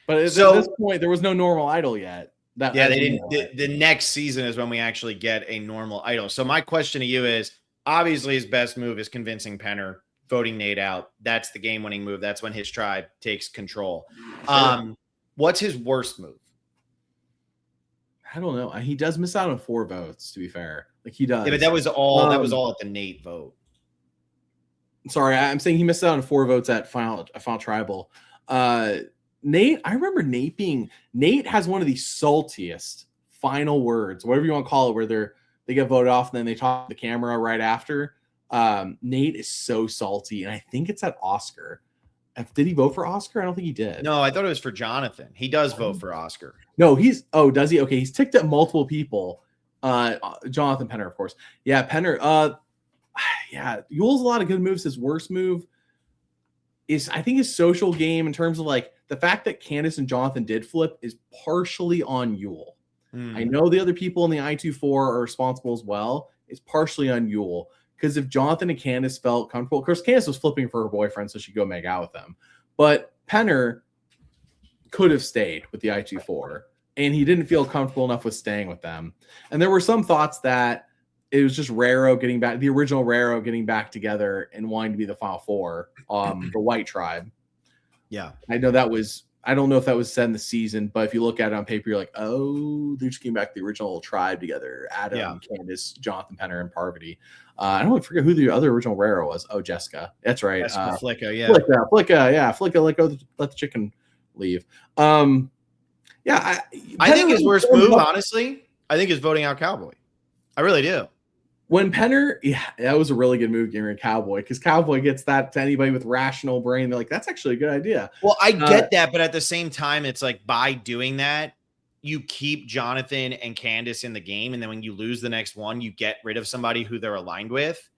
But at this point, there was no normal idol yet. They didn't. The next season is when we actually get a normal idol. So my question to you is, obviously his best move is convincing Penner, voting Nate out. That's the game-winning move. That's when his tribe takes control. What's his worst move? I don't know. He does miss out on 4 votes, to be fair. Like he does. Yeah, but that was all at the Nate vote. Sorry, I'm saying he missed out on 4 votes at final tribal. Nate, I remember Nate has one of the saltiest final words, whatever you want to call it, where they get voted off and then they talk to the camera right after. Nate is so salty, and I think it's at Oscar. Did he vote for Oscar? I don't think he did. No, I thought it was for Jonathan. He does vote for Oscar. No, does he? Okay, he's ticked at multiple people. Jonathan Penner, of course. Yeah, Penner. Yeah, Yule's a lot of good moves. His worst move is, I think, his social game in terms of like the fact that Candace and Jonathan did flip is partially on Yule. I know the other people in the I-24 are responsible as well. It's partially on Yule. Because if Jonathan and Candace felt comfortable, of course, Candace was flipping for her boyfriend, so she'd go make out with them. But Penner could have stayed with the I-24, and he didn't feel comfortable enough with staying with them. And there were some thoughts that it was just the original Raro getting back together and wanting to be the Final Four, the White Tribe. Yeah. I don't know if that was said in the season, but if you look at it on paper, you're like, oh, they just came back the original tribe together. Adam, Candace, Jonathan Penner, and Parvati. I don't forget who the other original Raro was. Oh, Jessica. That's right. Flicka, yeah. Flicka, yeah. Flicka, let the chicken leave. Yeah. I think his worst move, honestly, I think is voting out Cowboy. I really do. When Penner, that was a really good move getting rid of Cowboy, because Cowboy gets that to anybody with rational brain. They're like, that's actually a good idea. Well, I get that, but at the same time, it's like by doing that, you keep Jonathan and Candace in the game, and then when you lose the next one, you get rid of somebody who they're aligned with,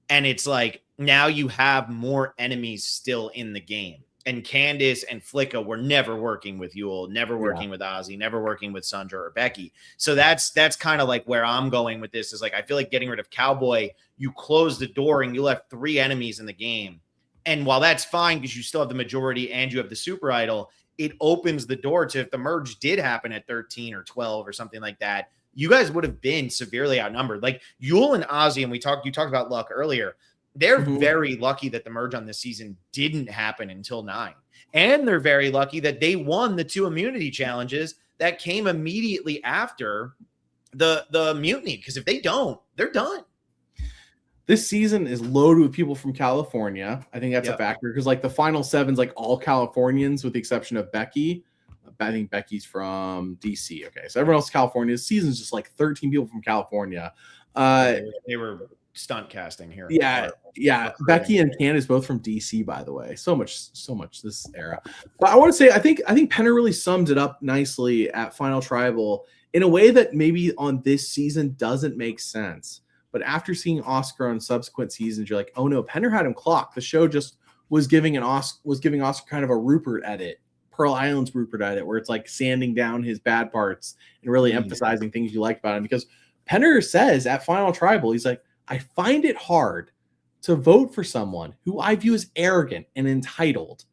and it's like now you have more enemies still in the game. And Candace and Flicka were never working with Yule, never working with Ozzy, never working with Sandra or Becky. So that's kind of like where I'm going with this, is like I feel like getting rid of Cowboy, you close the door and you left 3 enemies in the game. And while that's fine because you still have the majority and you have the super idol, it opens the door to, if the merge did happen at 13 or 12 or something like that, you guys would have been severely outnumbered. Like Yule and Ozzy, and you talked about luck earlier. They're very lucky that the merge on this season didn't happen until 9. And they're very lucky that they won the 2 immunity challenges that came immediately after the mutiny. Because if they don't, they're done. This season is loaded with people from California. I think that's a factor, because like the final 7's like all Californians with the exception of Becky. I think Becky's from DC. Okay, so everyone else is California. This season's just like 13 people from California. They were stunt casting here. Yeah. Becky and Candace both from DC, by the way. So much this era. But I want to say, I think Penner really summed it up nicely at Final Tribal in a way that maybe on this season doesn't make sense. But after seeing Oscar on subsequent seasons, you're like, oh no, Penner had him clocked. The show just was giving Oscar kind of a Rupert edit, Pearl Island's Rupert edit, where it's like sanding down his bad parts and really emphasizing things you like about him. Because Penner says at Final Tribal, he's like, I find it hard to vote for someone who I view as arrogant and entitled.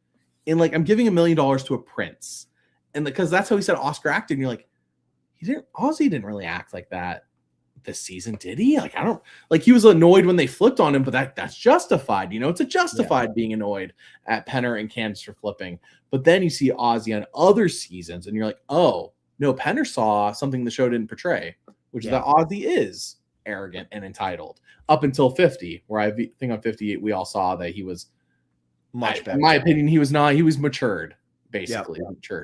And like, I'm giving $1 million to a prince. And because that's how he said Oscar acted. And you're like, Ozzy didn't really act like that this season, did he? Like, I don't, like, he was annoyed when they flipped on him, but that's justified. You know, it's a justified being annoyed at Penner and Candace for flipping. But then you see Ozzy on other seasons and you're like, oh, no, Penner saw something the show didn't portray, which is that Ozzy is arrogant and entitled up until 50, where I think on 58 we all saw that he was much better. In my opinion, he was not. He was matured, basically.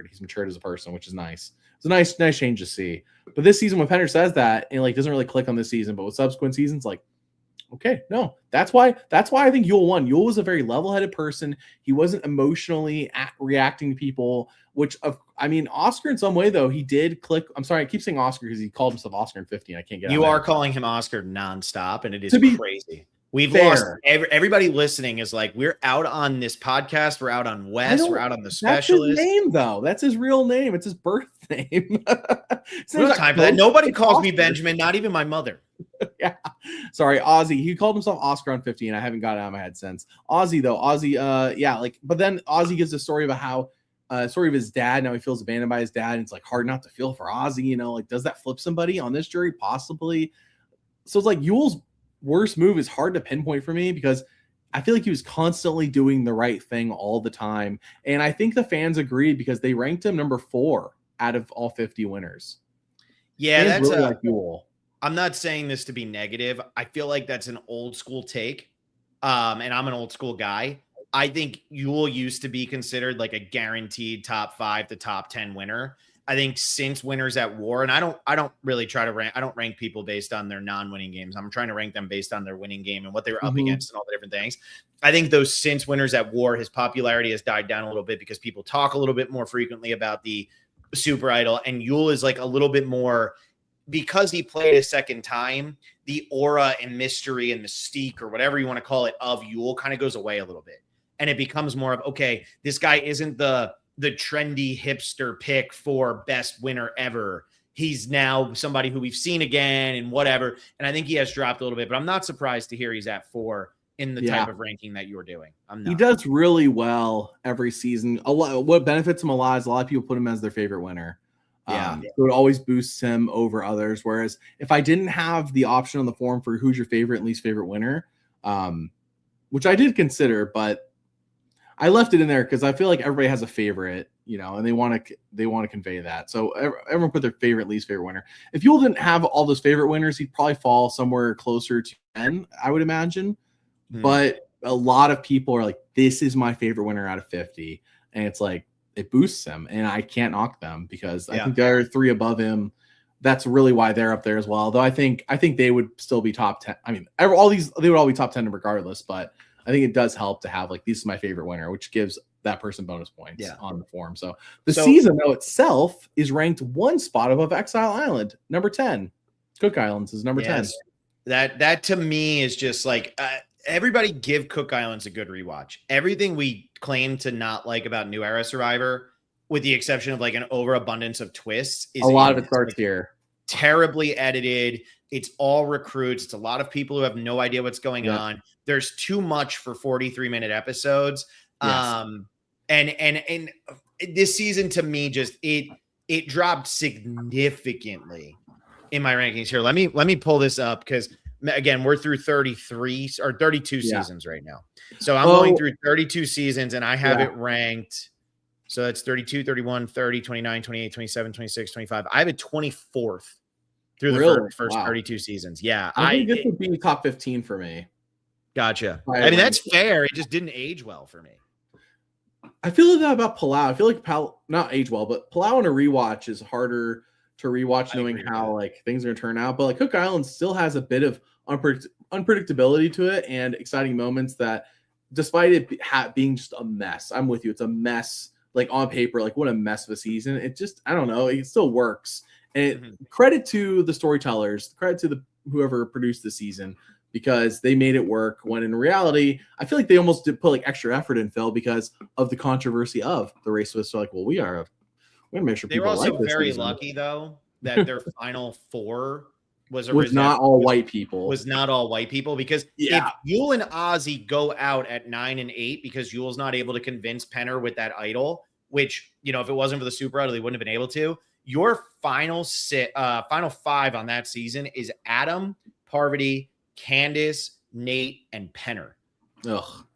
He's matured as a person, which is nice. It's a nice change to see. But this season, when Penner says that, and like doesn't really click on this season, but with subsequent seasons, like, okay, no, that's why I think Yule won. Yule was a very level-headed person. He wasn't emotionally reacting to people, which I mean, Oscar in some way though, he did click. I'm sorry, I keep saying Oscar because he called himself Oscar in 50, and I can't get. You are calling him Oscar nonstop, and it is crazy. We've lost everybody listening is like, we're out on this podcast. We're out on Wes. We're out on the specialist. That's his name, though. That's his real name. It's his birth name. We don't have time for that. Nobody calls me Benjamin, not even my mother. Yeah. Sorry, Ozzy. He called himself Oscar on 50, and I haven't got it out of my head since. Ozzy, though. But then Ozzy gives a story about how story of his dad. Now he feels abandoned by his dad, and it's like hard not to feel for Ozzy, you know, like, does that flip somebody on this jury? Possibly. So it's like Yule's worst move is hard to pinpoint for me, because I feel like he was constantly doing the right thing all the time. And I think the fans agreed, because they ranked him number 4 out of all 50 winners. Yeah, Fans really like Yule. I'm not saying this to be negative. I feel like that's an old school take. And I'm an old school guy. I think Yule used to be considered like a guaranteed top 5 to top 10 winner. I think since Winners at War, and I don't really try to rank, I don't rank people based on their non-winning games. I'm trying to rank them based on their winning game and what they were up against and all the different things. I think those since Winners at War, his popularity has died down a little bit because people talk a little bit more frequently about the Super Idol, and Yule is like a little bit more, because he played a second time, the aura and mystery and mystique, or whatever you want to call it, of Yule kind of goes away a little bit. And it becomes more of, okay, this guy isn't the trendy hipster pick for best winner ever. He's now somebody who we've seen again and whatever. And I think he has dropped a little bit, but I'm not surprised to hear he's at 4 in the type of ranking that you're doing. He does really well every season. What benefits him a lot is a lot of people put him as their favorite winner. So it always boosts him over others. Whereas if I didn't have the option on the forum for who's your favorite and least favorite winner, which I did consider, but I left it in there because I feel like everybody has a favorite, and they want to convey that. So everyone put their favorite, least favorite winner. If Yule didn't have all those favorite winners, he'd probably fall somewhere closer to 10, I would imagine. But a lot of people are like, this is my favorite winner out of 50. And it's like, it boosts him, and I can't knock them because I think there are 3 above him. That's really why they're up there as well. Though I think they would still be top 10. I mean, they would all be top 10 regardless, but I think it does help to have like, this is my favorite winner, which gives that person bonus points on the forum. So the season though itself is ranked 1 spot above Exile Island, number 10. Cook Islands is number 10. That to me is just like, everybody give Cook Islands a good rewatch. Everything we claim to not like about New Era Survivor, with the exception of like an overabundance of twists, is a lot of it starts here. Terribly edited. It's all recruits. It's a lot of people who have no idea what's going on. There's too much for 43-minute episodes. And this season to me just it dropped significantly in my rankings here. Let me pull this up because again, we're through 33 or 32 seasons right now. So I'm going through 32 seasons and I have it ranked. So that's 32, 31, 30, 29, 28, 27, 26, 25. I have it 24th through the first 32 seasons. Yeah. I think this would be top 15 for me. Gotcha. I mean, that's fair. It just didn't age well for me. I feel like that about Palau. I feel like not age well, but Palau on a rewatch is harder to rewatch knowing how like things are going to turn out. But like Cook Island still has a bit of unpredictability to it and exciting moments that, despite it being just a mess, I'm with you. It's a mess. Like on paper, like what a mess of a season. It just, I don't know. It still works. And credit to the storytellers, credit to whoever produced the season, because they made it work. When in reality, I feel like they almost did put like extra effort in, Phil, because of the controversy of the race was like, well, we're going to make sure they people were also like this very season. lucky though that their final 4 was not all white people. Was not all white people, because if Yule and Ozzy go out at 9 and 8 because Yule's not able to convince Penner with that idol, which, if it wasn't for the Super Idol, they wouldn't have been able to. Your final 5 on that season is Adam, Parvati, Candace, Nate, and Penner. Ugh.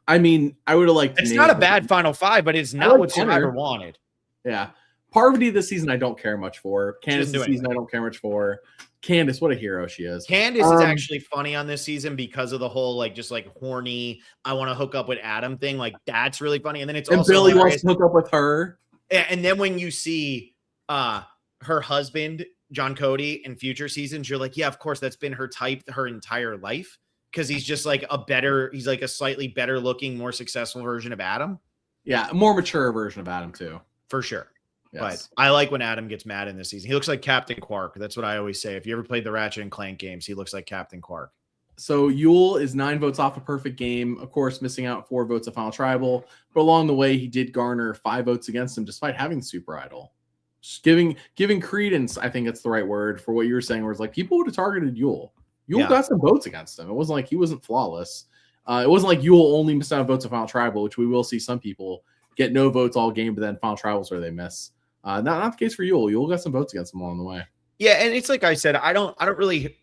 I mean, I would have liked. It's not a bad final 5, but it's not what Survivor wanted. Yeah. Parvati this season I don't care much for. Candace this season I don't care much for. Candace, what a hero she is. Candace is actually funny on this season because of the whole like just like horny, I want to hook up with Adam thing. Like that's really funny. And then it's also Billy wants to hook up with her. And then when you see her husband, John Cody, in future seasons, you're like, yeah, of course, that's been her type her entire life, because he's just like he's like a slightly better looking, more successful version of Adam. Yeah, a more mature version of Adam too. For sure. Yes. But I like when Adam gets mad in this season. He looks like Captain Quark. That's what I always say. If you ever played the Ratchet and Clank games, he looks like Captain Quark. So Yule is 9 votes off a perfect game. Of course, missing out 4 votes of Final Tribal. But along the way, he did garner 5 votes against him, despite having Super Idol. Just giving credence, I think that's the right word for what you were saying, where it's like people would have targeted Yule. Yule got some votes against him. It wasn't like he wasn't flawless. It wasn't like Yule only missed out on votes of Final Tribal, which we will see some people get no votes all game, but then Final Tribals where they miss. Not the case for Yule. Yule got some votes against him along the way. Yeah, and it's like I said, I don't really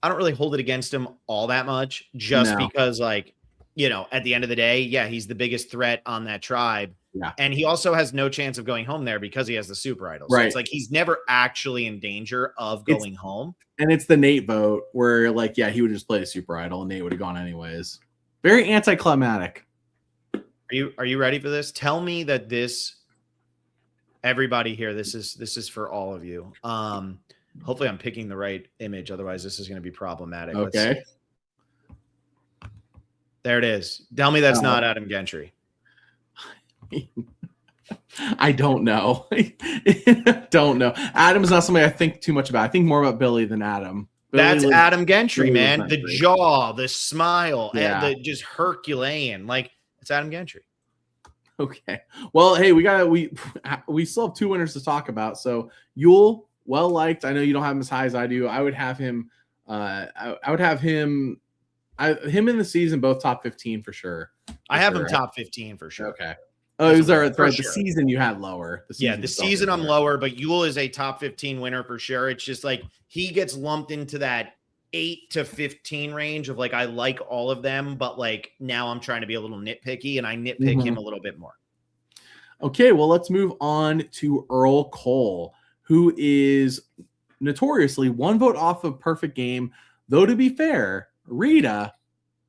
hold it against him all that much, just because, like, at the end of the day, yeah, he's the biggest threat on that tribe. Yeah. And he also has no chance of going home there because he has the super idol. So Right. it's like he's never actually in danger of going home. And it's the Nate vote where, like, yeah, he would just play the super idol and Nate would have gone anyways. Very anticlimactic. Are you ready for this? Tell me that everybody here, this is for all of you. Hopefully I'm picking the right image. Otherwise, this is going to be problematic. Okay. There it is. Tell me that's not Adam Gentry. I don't know. Don't know. Adam's not somebody I think too much about. I think more about Billy than Adam. That's Adam Gentry, man. The jaw, the smile, yeah. the just Herculean. Like, it's Adam Gentry. Okay. Well, hey, we still have 2 winners to talk about. So Yule, well liked. I know you don't have him as high as I do. I would have him. I would have him. Him in the season both top 15 for sure. I have him top 15 for sure. Okay. Oh, is there the season you had lower? The season I'm lower, but Yule is a top 15 winner for sure. It's just like he gets lumped into that 8 to 15 range of like I like all of them, but like now I'm trying to be a little nitpicky and I nitpick him a little bit more. Okay, well, let's move on to Earl Cole, who is notoriously 1 vote off of perfect game. Though to be fair, Rita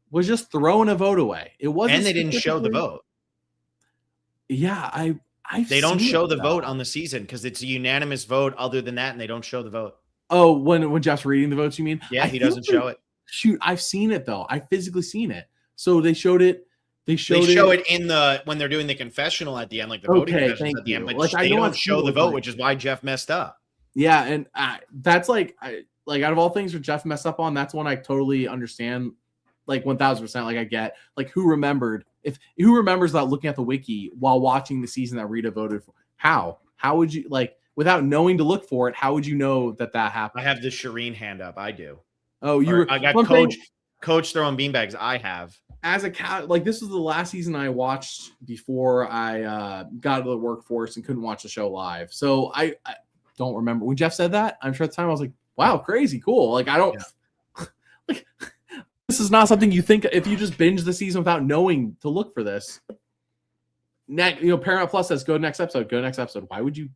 was just throwing a vote away. It wasn't, and they didn't show the vote. Yeah, they don't show the vote on the season because it's a unanimous vote. Other than that, and they don't show the vote. Oh, when Jeff's reading the votes, you mean? Yeah, he doesn't show it. Shoot, I've seen it though. I've physically seen it. So they showed it. They show it in the when they're doing the confessional at the end, like the voting confessions at the end. But like, they don't show the vote, which is why Jeff messed up. Yeah, and that's like out of all things that Jeff messed up on, that's one I totally understand. Like 1000%. Like I get like who remembers that looking at the wiki while watching the season that Rita voted for? How would you like without knowing to look for it? How would you know that happened? I have the Shireen hand up. I do. Oh, I got coach throwing beanbags. I have as a cat. Like this was the last season I watched before I got into the workforce and couldn't watch the show live. So I don't remember when Jeff said that. I'm sure at the time I was like, wow, crazy cool. Like I don't like. This is not something you think if you just binge the season without knowing to look for this. Paramount Plus says go next episode. Why would you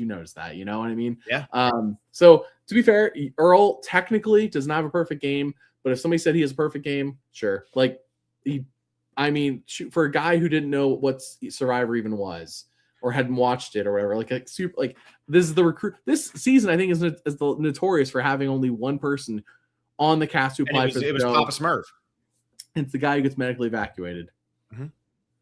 notice that? You know what I mean? Yeah. So to be fair, Earl technically does not have a perfect game, but if somebody said he has a perfect game, sure. Like for a guy who didn't know what Survivor even was or hadn't watched it or whatever, like this is the recruit. This season I think is the notorious for having only one person on the cast who applied for the show. It was Papa Smurf. It's the guy who gets medically evacuated. Mm-hmm.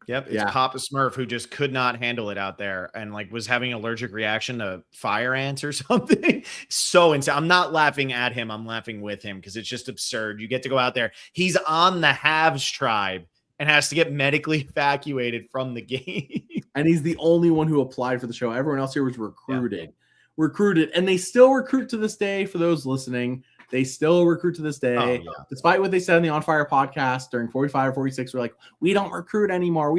Yep, it's Papa Smurf who just could not handle it out there and like was having an allergic reaction to fire ants or something. So insane. I'm not laughing at him. I'm laughing with him because it's just absurd. You get to go out there. He's on the Halves tribe and has to get medically evacuated from the game. And he's the only one who applied for the show. Everyone else here was recruited. And they still recruit to this day for those listening. They still recruit to this day, despite what they said in the On Fire podcast during 45 or 46. We're like, we don't recruit anymore.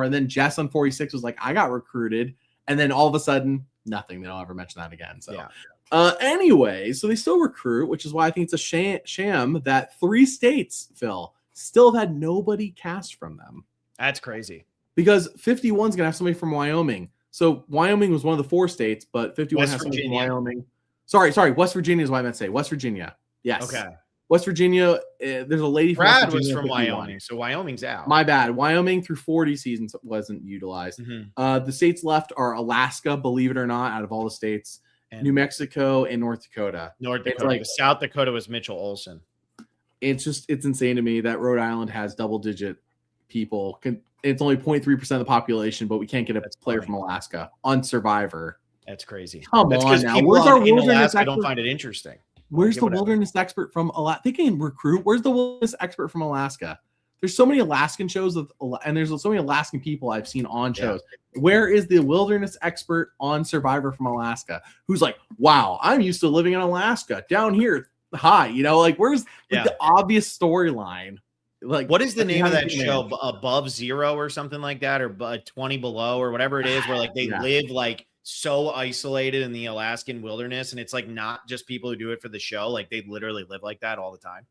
And then Jess on 46 was like, I got recruited. And then all of a sudden, nothing. They don't ever mention that again. So, anyway, so they still recruit, which is why I think it's a sham that 3 states, Phil, still have had nobody cast from them. That's crazy. Because 51 is going to have somebody from Wyoming. So Wyoming was one of the 4 states, but 51 has somebody from Wyoming. Sorry. West Virginia is what I meant to say. West Virginia. Yes. Okay. West Virginia. There's a lady from Brad was from Wyoming, so Wyoming's out. My bad. Wyoming through 40 seasons wasn't utilized. Mm-hmm. The states left are Alaska, believe it or not, out of all the states, and New Mexico and North Dakota. South Dakota was Mitchell Olsen. It's insane to me that Rhode Island has double-digit people. It's only 0.3% of the population, but we can't get a player from Alaska on Survivor. That's crazy. Come on now. Where's our wilderness expert? I don't find it interesting. Where's the wilderness expert from Alaska? They can recruit. Where's the wilderness expert from Alaska? There's so many Alaskan shows and there's so many Alaskan people I've seen on shows. Yeah. Where is the wilderness expert on Survivor from Alaska? Who's like, wow, I'm used to living in Alaska. Down here, hi. Where's the obvious storyline? Like, what is the name of that show? Above Zero or something like that, or 20 Below or whatever it is, where like they live like so isolated in the Alaskan wilderness, and it's like not just people who do it for the show, like they literally live like that all the time.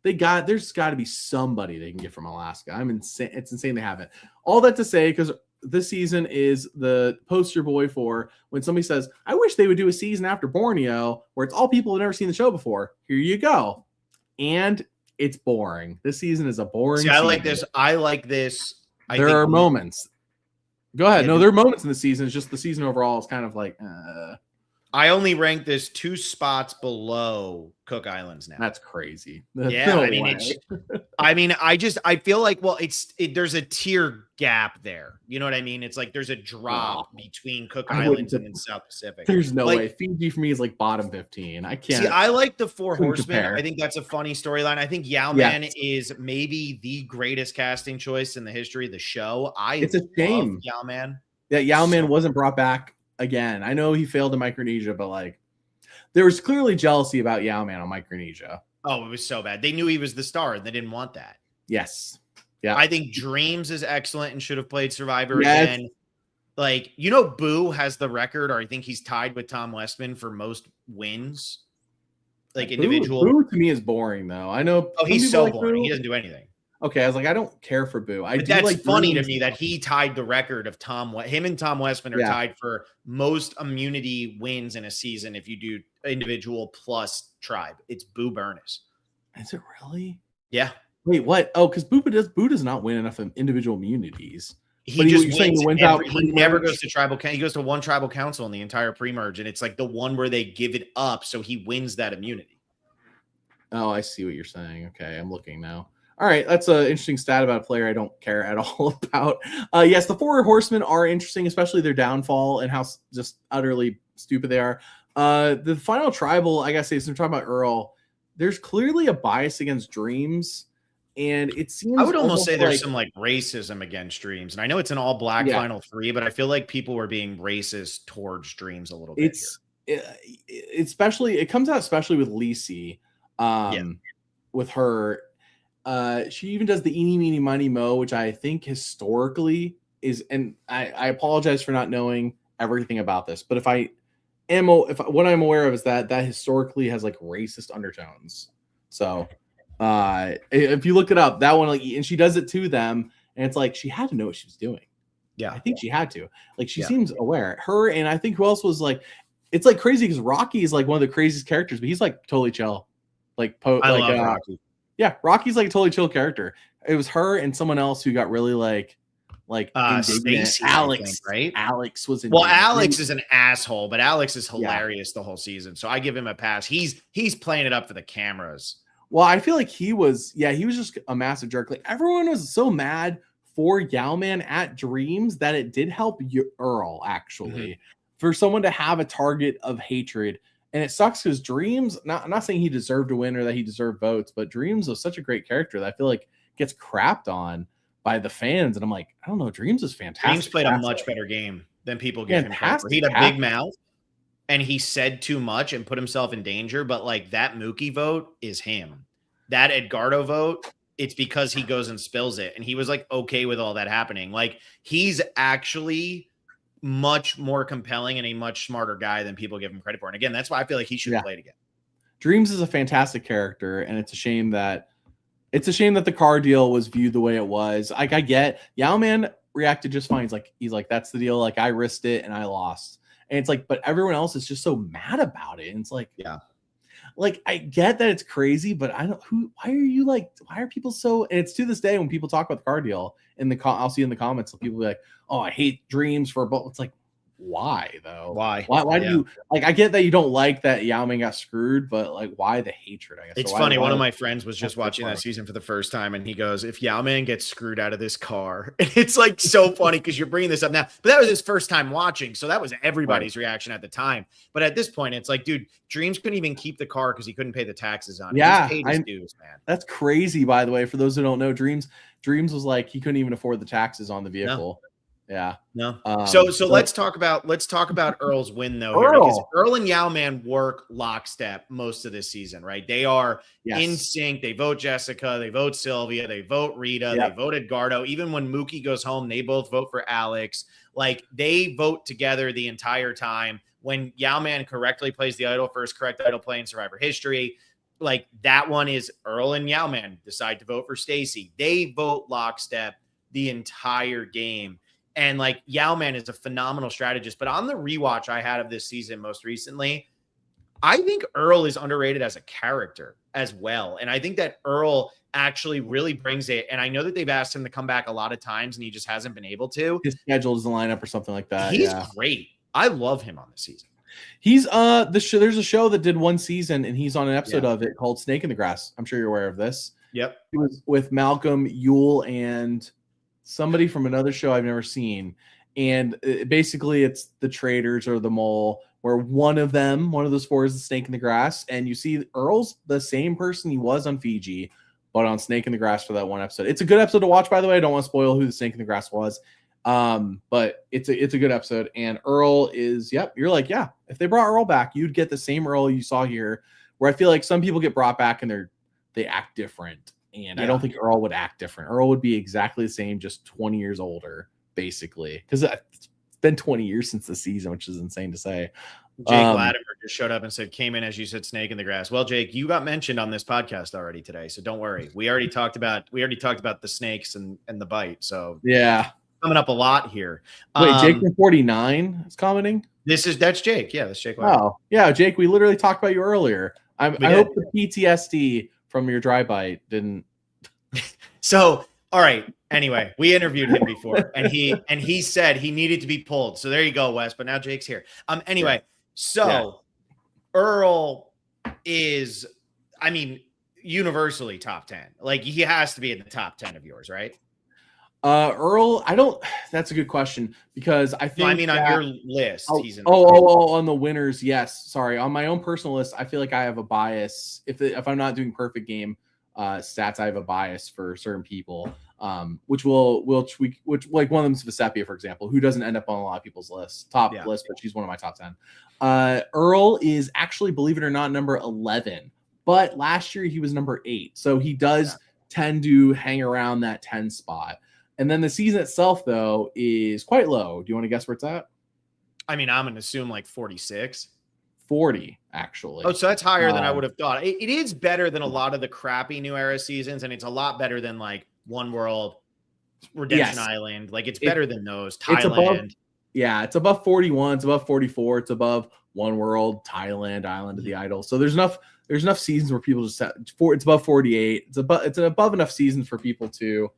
There's got to be somebody they can get from Alaska. I'm insane. It's insane they haven't. All that to say, because this season is the poster boy for when somebody says, I wish they would do a season after Borneo where it's all people who've never seen the show before. Here you go. And it's boring. This season is a boring See, I season. like this. I like this. There are moments. Go ahead. No, there are moments in the season. It's just the season overall is kind of like, I only rank this 2 spots below Cook Islands now. That's crazy. Yeah, no I mean, I feel like, well, there's a tier gap there. You know what I mean? It's like there's a drop between Cook Islands and South Pacific. There's no way. Fiji for me is like bottom 15. I can't. See, I like the 4 Horsemen. Compare. I think that's a funny storyline. I think Yao Man is maybe the greatest casting choice in the history of the show. It's a shame. Yao Man. Yeah, Yao Man wasn't brought back again. I know he failed in Micronesia, but like there was clearly jealousy about Yao Man on Micronesia. Oh, it was so bad. They knew he was the star and they didn't want that. Yes. Yeah. I think Dreams is excellent and should have played Survivor again. Like, you know, Boo has the record, or I think he's tied with Tom Westman for most wins. Like individual. Boo to me is boring though. I know. Oh, he's so boring. He doesn't do anything. Okay, I was like, I don't care for Boo. But that's like funny to me that he tied the record of him and Tom Westman are tied for most immunity wins in a season if you do individual plus tribe. It's Boo Burness. Is it really? Yeah. Wait, what? Oh, because Boo does not win enough individual immunities. He never goes to tribal. He goes to one tribal council in the entire pre-merge, and it's like the one where they give it up, so he wins that immunity. Oh, I see what you're saying. Okay, I'm looking now. All right, that's an interesting stat about a player I don't care at all about. Yes, the 4 Horsemen are interesting, especially their downfall and how just utterly stupid they are. The final tribal, I gotta say, since we're talking about Earl, there's clearly a bias against Dreams, and it seems I would almost say there's some like racism against Dreams, and I know it's an all-black final 3, but I feel like people were being racist towards Dreams a little bit. It comes out especially with Lisi, with her. She even does the eeny, meeny, miny, mo, which I think historically is, and I apologize for not knowing everything about this, but if what I'm aware of is that historically has like racist undertones. So if you look it up, that one, like, and she does it to them, and it's like she had to know what she was doing. Yeah, I think she had to. Like she seems aware. Her and I think who else was like, it's like crazy because Rocky is like one of the craziest characters, but he's like totally chill. I love Rocky. Yeah, Rocky's like a totally chill character. It was her and someone else who got really like Stacey, Alex, think, right? Alex was in. Well, Alex is an asshole, but Alex is hilarious the whole season, so I give him a pass. He's playing it up for the cameras. Well, I feel like he was just a massive jerk. Like everyone was so mad for Yao Man at Dreams that it did help Earl actually for someone to have a target of hatred. And it sucks because Dreams, I'm not saying he deserved to win or that he deserved votes, but Dreams was such a great character that I feel like gets crapped on by the fans. And I'm like, I don't know, Dreams is fantastic. Dreams played a much better game than people give him credit for. He had a big mouth and he said too much and put himself in danger. But like that Mookie vote is him. That Edgardo vote, it's because he goes and spills it. And he was like, okay with all that happening. Like he's actually much more compelling and a much smarter guy than people give him credit for. And again, that's why I feel like he should have played again. Dreams is a fantastic character, and it's a shame that the car deal was viewed the way it was. Like I get Yao Man reacted just fine. He's like, that's the deal. Like I risked it and I lost. And it's like, but everyone else is just so mad about it. And it's like, like I get that it's crazy, but why are people so, and it's to this day when people talk about the car deal I'll see in the comments, people be like, oh, I hate Dreams for both. It's like, why though? Why do you like? I get that you don't like that Yao Man got screwed, but like, why the hatred? I guess it's funny. One of my friends was just watching that season for the first time, and he goes, "If Yao Man gets screwed out of this car," and it's like so funny because you're bringing this up now, but that was his first time watching, so that was everybody's reaction at the time. But at this point, it's like, dude, Dreams couldn't even keep the car because he couldn't pay the taxes on it. Yeah, he paid his dues, man. That's crazy. By the way, for those who don't know, Dreams was like he couldn't even afford the taxes on the vehicle. Yeah. No. So let's talk about Earl's win though, here, because Earl and Yao Man work lockstep most of this season, right? They are in sync. They vote Jessica, they vote Sylvia, they vote Rita, they vote Edgardo. Even when Mookie goes home, they both vote for Alex. Like they vote together the entire time. When Yao Man correctly plays the idol, first correct idol play in Survivor history, like that one is Earl and Yao Man decide to vote for Stacey. They vote lockstep the entire game. And like Yao Man is a phenomenal strategist. But on the rewatch I had of this season most recently, I think Earl is underrated as a character as well. And I think that Earl actually really brings it. And I know that they've asked him to come back a lot of times and he just hasn't been able to. His schedule doesn't line up or something like that. He's great. I love him on this season. He's there's a show that did one season and he's on an episode of it called Snake in the Grass. I'm sure you're aware of this. Yep. It was with Malcolm, Yule, and somebody from another show I've never seen. And basically it's the traders or the mole, where one of those four is the snake in the grass. And you see Earl's the same person he was on Fiji, but on Snake in the Grass for that one episode. It's a good episode to watch, by the way. I don't want to spoil who the snake in the grass was. But it's a good episode. And Earl is, you're like, if they brought Earl back, you'd get the same Earl you saw here, where I feel like some people get brought back and they act different. And I don't think Earl would act different. Earl would be exactly the same, just 20 years older, basically. Because it's been 20 years since the season, which is insane to say. Jake Latimer just showed up and said, came in as you said, snake in the grass. Well, Jake, you got mentioned on this podcast already today, so don't worry. We already talked about the snakes and the bite. So coming up a lot here. Wait, Jake from 49 is commenting? That's Jake. Yeah, that's Jake Latimer. Oh, yeah, Jake, we literally talked about you earlier. I hope the PTSD from your dry bite didn't. So, all right. Anyway, we interviewed him before, and he said he needed to be pulled. So there you go, Wes. But now Jake's here. Earl is, universally top 10. Like he has to be in the top 10 of yours, right? Earl, that's a good question because I think on your list, he's in on the winners. Yes. Sorry. On my own personal list, I feel like I have a bias. If I'm not doing perfect game stats, I have a bias for certain people. Which like one of them is Vesepia, for example, who doesn't end up on a lot of people's list, list, but she's one of my top 10. Earl is actually, believe it or not, number 11, but last year he was number 8. So he does tend to hang around that 10 spot. And then the season itself, though, is quite low. Do you want to guess where it's at? I'm going to assume like 46. 40, actually. Oh, so that's higher than I would have thought. It is better than a lot of the crappy New Era seasons, and it's a lot better than like One World, Redemption Island. Like it's better than those. Thailand. It's above 41. It's above 44. It's above One World, Thailand, Island of the Idol. So there's enough seasons where people just it's above 48. It's above enough seasons for people to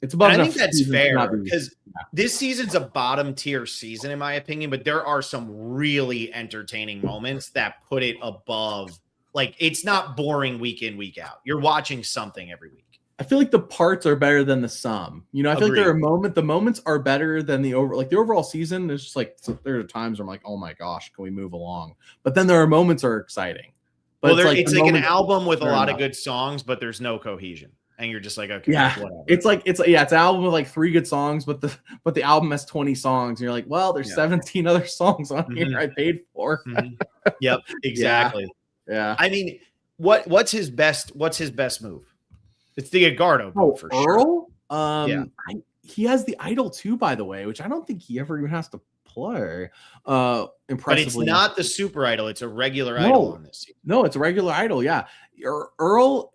it's above. I think that's fair because this season's a bottom tier season in my opinion, but there are some really entertaining moments that put it above. Like it's not boring week in, week out. You're watching something every week. I feel like the parts are better than the sum. I feel like the moments are better than the overall season. There's just like there are times where I'm like, oh my gosh, can we move along? But then there are moments that are exciting. But it's like an album with a lot of good songs, but there's no cohesion. And you're just like, okay, whatever. It's an album with like 3 good songs, but the album has 20 songs, and you're like, well, there's 17 other songs on here I paid for. Yep, exactly. Yeah. What's his best move? It's the Agardo move for Earl? Sure. He has the Idol too, by the way, which I don't think he ever even has to play. Impressively. But it's not the Super Idol, it's a regular Idol on this season. No, it's a regular Idol, yeah. Earl,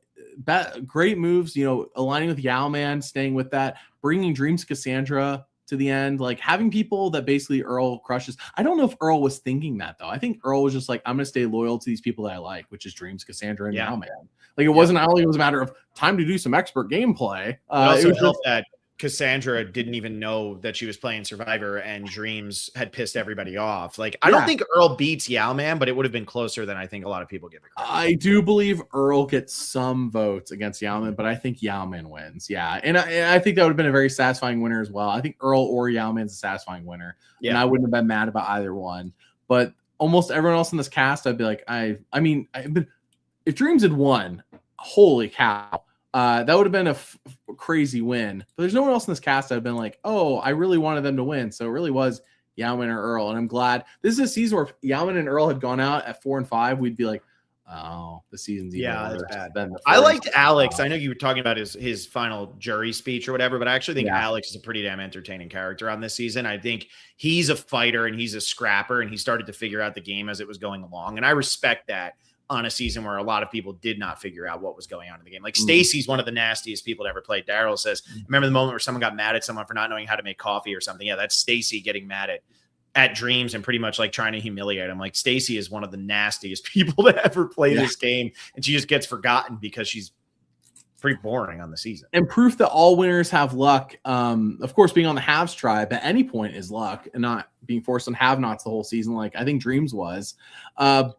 great moves, aligning with Yao Man, staying with that, bringing Dreams Cassandra to the end, like having people that basically Earl crushes. I don't know if Earl was thinking that though. I think Earl was just like, I'm going to stay loyal to these people that I like, which is Dreams Cassandra and Yao Man. Like it wasn't, I don't think it was a matter of time to do some expert gameplay. It also was helped that Cassandra didn't even know that she was playing Survivor and Dreams had pissed everybody off. Like, I don't think Earl beats Yao Man, but it would have been closer than I think a lot of people give it credit. I do believe Earl gets some votes against Yao Man, but I think Yao Man wins. Yeah. And I think that would have been a very satisfying winner as well. I think Earl or Yao Man's a satisfying winner. Yeah. And I wouldn't have been mad about either one. But almost everyone else in this cast, I'd be like, if Dreams had won, holy cow. That would have been a crazy win. But there's no one else in this cast that have been like, oh, I really wanted them to win. So it really was Yao Man or Earl. And I'm glad this is a season where Yao Man and Earl had gone out at 4 and 5. We'd be like, oh, the season's even worse than the I liked Alex. I know you were talking about his final jury speech or whatever, but I actually think Alex is a pretty damn entertaining character on this season. I think he's a fighter and he's a scrapper, and he started to figure out the game as it was going along. And I respect that on a season where a lot of people did not figure out what was going on in the game. Like Stacy's one of the nastiest people to ever play. Daryl says, remember the moment where someone got mad at someone for not knowing how to make coffee or something? Yeah, that's Stacy getting mad at Dreams and pretty much like trying to humiliate him. Like Stacy is one of the nastiest people to ever play this game. And she just gets forgotten because she's pretty boring on the season. And proof that all winners have luck. Of course, being on the Haves tribe at any point is luck, and not being forced on have-nots the whole season. Like I think Dreams was. I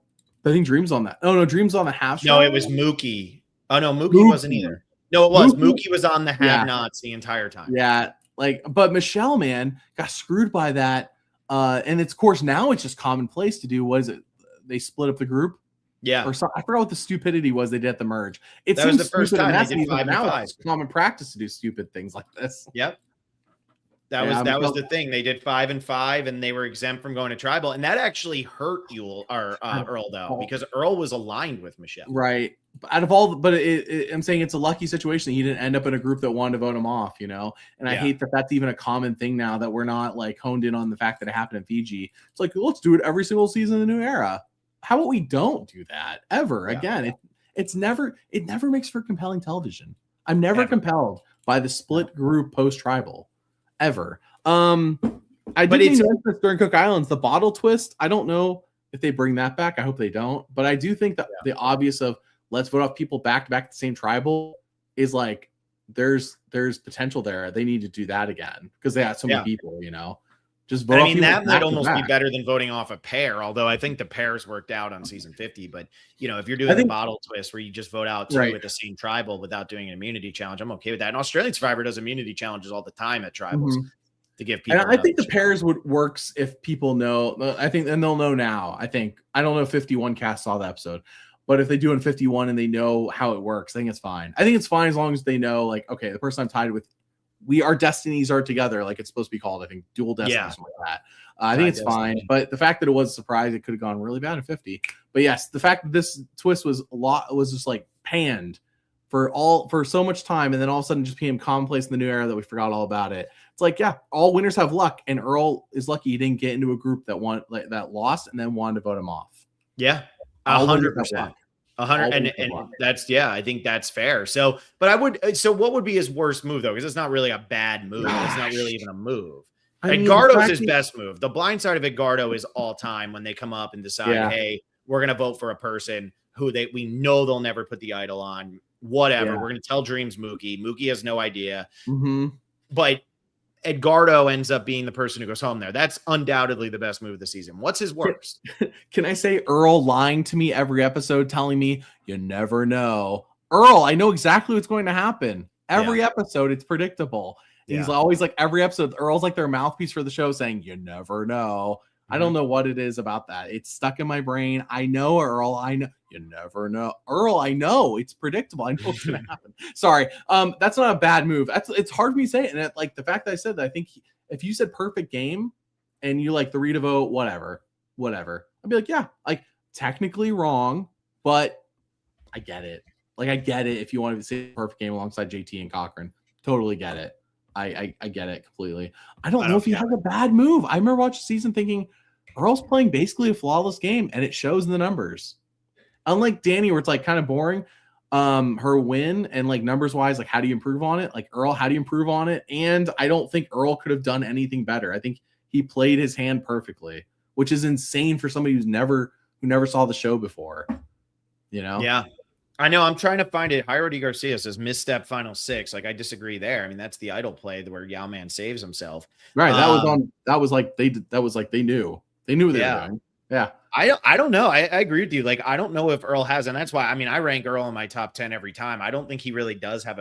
think Dreams on that. Oh no, Dreams on the Haves tribe. No, it was Mookie. Oh no, Mookie wasn't either. No, it was. Mookie was on the have-nots the entire time. Yeah, but Michelle, man, got screwed by that. And it's, of course, now it's just commonplace to do. What is it? They split up the group. Yeah. Or so, I forgot what the stupidity was they did at the merge. That was the first time they did 5-5. It's common practice to do stupid things like this. Yep. That was the thing. They did 5-5 and they were exempt from going to tribal. And that actually hurt Earl though, because Earl was aligned with Michelle. Right. Out of all, but I'm saying it's a lucky situation that he didn't end up in a group that wanted to vote him off, you know? And I hate that that's even a common thing now, that we're not like honed in on the fact that it happened in Fiji. It's like, let's do it every single season in the new era. How about we don't do that ever again? It never makes for compelling television. I'm never compelled by the split group post tribal ever. I did mention this during Cook Islands, the bottle twist. I don't know if they bring that back. I hope they don't, but I do think that the obvious of let's vote off people back to back at the same tribal is like there's potential there. They need to do that again because they have so many people, you know. Just vote. I mean, that might almost be better than voting off a pair, although I think the pairs worked out on season 50. But, you know, if you're doing the bottle twist where you just vote out two with the same tribal without doing an immunity challenge, I'm okay with that. And Australian Survivor does immunity challenges all the time at tribals to give people. And I think the pairs would works if people know. I think, and they'll know now. I don't know if 51 cast saw the episode, but if they do in 51 and they know how it works, I think it's fine. I think it's fine as long as they know, like, okay, the person I'm tied with, our destinies are together, like it's supposed to be called. I think dual destiny, something like that. I think it's fine, but the fact that it was a surprise, it could have gone really bad at 50. But yes, the fact that this twist was just like panned for so much time, and then all of a sudden just became commonplace in the new era that we forgot all about it. It's like, yeah, all winners have luck, and Earl is lucky he didn't get into a group that that lost and then wanted to vote him off. Yeah, 100%. 100, and that's I think that's fair. So, but what would be his worst move though? Because it's not really a bad move. It's not really even a move. Edgardo's his best move. The blind side of Edgardo is all time when they come up and decide, hey, we're gonna vote for a person who we know they'll never put the idol on. Whatever. We're gonna tell Dreams Mookie. Mookie has no idea. But Edgardo ends up being the person who goes home there. That's undoubtedly the best move of the season. What's his worst? Can I say Earl lying to me every episode, telling me you never know? Earl, I know exactly what's going to happen. Every episode, it's predictable. He's always like every episode, Earl's like their mouthpiece for the show saying, you never know. I don't know what it is about that. It's stuck in my brain. I know, Earl. I know. You never know. Earl, I know. It's predictable. I know what's going to happen. Sorry. That's not a bad move. It's hard for me to say it. And like the fact that I said that, I think if you said perfect game and you like the read a vote, whatever, I'd be like, yeah, like technically wrong, but I get it. Like I get it if you wanted to say perfect game alongside JT and Cochran. Totally get it. I get it completely. I don't know if he has a bad move. I remember watching the season thinking Earl's playing basically a flawless game, and it shows in the numbers. Unlike Danni, where it's like kind of boring, her win and like numbers wise, like how do you improve on it? Like Earl, how do you improve on it? And I don't think Earl could have done anything better. I think he played his hand perfectly, which is insane for somebody who never saw the show before. You know? Yeah. I know. I'm trying to find it. Jairo D. Garcia says misstep final 6. Like I disagree there. I mean, that's the idol play where Yao Man saves himself. Right. That was like they knew. They knew what they were doing. Yeah. I don't know. I agree with you. Like, I don't know if Earl has, and that's why, I mean, I rank Earl in my top 10 every time. I don't think he really does have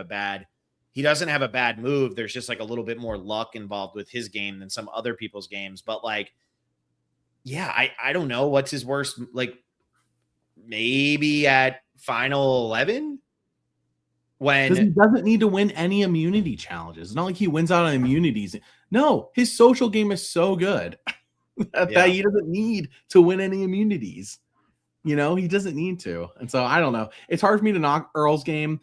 he doesn't have a bad move. There's just like a little bit more luck involved with his game than some other people's games. But like, yeah, I don't know what's his worst, like maybe at final 11 when he doesn't need to win any immunity challenges. It's not like he wins out on immunities. No, his social game is so good. That he doesn't need to win any immunities. You know, he doesn't need to. And so I don't know. It's hard for me to knock Earl's game.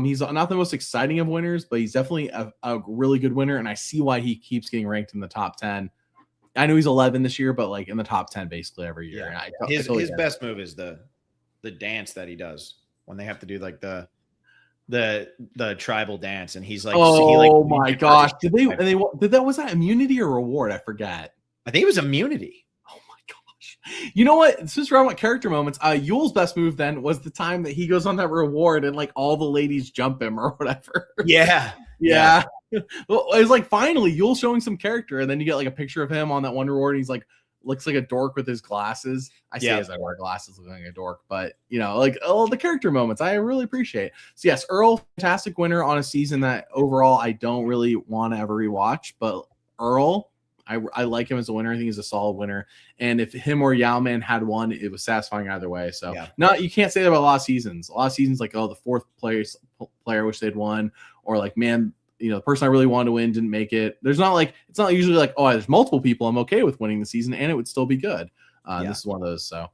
He's not the most exciting of winners, but he's definitely a really good winner. And I see why he keeps getting ranked in the top 10. I know he's 11 this year, but like in the top 10 basically every year. Yeah. His best move is the dance that he does when they have to do like the tribal dance, and he's like, oh my gosh, did that was that immunity or reward? I forget. I think it was immunity. Oh my gosh! You know what? Since we're on character moments, Yule's best move then was the time that he goes on that reward and like all the ladies jump him or whatever. Yeah. Well, it was like finally Yule showing some character, and then you get like a picture of him on that one reward, and he's like looks like a dork with his glasses. I say as I wear glasses, looking like a dork, but you know, like the character moments I really appreciate. So yes, Earl, fantastic winner on a season that overall I don't really want to ever rewatch, but Earl, I like him as a winner. I think he's a solid winner. And if him or Yao-Man had won, it was satisfying either way. So you can't say that about a lot of seasons. A lot of seasons like, the fourth player wish they'd won, or like, man, you know, the person I really wanted to win didn't make it. It's not usually like, there's multiple people I'm okay with winning the season and it would still be good. This is one of those. So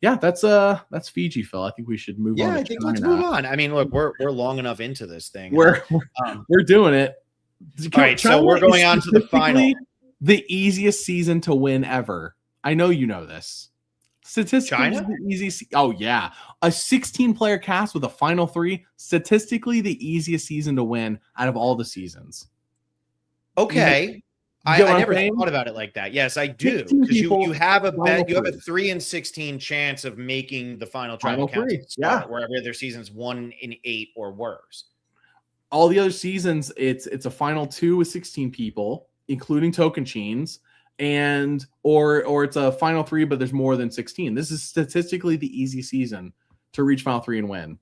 yeah, that's Fiji, Phil. I think we should move on. Yeah, I think let's move on. I mean, look, we're long enough into this thing. We're doing it. All right, so we're going on to the final. The easiest season to win ever. I know you know this. Statistically, China? The easiest. Oh yeah, a 16-player cast with a final 3. Statistically, the easiest season to win out of all the seasons. Okay, I never thought about it like that. Yes, I do, because you have a 3 in 16 chance of making the final tribal council spot, wherever their season's 1 in 8 or worse. All the other seasons, it's a final 2 with 16 people, including token chains. And or it's a final 3, but there's more than 16. This is statistically the easy season to reach final 3 and win.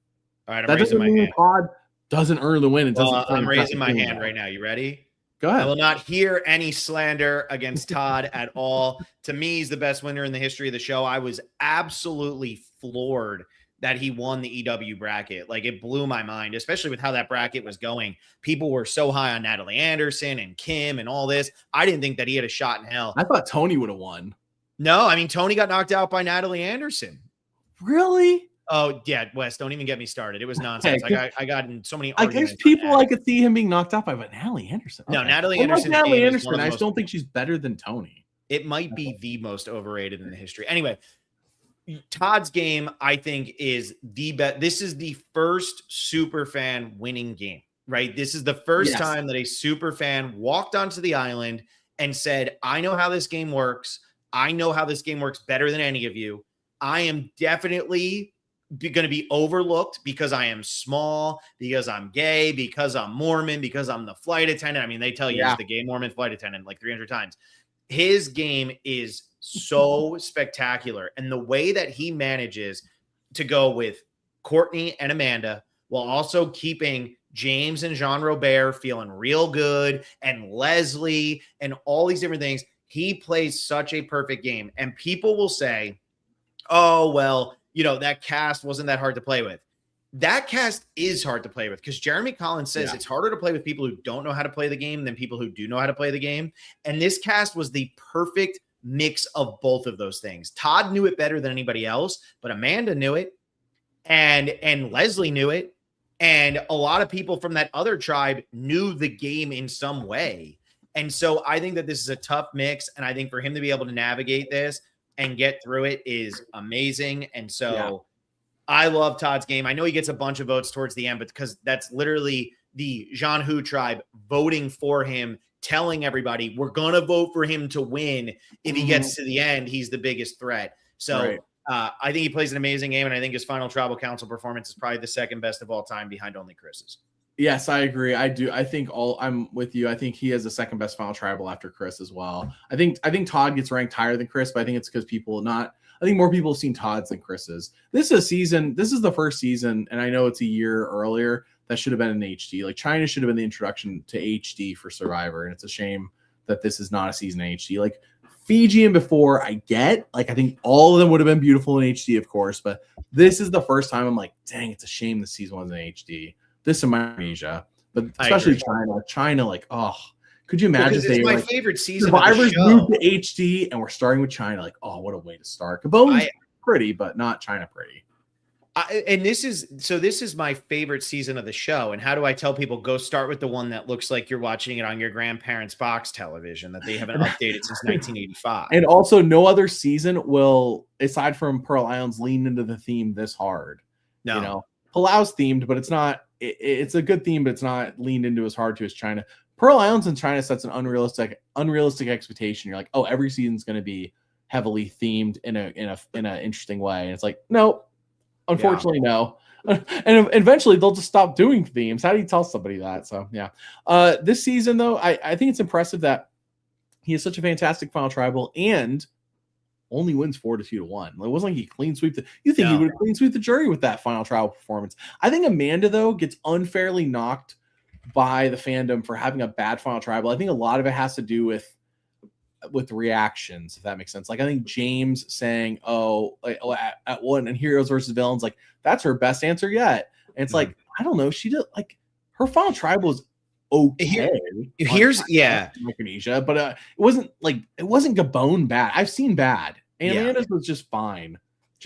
All right, I'm raising my hand. Todd doesn't earn the win. I'm raising my hand right now. You ready? Go ahead. I will not hear any slander against Todd at all. To me, he's the best winner in the history of the show. I was absolutely floored that he won the EW bracket. Like, it blew my mind, especially with how that bracket was going. People were so high on Natalie Anderson and Kim and all this. I didn't think that he had a shot in hell. I thought Tony would have won. No, I mean, Tony got knocked out by Natalie Anderson. Really? Oh, yeah, Wes, don't even get me started. It was nonsense. I got in so many arguments. I guess people I could see him being knocked out by, but Natalie Anderson. Okay. No, Natalie Anderson. Natalie Anderson. I just don't think she's better than Tony. It might be the most overrated in the history. Anyway, Todd's game, I think, is the best. This is the first super fan winning game, right? This is the first time that a super fan walked onto the island and said, I know how this game works. I know how this game works better than any of you. I am definitely going to be overlooked because I am small, because I'm gay, because I'm Mormon, because I'm the flight attendant. I mean, they tell you he's the gay Mormon flight attendant like 300 times. His game is so spectacular. And the way that he manages to go with Courtney and Amanda while also keeping James and Jean Robert feeling real good, and Leslie and all these different things, he plays such a perfect game. And people will say, oh, well, you know, that cast wasn't that hard to play with. That cast is hard to play with, because Jeremy Collins says it's harder to play with people who don't know how to play the game than people who do know how to play the game. And this cast was the perfect mix of both of those things. Todd knew it better than anybody else, but Amanda knew it, and Leslie knew it, and a lot of people from that other tribe knew the game in some way. And so I think that this is a tough mix, and I think for him to be able to navigate this and get through it is amazing. And so I love Todd's game. I know he gets a bunch of votes towards the end, but because that's literally the Jean Hu tribe voting for him, telling everybody we're going to vote for him to win. If he gets to the end, he's the biggest threat. So I think he plays an amazing game, and I think his final tribal council performance is probably the second best of all time, behind only Chris's. Yes, I agree. I do. I'm with you. I think he has the second best final tribal after Chris as well. I think Todd gets ranked higher than Chris, but I think it's because I think more people have seen Todd's than Chris's. This is the first season, and I know it's a year earlier, that should have been in HD. Like, China should have been the introduction to HD for Survivor, and it's a shame that this is not a season in HD. Like, Fiji and before, I get, like, I think all of them would have been beautiful in HD, of course, but this is the first time I'm like, dang, it's a shame this season wasn't in HD. This in Micronesia, but especially China, like, oh, could you imagine? Well, it's my favorite season. Survivors moved to HD, and we're starting with China. Like, oh, what a way to start. Gabon's pretty, but not China pretty. And this is my favorite season of the show. And how do I tell people go start with the one that looks like you're watching it on your grandparents' box television that they haven't updated since 1985? And also, no other season will, aside from Pearl Islands, lean into the theme this hard. No. You know, Palau's themed, but it's not. It's a good theme, but it's not leaned into as hard to as China. Pearl Islands in China sets an unrealistic expectation. You're like, oh, every season's going to be heavily themed in an interesting way, and it's like, no. Unfortunately, no. And eventually they'll just stop doing themes. How do you tell somebody that? So yeah. This season though, I think it's impressive that he has such a fantastic final tribal and only wins 4-2 to 1. It wasn't like he clean sweep you think he would have clean sweep the jury with that final tribal performance. I think Amanda though gets unfairly knocked by the fandom for having a bad final tribal. I think a lot of it has to do with reactions, if that makes sense. Like I think James saying, at one and Heroes versus Villains, like that's her best answer yet. And it's like, I don't know, she did like her final tribal was okay. Here's Micronesia, but it wasn't Gabon bad. I've seen bad. And Amanda's was just fine.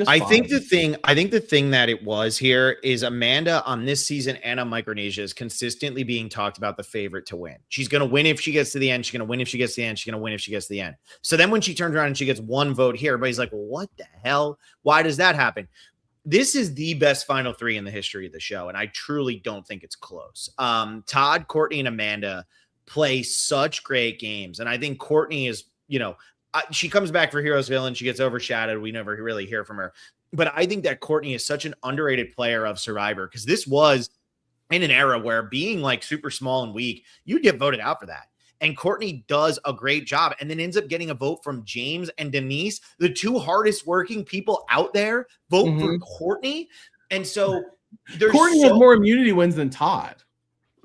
I think the thing that it was here is Amanda on this season and on Micronesia is consistently being talked about the favorite to win. She's going to win if she gets to the end. She's going to win if she gets to the end. She's going to win if she gets to the end. So then when she turns around and she gets one vote here, everybody's like, well, what the hell? Why does that happen? This is the best final three in the history of the show, and I truly don't think it's close. Todd, Courtney, and Amanda play such great games, and I think Courtney is, she comes back for Heroes Villain. She gets overshadowed. We never really hear from her. But I think that Courtney is such an underrated player of Survivor because this was in an era where being like super small and weak, you'd get voted out for that. And Courtney does a great job and then ends up getting a vote from James and Denise, the two hardest working people out there, vote for Courtney. And so Courtney has more immunity wins than Todd.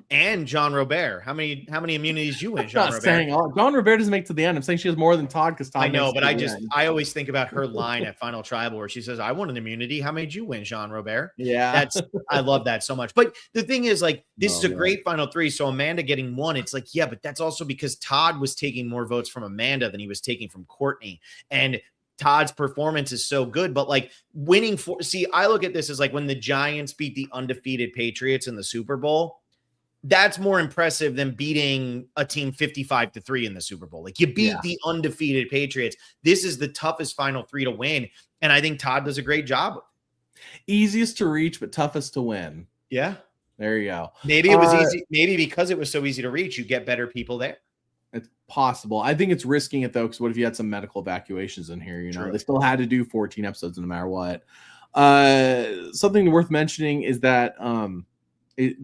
And John Robert. How many immunities you win, John Robert? Saying John Robert doesn't make it to the end. I'm saying she has more than Todd because Todd. I know, but I always think about her line at Final Tribal where she says, "I won an immunity. How many did you win, John Robert?" Yeah, I love that so much. But the thing is, like, this is a great final three. So Amanda getting one, it's like, yeah, but that's also because Todd was taking more votes from Amanda than he was taking from Courtney, and Todd's performance is so good, but like winning I look at this as like when the Giants beat the undefeated Patriots in the Super Bowl. That's more impressive than beating a team 55-3 in the Super Bowl. Like you beat the undefeated Patriots. This is the toughest final three to win. And I think Todd does a great job. Easiest to reach, but toughest to win. Yeah. There you go. Maybe it was easy. Maybe because it was so easy to reach, you get better people there. It's possible. I think it's risking it though. Cause what if you had some medical evacuations in here? They still had to do 14 episodes no matter what. Something worth mentioning is that,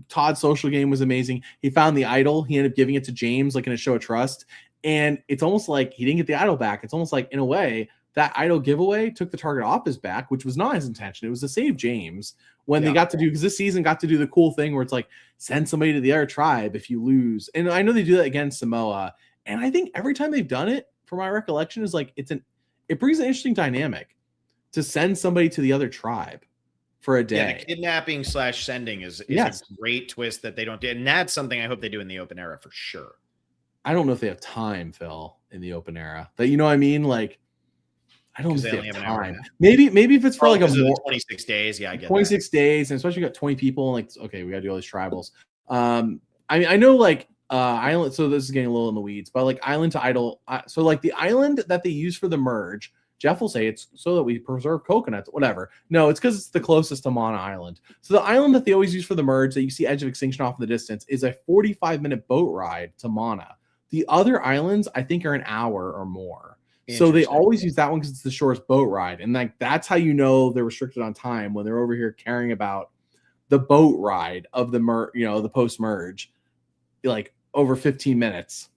Todd's social game was amazing. He found the idol. He ended up giving it to James, like in a show of trust. And it's almost like he didn't get the idol back. It's almost like, in a way, that idol giveaway took the target off his back, which was not his intention. It was to save James when they got to do, because this season got to do the cool thing where it's like, send somebody to the other tribe if you lose. And I know they do that against Samoa. And I think every time they've done it, from my recollection, is like, it brings an interesting dynamic to send somebody to the other tribe for a day. Yeah, the kidnapping / sending is a great twist that they don't do. And that's something I hope they do in the open era for sure. I don't know if they have time, Phil, in the open era. That, you know what I mean? Like, I don't know if they have time. Maybe if it's for like a more 26 days. Yeah, I get 26 days, and especially you got 20 people, and like, okay, we gotta do all these tribals. I mean, I know like island, so this is getting a little in the weeds, but like island to idol. So like the island that they use for the merge, Jeff will say it's so that we preserve coconuts, whatever. No, it's because it's the closest to Mana Island. So the island that they always use for the merge that you see Edge of Extinction off in the distance is a 45-minute boat ride to Mana. The other islands, I think, are an hour or more. So they always use that one because it's the shortest boat ride. And like that's how you know they're restricted on time when they're over here caring about the boat ride of the the post-merge, like over 15 minutes.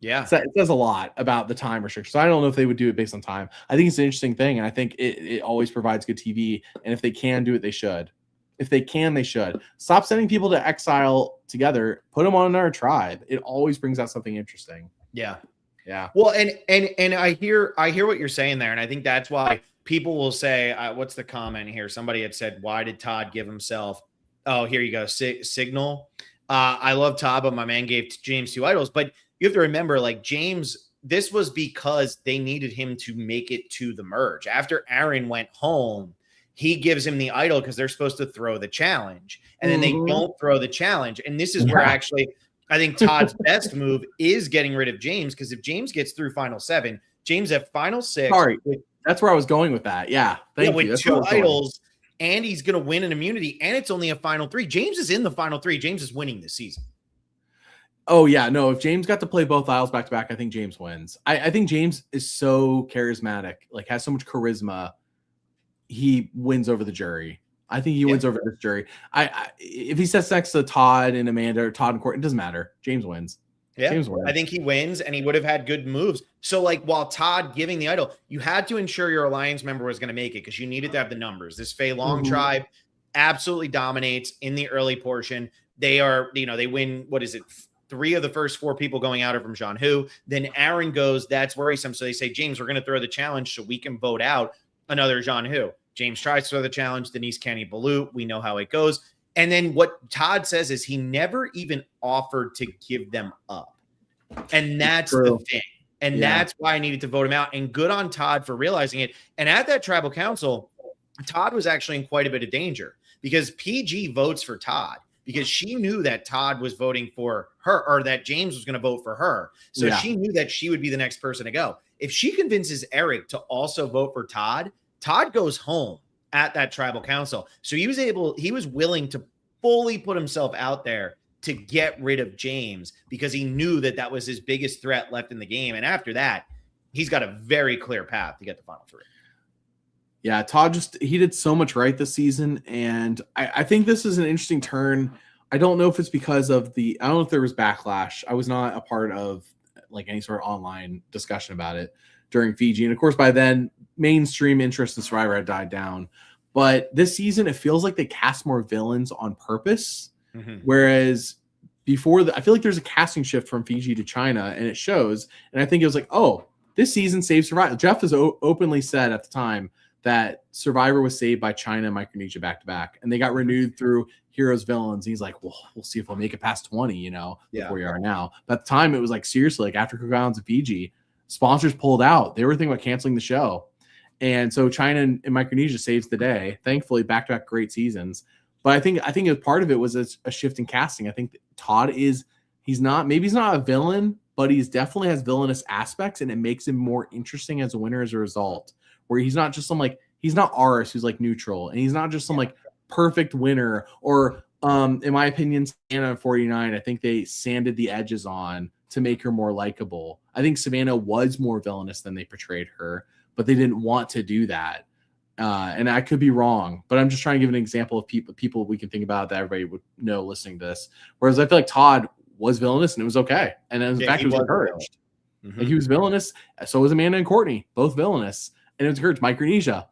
Yeah. So it says a lot about the time restriction. So I don't know if they would do it based on time. I think it's an interesting thing, and I think it always provides good TV. And if they can do it, they should. If they can, they should. Stop sending people to exile together. Put them on another tribe. It always brings out something interesting. Yeah. Yeah. Well, and I hear what you're saying there, and I think that's why people will say, what's the comment here? Somebody had said, why did Todd give himself? Oh, here you go. Signal. I love Todd, but my man gave James 2 idols. But you have to remember, like James, this was because they needed him to make it to the merge. After Aaron went home, he gives him the idol because they're supposed to throw the challenge, and then they don't throw the challenge. And this is where actually I think Todd's best move is getting rid of James, because if James gets through final 7, James at final 6. Sorry, that's where I was going with that. Yeah, thank you. With That's 2 idols, and he's going to win an immunity, and it's only a final 3. James is in the final 3. James is winning this season. Oh, yeah. No, if James got to play both idols back to back, I think James wins. I think James is so charismatic, like has so much charisma. He wins over the jury. I think he wins over this jury. If he sits next to Todd and Amanda, or Todd and Courtney, it doesn't matter. James wins. Yeah, James wins. I think he wins, and he would have had good moves. So, like, while Todd giving the idol, you had to ensure your alliance member was going to make it, because you needed to have the numbers. This Fei Long tribe absolutely dominates in the early portion. They are, they win, 3 of the first 4 people going out are from Jean Hu. Then Aaron goes, that's worrisome. So they say, James, we're going to throw the challenge so we can vote out another Jean Hu. James tries to throw the challenge. Denise Kenny Balut. We know how it goes. And then what Todd says is he never even offered to give them up. And that's the thing. And that's why I needed to vote him out. And good on Todd for realizing it. And at that tribal council, Todd was actually in quite a bit of danger, because PG votes for Todd because she knew that Todd was voting for her, or that James was going to vote for her. So she knew that she would be the next person to go. If she convinces Eric to also vote for Todd, Todd goes home at that tribal council. So he was willing to fully put himself out there to get rid of James, because he knew that that was his biggest threat left in the game. And after that, he's got a very clear path to get the final 3. Yeah, Todd he did so much right this season. And I think this is an interesting turn. I don't know if it's because of I don't know if there was backlash. I was not a part of like any sort of online discussion about it during Fiji. And of course, by then, mainstream interest in Survivor had died down. But this season, it feels like they cast more villains on purpose. Whereas before, I feel like there's a casting shift from Fiji to China, and it shows. And I think it was like, oh, this season saved Survivor. Jeff has openly said at the time that Survivor was saved by China and Micronesia back to back, and they got renewed through Heroes Villains. And he's like, well, we'll see if we'll make it past 20, before we are now. But at the time, it was like, seriously, like after Cook Islands and Fiji, sponsors pulled out. They were thinking about canceling the show. And so China and Micronesia saves the day. Thankfully, back-to-back great seasons. But I think a part of it was a shift in casting. I think that Todd he's not a villain, but he's definitely has villainous aspects, and it makes him more interesting as a winner as a result. Where he's not just he's not Aras, who's like neutral, and he's not just some like perfect winner. Or in my opinion, Savannah 49, I think they sanded the edges on to make her more likable. I think Savannah was more villainous than they portrayed her, but they didn't want to do that. And I could be wrong, but I'm just trying to give an example of people we can think about that everybody would know listening to this. Whereas I feel like Todd was villainous and it was okay. And in fact, he was encouraged. Like he was villainous. So was Amanda and Courtney, both villainous. And it was encouraged. Micronesia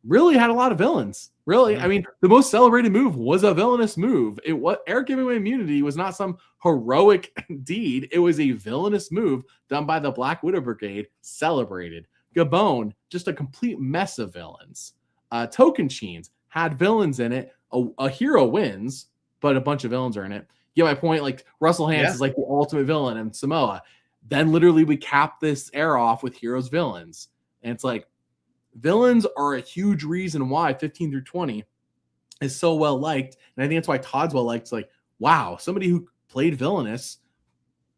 really had a lot of villains. Really. I mean, the most celebrated move was a villainous move. Eric giving away immunity was not some heroic deed. It was a villainous move done by the Black Widow Brigade, celebrated. Gabon, just a complete mess of villains. Token Cheens had villains in it. A hero wins, but a bunch of villains are in it. You get my point? Like Russell Hantz is like the ultimate villain in Samoa. Then literally we cap this era off with heroes villains. And it's like villains are a huge reason why 15 through 20 is so well liked. And I think that's why Todd's well liked. It's like, wow, somebody who played villainous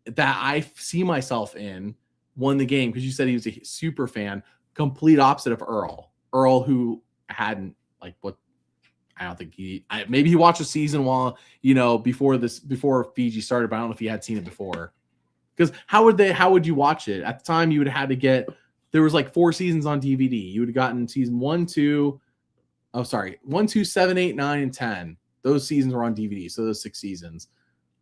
that I see myself in won the game, because you said he was a super fan, complete opposite of Earl. Earl, who hadn't maybe he watched a season while, before Fiji started, but I don't know if he had seen it before. Because how would you watch it? At the time, you would have had to get, there was like 4 seasons on DVD. You would have gotten season 1, 2, 7, 8, 9, and 10. Those seasons were on DVD. So those 6 seasons.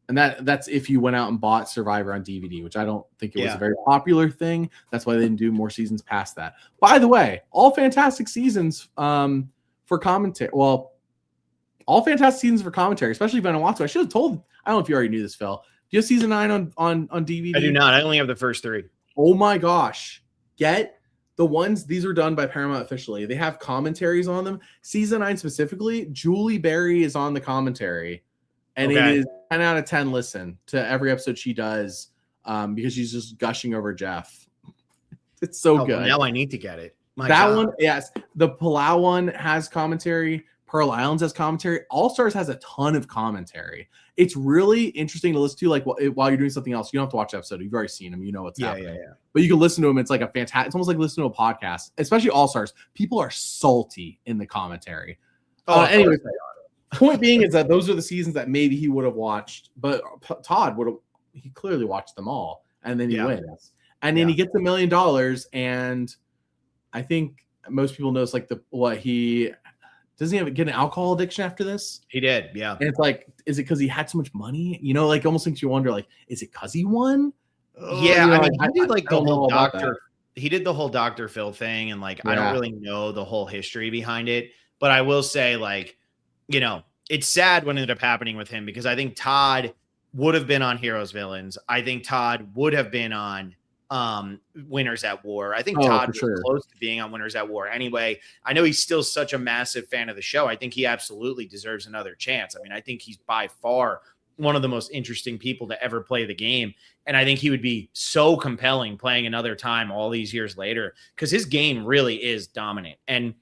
And that's if you went out and bought Survivor on DVD, which I don't think it was a very popular thing. That's why they didn't do more seasons past that. By the way, all fantastic seasons for commentary. Well, all fantastic seasons for commentary, especially Vanuatu. I should have told. I don't know if you already knew this, Phil. Do you have season 9 on DVD? I do not. I only have the first 3. Oh my gosh! Get the ones. These are done by Paramount officially. They have commentaries on them. Season 9 specifically, Julie Berry is on the commentary. And it is 10 out of 10 listen to every episode she does, because she's just gushing over Jeff. It's so good. Now I need to get it. One, yes. The Palau one has commentary. Pearl Islands has commentary. All Stars has a ton of commentary. It's really interesting to listen to, like, while you're doing something else. You don't have to watch the episode. You've already seen them. You know what's happening. Yeah. But you can listen to them. It's like a fantastic. It's almost like listening to a podcast, especially All Stars. People are salty in the commentary. Anyway, point being is that those are the seasons that maybe he would have watched, but Todd would have. He clearly watched them all, and then he wins, and then he gets $1 million, and I think most people notice like he doesn't he get an alcohol addiction after this? He did, yeah. And it's like, is it because he had so much money? You know, like almost makes you wonder, like, is it because he won? Yeah, I mean, he did like the whole doctor. He did the whole Dr. Phil thing, and like I don't really know the whole history behind it, but I will say, like, you know, it's sad what ended up happening with him because I think Todd would have been on Heroes Villains. I think Todd would have been on Winners at War. I think Todd was close to being on Winners at War. Anyway, I know he's still such a massive fan of the show. I think he absolutely deserves another chance. I mean, I think he's by far one of the most interesting people to ever play the game. And I think he would be so compelling playing another time all these years later because his game really is dominant. And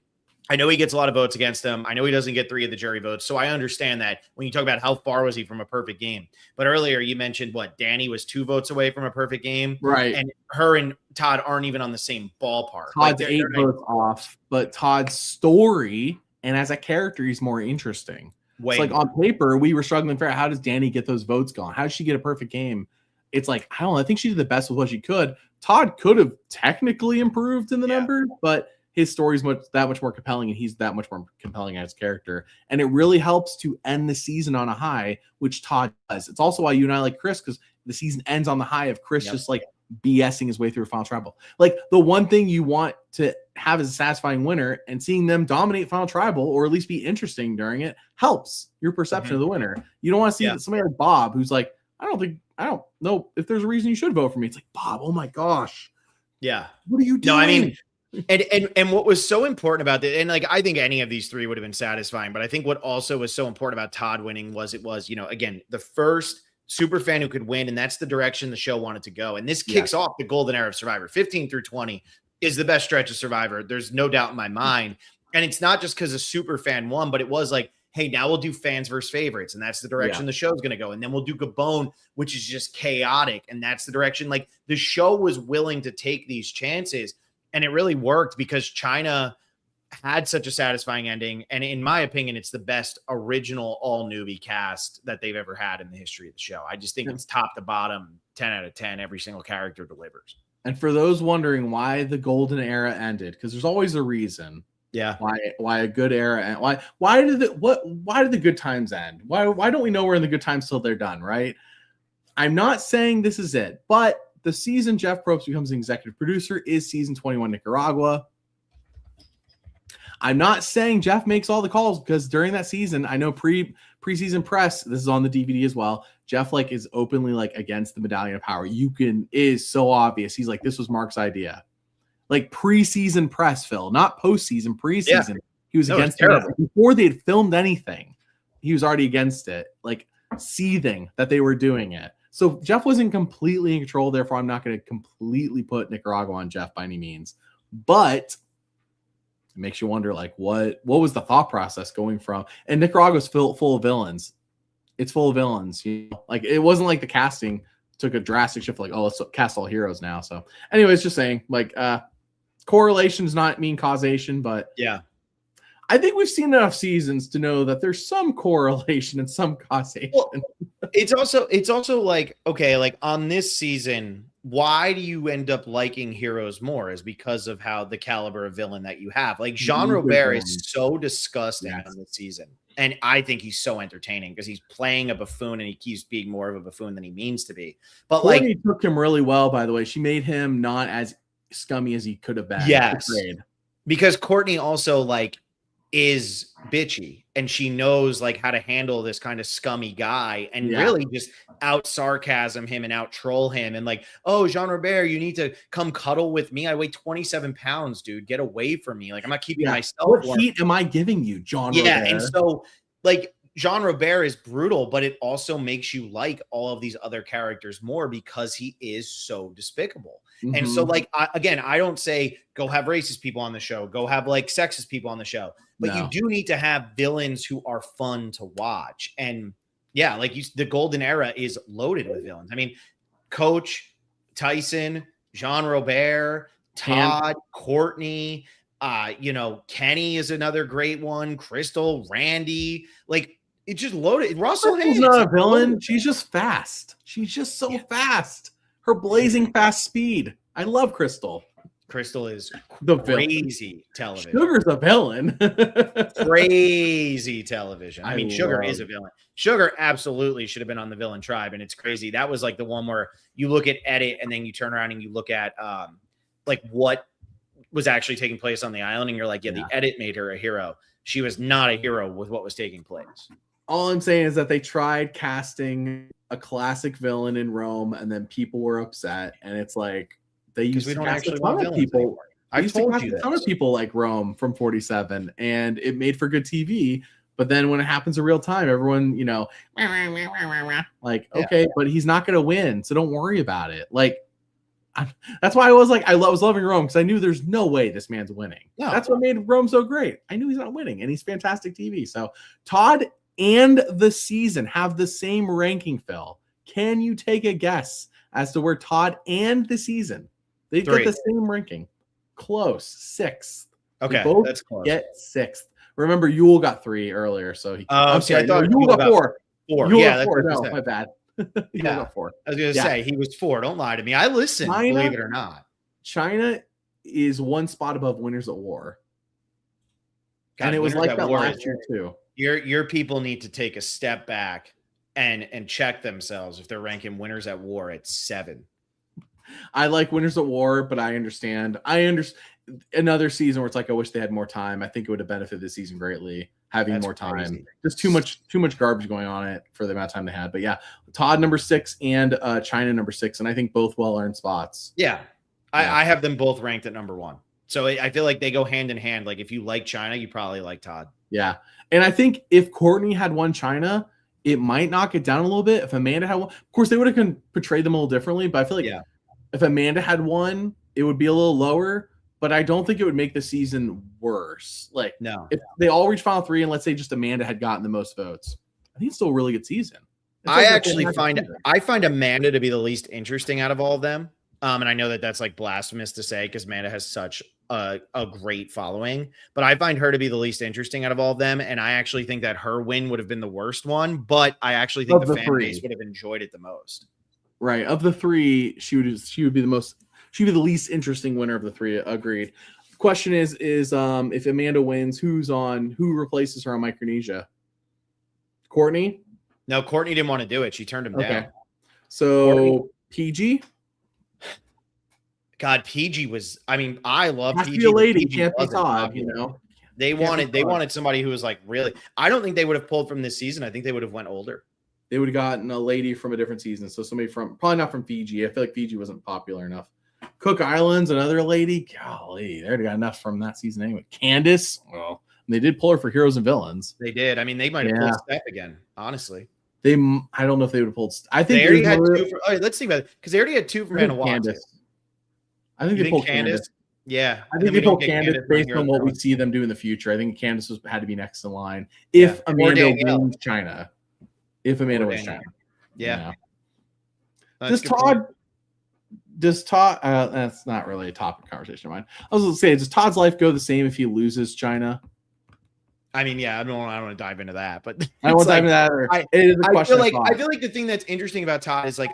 I know he gets a lot of votes against him. I know he doesn't get 3 of the jury votes. So I understand that when you talk about how far was he from a perfect game. But earlier you mentioned Danny was 2 votes away from a perfect game. Right. And her and Todd aren't even on the same ballpark. Todd's 8 votes off, but Todd's story and as a character, he's more interesting. It's like on paper, we were struggling for how does Danny get those votes gone? How does she get a perfect game? It's like, I don't know. I think she did the best with what she could. Todd could have technically improved in the numbers, but his story is that much more compelling, and he's that much more compelling as a character. And it really helps to end the season on a high, which Todd does. It's also why you and I like Chris, because the season ends on the high of Chris just like BSing his way through a Final Tribal. Like the one thing you want to have as a satisfying winner, and seeing them dominate Final Tribal or at least be interesting during it helps your perception of the winner. You don't want to see somebody like Bob who's like, I don't know if there's a reason you should vote for me. It's like, Bob, oh my gosh. Yeah. What are you doing? No, I mean, and what was so important about it, and like I think any of these 3 would have been satisfying, but I think what also was so important about Todd winning was it was, you know, again, the first super fan who could win, and that's the direction the show wanted to go. And this kicks off the golden era of Survivor. 15 through 20 is the best stretch of Survivor. There's no doubt in my mind. And it's not just because a super fan won, but it was like, hey, now we'll do fans versus favorites, and that's the direction the show's going to go. And then we'll do Gabon, which is just chaotic, and that's the direction. Like the show was willing to take these chances. And it really worked because China had such a satisfying ending. And in my opinion, it's the best original all newbie cast that they've ever had in the history of the show. I just think it's top to bottom, 10 out of 10. Every single character delivers. And for those wondering why the golden era ended, because there's always a reason. Yeah. Why a good era and why did the good times end? Why don't we know we're in the good times till they're done, right? I'm not saying this is it, but the season Jeff Probst becomes an executive producer is season 21 Nicaragua. I'm not saying Jeff makes all the calls because during that season, I know preseason press, this is on the DVD as well, Jeff like is openly like against the Medallion of Power. Is so obvious. He's like, this was Mark's idea. Like preseason press, Phil, not postseason, preseason. Yeah. He was against it before they had filmed anything. He was already against it, like seething that they were doing it. So Jeff wasn't completely in control. Therefore, I'm not going to completely put Nicaragua on Jeff by any means. But it makes you wonder, like, what was the thought process going from? And Nicaragua's full of villains. It's full of villains. You know? Like, it wasn't like the casting took a drastic shift. Like, oh, let's cast all heroes now. So, anyways, just saying, like, correlation does not mean causation, but yeah. I think we've seen enough seasons to know that there's some correlation and some causation. Well, it's also like, okay, like on this season, why do you end up liking heroes more is because of how the caliber of villain that you have. Like Jean Robert is so disgusting on this season. And I think he's so entertaining because he's playing a buffoon and he keeps being more of a buffoon than he means to be. But Courtney took him really well, by the way. She made him not as scummy as he could have been. Yes. Because Courtney also like is bitchy and she knows like how to handle this kind of scummy guy and really just out sarcasm him and out troll him and like, oh, Jean Robert, you need to come cuddle with me. I weigh 27 pounds, dude. Get away from me. Like I'm not keeping myself. What heat am I giving you, Jean Robert? Yeah. And so like Jean Robert is brutal, but it also makes you like all of these other characters more because he is so despicable. Mm-hmm. And so, like, I don't say go have racist people on the show, go have like sexist people on the show, but you do need to have villains who are fun to watch. And yeah, like the golden era is loaded with villains. I mean, Coach, Tyson, Jean Robert, Todd, Courtney, Kenny is another great one. Crystal, Randy, like it's just loaded. Russell Haynes not a villain. She's just fast. She's just so fast. Her blazing fast speed. I love Crystal. Crystal is the crazy television. Sugar's a villain. Crazy television. I mean, Sugar is a villain. Sugar absolutely should have been on the villain tribe, and it's crazy. That was like the one where you look at edit and then you turn around and you look at like what was actually taking place on the island, and you're like, the edit made her a hero. She was not a hero with what was taking place. All I'm saying is that they tried casting a classic villain in Rome, and then people were upset, and it's like they used to cast a ton of people. I used to cast a ton of people like Rome from 47, and it made for good TV. But then when it happens in real time, everyone, like, okay, but he's not going to win, so don't worry about it. Like, that's why I was like, I was loving Rome because I knew there's no way this man's winning. No. That's what made Rome so great. I knew he's not winning, and he's fantastic TV. So Todd and the season have the same ranking, Phil. Can you take a guess as to where Todd and the season they get the same ranking? Close, 6th. Okay, both that's close. Get 6th. Remember, Yule got 3 earlier, so he. I thought Yule got 4. Yule got 4. No, my bad. Yeah, got 4. I was gonna say he was 4. Don't lie to me. I listened, believe it or not. China is 1 spot above Winners at War. God, and it was like that last year too. Your people need to take a step back and check themselves if they're ranking Winners at War at 7. I like Winners at War, but I understand. Another season where it's like I wish they had more time. I think it would have benefited this season greatly having more time. Crazy. Just too much garbage going on it for the amount of time they had. But yeah, Todd number 6 and China number 6, and I think both well-earned spots. Yeah. I have them both ranked at number 1. So I feel like they go hand in hand. Like if you like China, you probably like Todd. Yeah. And I think if Courtney had won China, it might knock it down a little bit. If Amanda had won, of course, they would have portrayed them a little differently. But I feel like if Amanda had won, it would be a little lower. But I don't think it would make the season worse. Like, no, if they all reach final 3, and let's say just Amanda had gotten the most votes, I think it's still a really good season. I find Amanda to be the least interesting out of all of them. And I know that that's like blasphemous to say because Amanda has such a great following, but I find her to be the least interesting out of all of them. And I actually think that her win would have been the worst one, but I actually think the fan base would have enjoyed it the most. Right. Of the 3, she would be the most. She'd be the least interesting winner of the 3. Agreed. The question is if Amanda wins, who replaces her on Micronesia? Courtney? No, Courtney didn't want to do it. She turned him down. So Courtney? PG? God, PG was. I mean, I love PG. Be a lady, can't be Todd. They wanted somebody who was like really. I don't think they would have pulled from this season. I think they would have went older. They would have gotten a lady from a different season. So somebody probably not from Fiji. I feel like Fiji wasn't popular enough. Cook Islands, another lady. Golly, they already got enough from that season anyway. Candace, well, they did pull her for Heroes and Villains. They did. I mean, they might have pulled Steph again, honestly. I don't know if they would have pulled. I think they already had 2 for. Oh, let's think about it because they already had 2 from Manawatu. I think they pulled Candace. Yeah, I think they pulled Candace based on what we see them do in the future. I think Candace had to be next in line if Amanda wins China. If Amanda wins China, Does Todd? That's not really a topic of conversation of mine. I was going to say, does Todd's life go the same if he loses China? I mean, I don't want to dive into that, but I don't want to dive into that. I feel like the thing that's interesting about Todd is like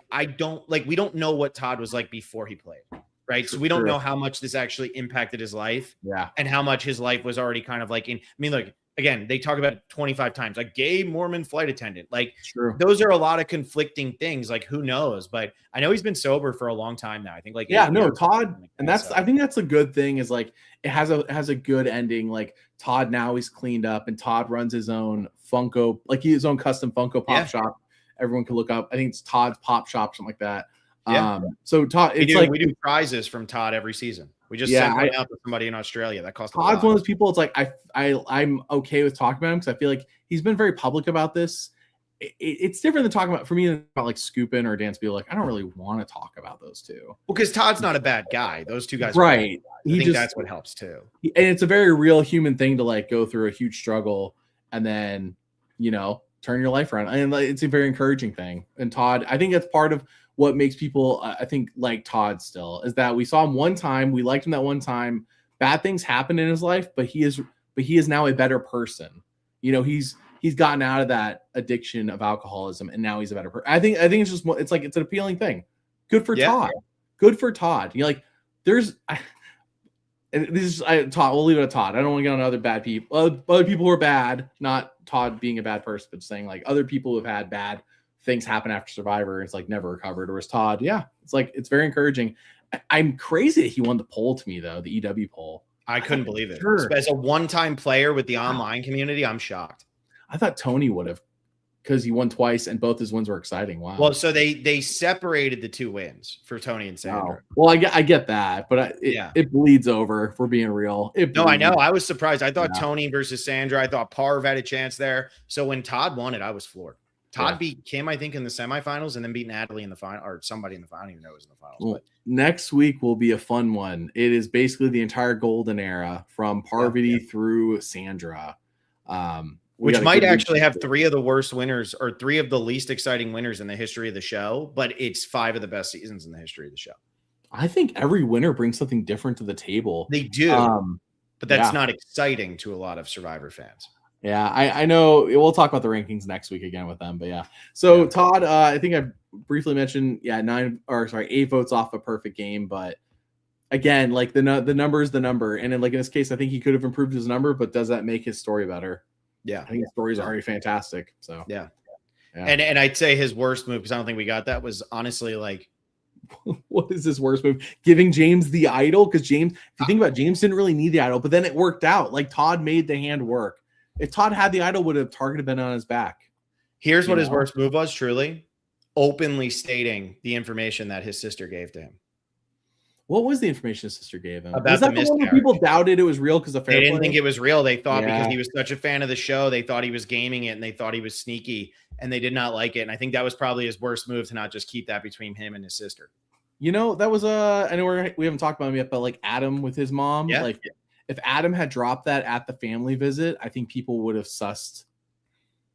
we don't know what Todd was like before he played, right? So we don't know how much this actually impacted his life, and how much his life was already kind of like in. I mean, look. Again, they talk about it 25 times, like gay Mormon flight attendant. Like those are a lot of conflicting things. Like who knows? But I know he's been sober for a long time now. I think Todd, and I think that's a good thing. Is like it has a good ending. Like Todd now he's cleaned up, and Todd runs his own Funko, like his own custom Funko pop shop. Everyone can look up. I think it's Todd's Pop Shop, something like that. Yeah. So Todd, we do prizes from Todd every season. We just sent one out to somebody in Australia. That cost a lot. Todd's one of those people. It's like I'm okay with talking about him because I feel like he's been very public about this. It's different than talking about, for me, about like Scoopin or Dan Spiel. Like, I don't really want to talk about those two. Well, because Todd's not a bad guy. Those two guys, right? I think that's what helps too. And it's a very real human thing to like go through a huge struggle and then, turn your life around. And it's a very encouraging thing. And Todd, I think that's part of what makes people, I think, like Todd still, is that we saw him one time, we liked him that one time. Bad things happened in his life, but he is now a better person. He's gotten out of that addiction of alcoholism, and now he's a better person. I think it's just, it's an appealing thing. Good for Todd. Good for Todd. Todd. We'll leave it at Todd. I don't want to get on other bad people. Other people who are bad, not Todd being a bad person, but saying like other people who have had bad things happen after Survivor. It's like never recovered. Whereas Todd, it's very encouraging. I'm crazy that he won the poll to me though, the EW poll. I couldn't believe it. Sure. As a one-time player with the online community, I'm shocked. I thought Tony would have, because he won twice and both his wins were exciting. Wow. Well, so they separated the two wins for Tony and Sandra. Wow. Well, I get that, but it bleeds over, if we're being real. I know. I was surprised. I thought Tony versus Sandra. I thought Parv had a chance there. So when Todd won it, I was floored. Todd beat Kim, I think, in the semifinals, and then beat Natalie in the final, or somebody in the final. I don't even know who was in the finals. Well, next week will be a fun one. It is basically the entire golden era from Parvati through Sandra. Which might actually have three of the worst winners, or three of the least exciting winners in the history of the show, but it's 5 of the best seasons in the history of the show. I think every winner brings something different to the table. They do, but that's not exciting to a lot of Survivor fans. Yeah, I know. We'll talk about the rankings next week again with them, but yeah. So Todd, I think I briefly mentioned, 8 votes off a perfect game, but again, like the number is the number, and in this case, I think he could have improved his number, but does that make his story better? Yeah, I think his story is already fantastic. So yeah. And I'd say his worst move, because I don't think we got that, was honestly like, what is his worst move? Giving James the idol, because James, if you think about it, James didn't really need the idol, but then it worked out. Like Todd made the hand work. If Todd had the idol, would have targeted been on his back. Here's what his worst move was, truly. Openly stating the information that his sister gave to him. What was the information his sister gave him? About was that the one where people doubted it was real because of fair play? They didn't think it was real. They thought because he was such a fan of the show, they thought he was gaming it, and they thought he was sneaky, and they did not like it. And I think that was probably his worst move, to not just keep that between him and his sister. That was I know we haven't talked about him yet, but like Adam with his mom, if Adam had dropped that at the family visit, I think people would have sussed.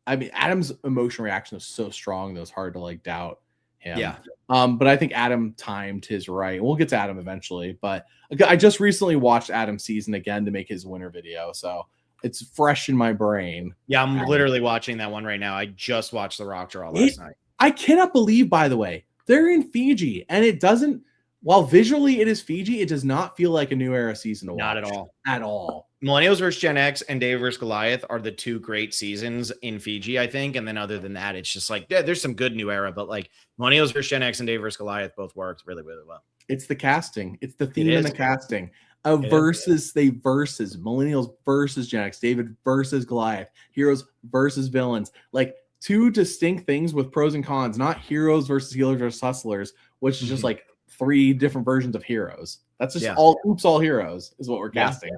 I mean, Adam's emotional reaction is so strong that it's hard to like doubt him. Yeah. But I think Adam timed his right. We'll get to Adam eventually, but I just recently watched Adam's season again to make his winner video, so it's fresh in my brain. Yeah, I'm literally watching that one right now. I just watched the Rock Draw last night. I cannot believe, by the way, they're in Fiji, and it doesn't. While visually it is Fiji, it does not feel like a New Era season to watch. Not at all. At all. Millennials vs. Gen X and David vs. Goliath are the two great seasons in Fiji, I think. And then other than that, it's just like, there's some good New Era, but like Millennials vs. Gen X and David vs. Goliath both worked really, really well. It's the casting. It's the theme in the casting. Versus Millennials versus Gen X, David versus Goliath, heroes versus villains. Like two distinct things with pros and cons, not heroes versus healers versus hustlers, which is just like 3 different versions of heroes. That's just all heroes is what we're casting.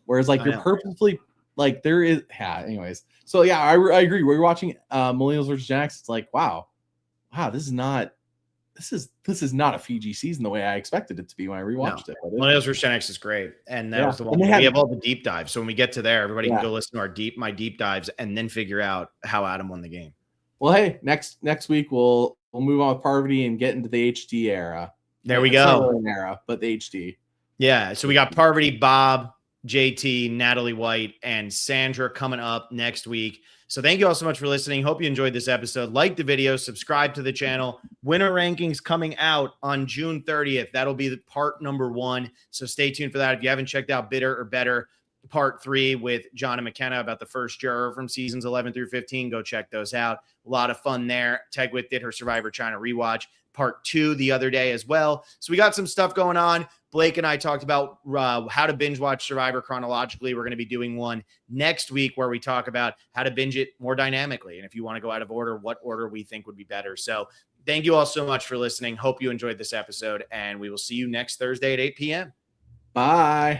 Whereas like you're purposefully like there is anyways. So I agree. We're watching Millennials versus Gen X. It's like wow, this is not a Fiji season the way I expected it to be when I rewatched it. Millennials vs. Gen X is great, and that was the one. We have all the deep dives. So when we get to there, everybody can go listen to my deep dives, and then figure out how Adam won the game. Well, hey, next week we'll move on with Parvati and get into the HD era. There we go. Not era, but the HD. Yeah. So we got Parvati, Bob, JT, Natalie White, and Sandra coming up next week. So thank you all so much for listening. Hope you enjoyed this episode. Like the video, subscribe to the channel. Winner rankings coming out on June 30th. That'll be the part number 1. So stay tuned for that. If you haven't checked out Bitter or Better part 3 with John and McKenna about the first juror from seasons 11 through 15, go check those out. A lot of fun there. Tegwith did her Survivor China rewatch part 2 the other day as well. So we got some stuff going on. Blake and I talked about how to binge watch Survivor chronologically. We're going to be doing one next week where we talk about how to binge it more dynamically. And if you want to go out of order, what order we think would be better. So thank you all so much for listening. Hope you enjoyed this episode, and we will see you next Thursday at 8 p.m. Bye.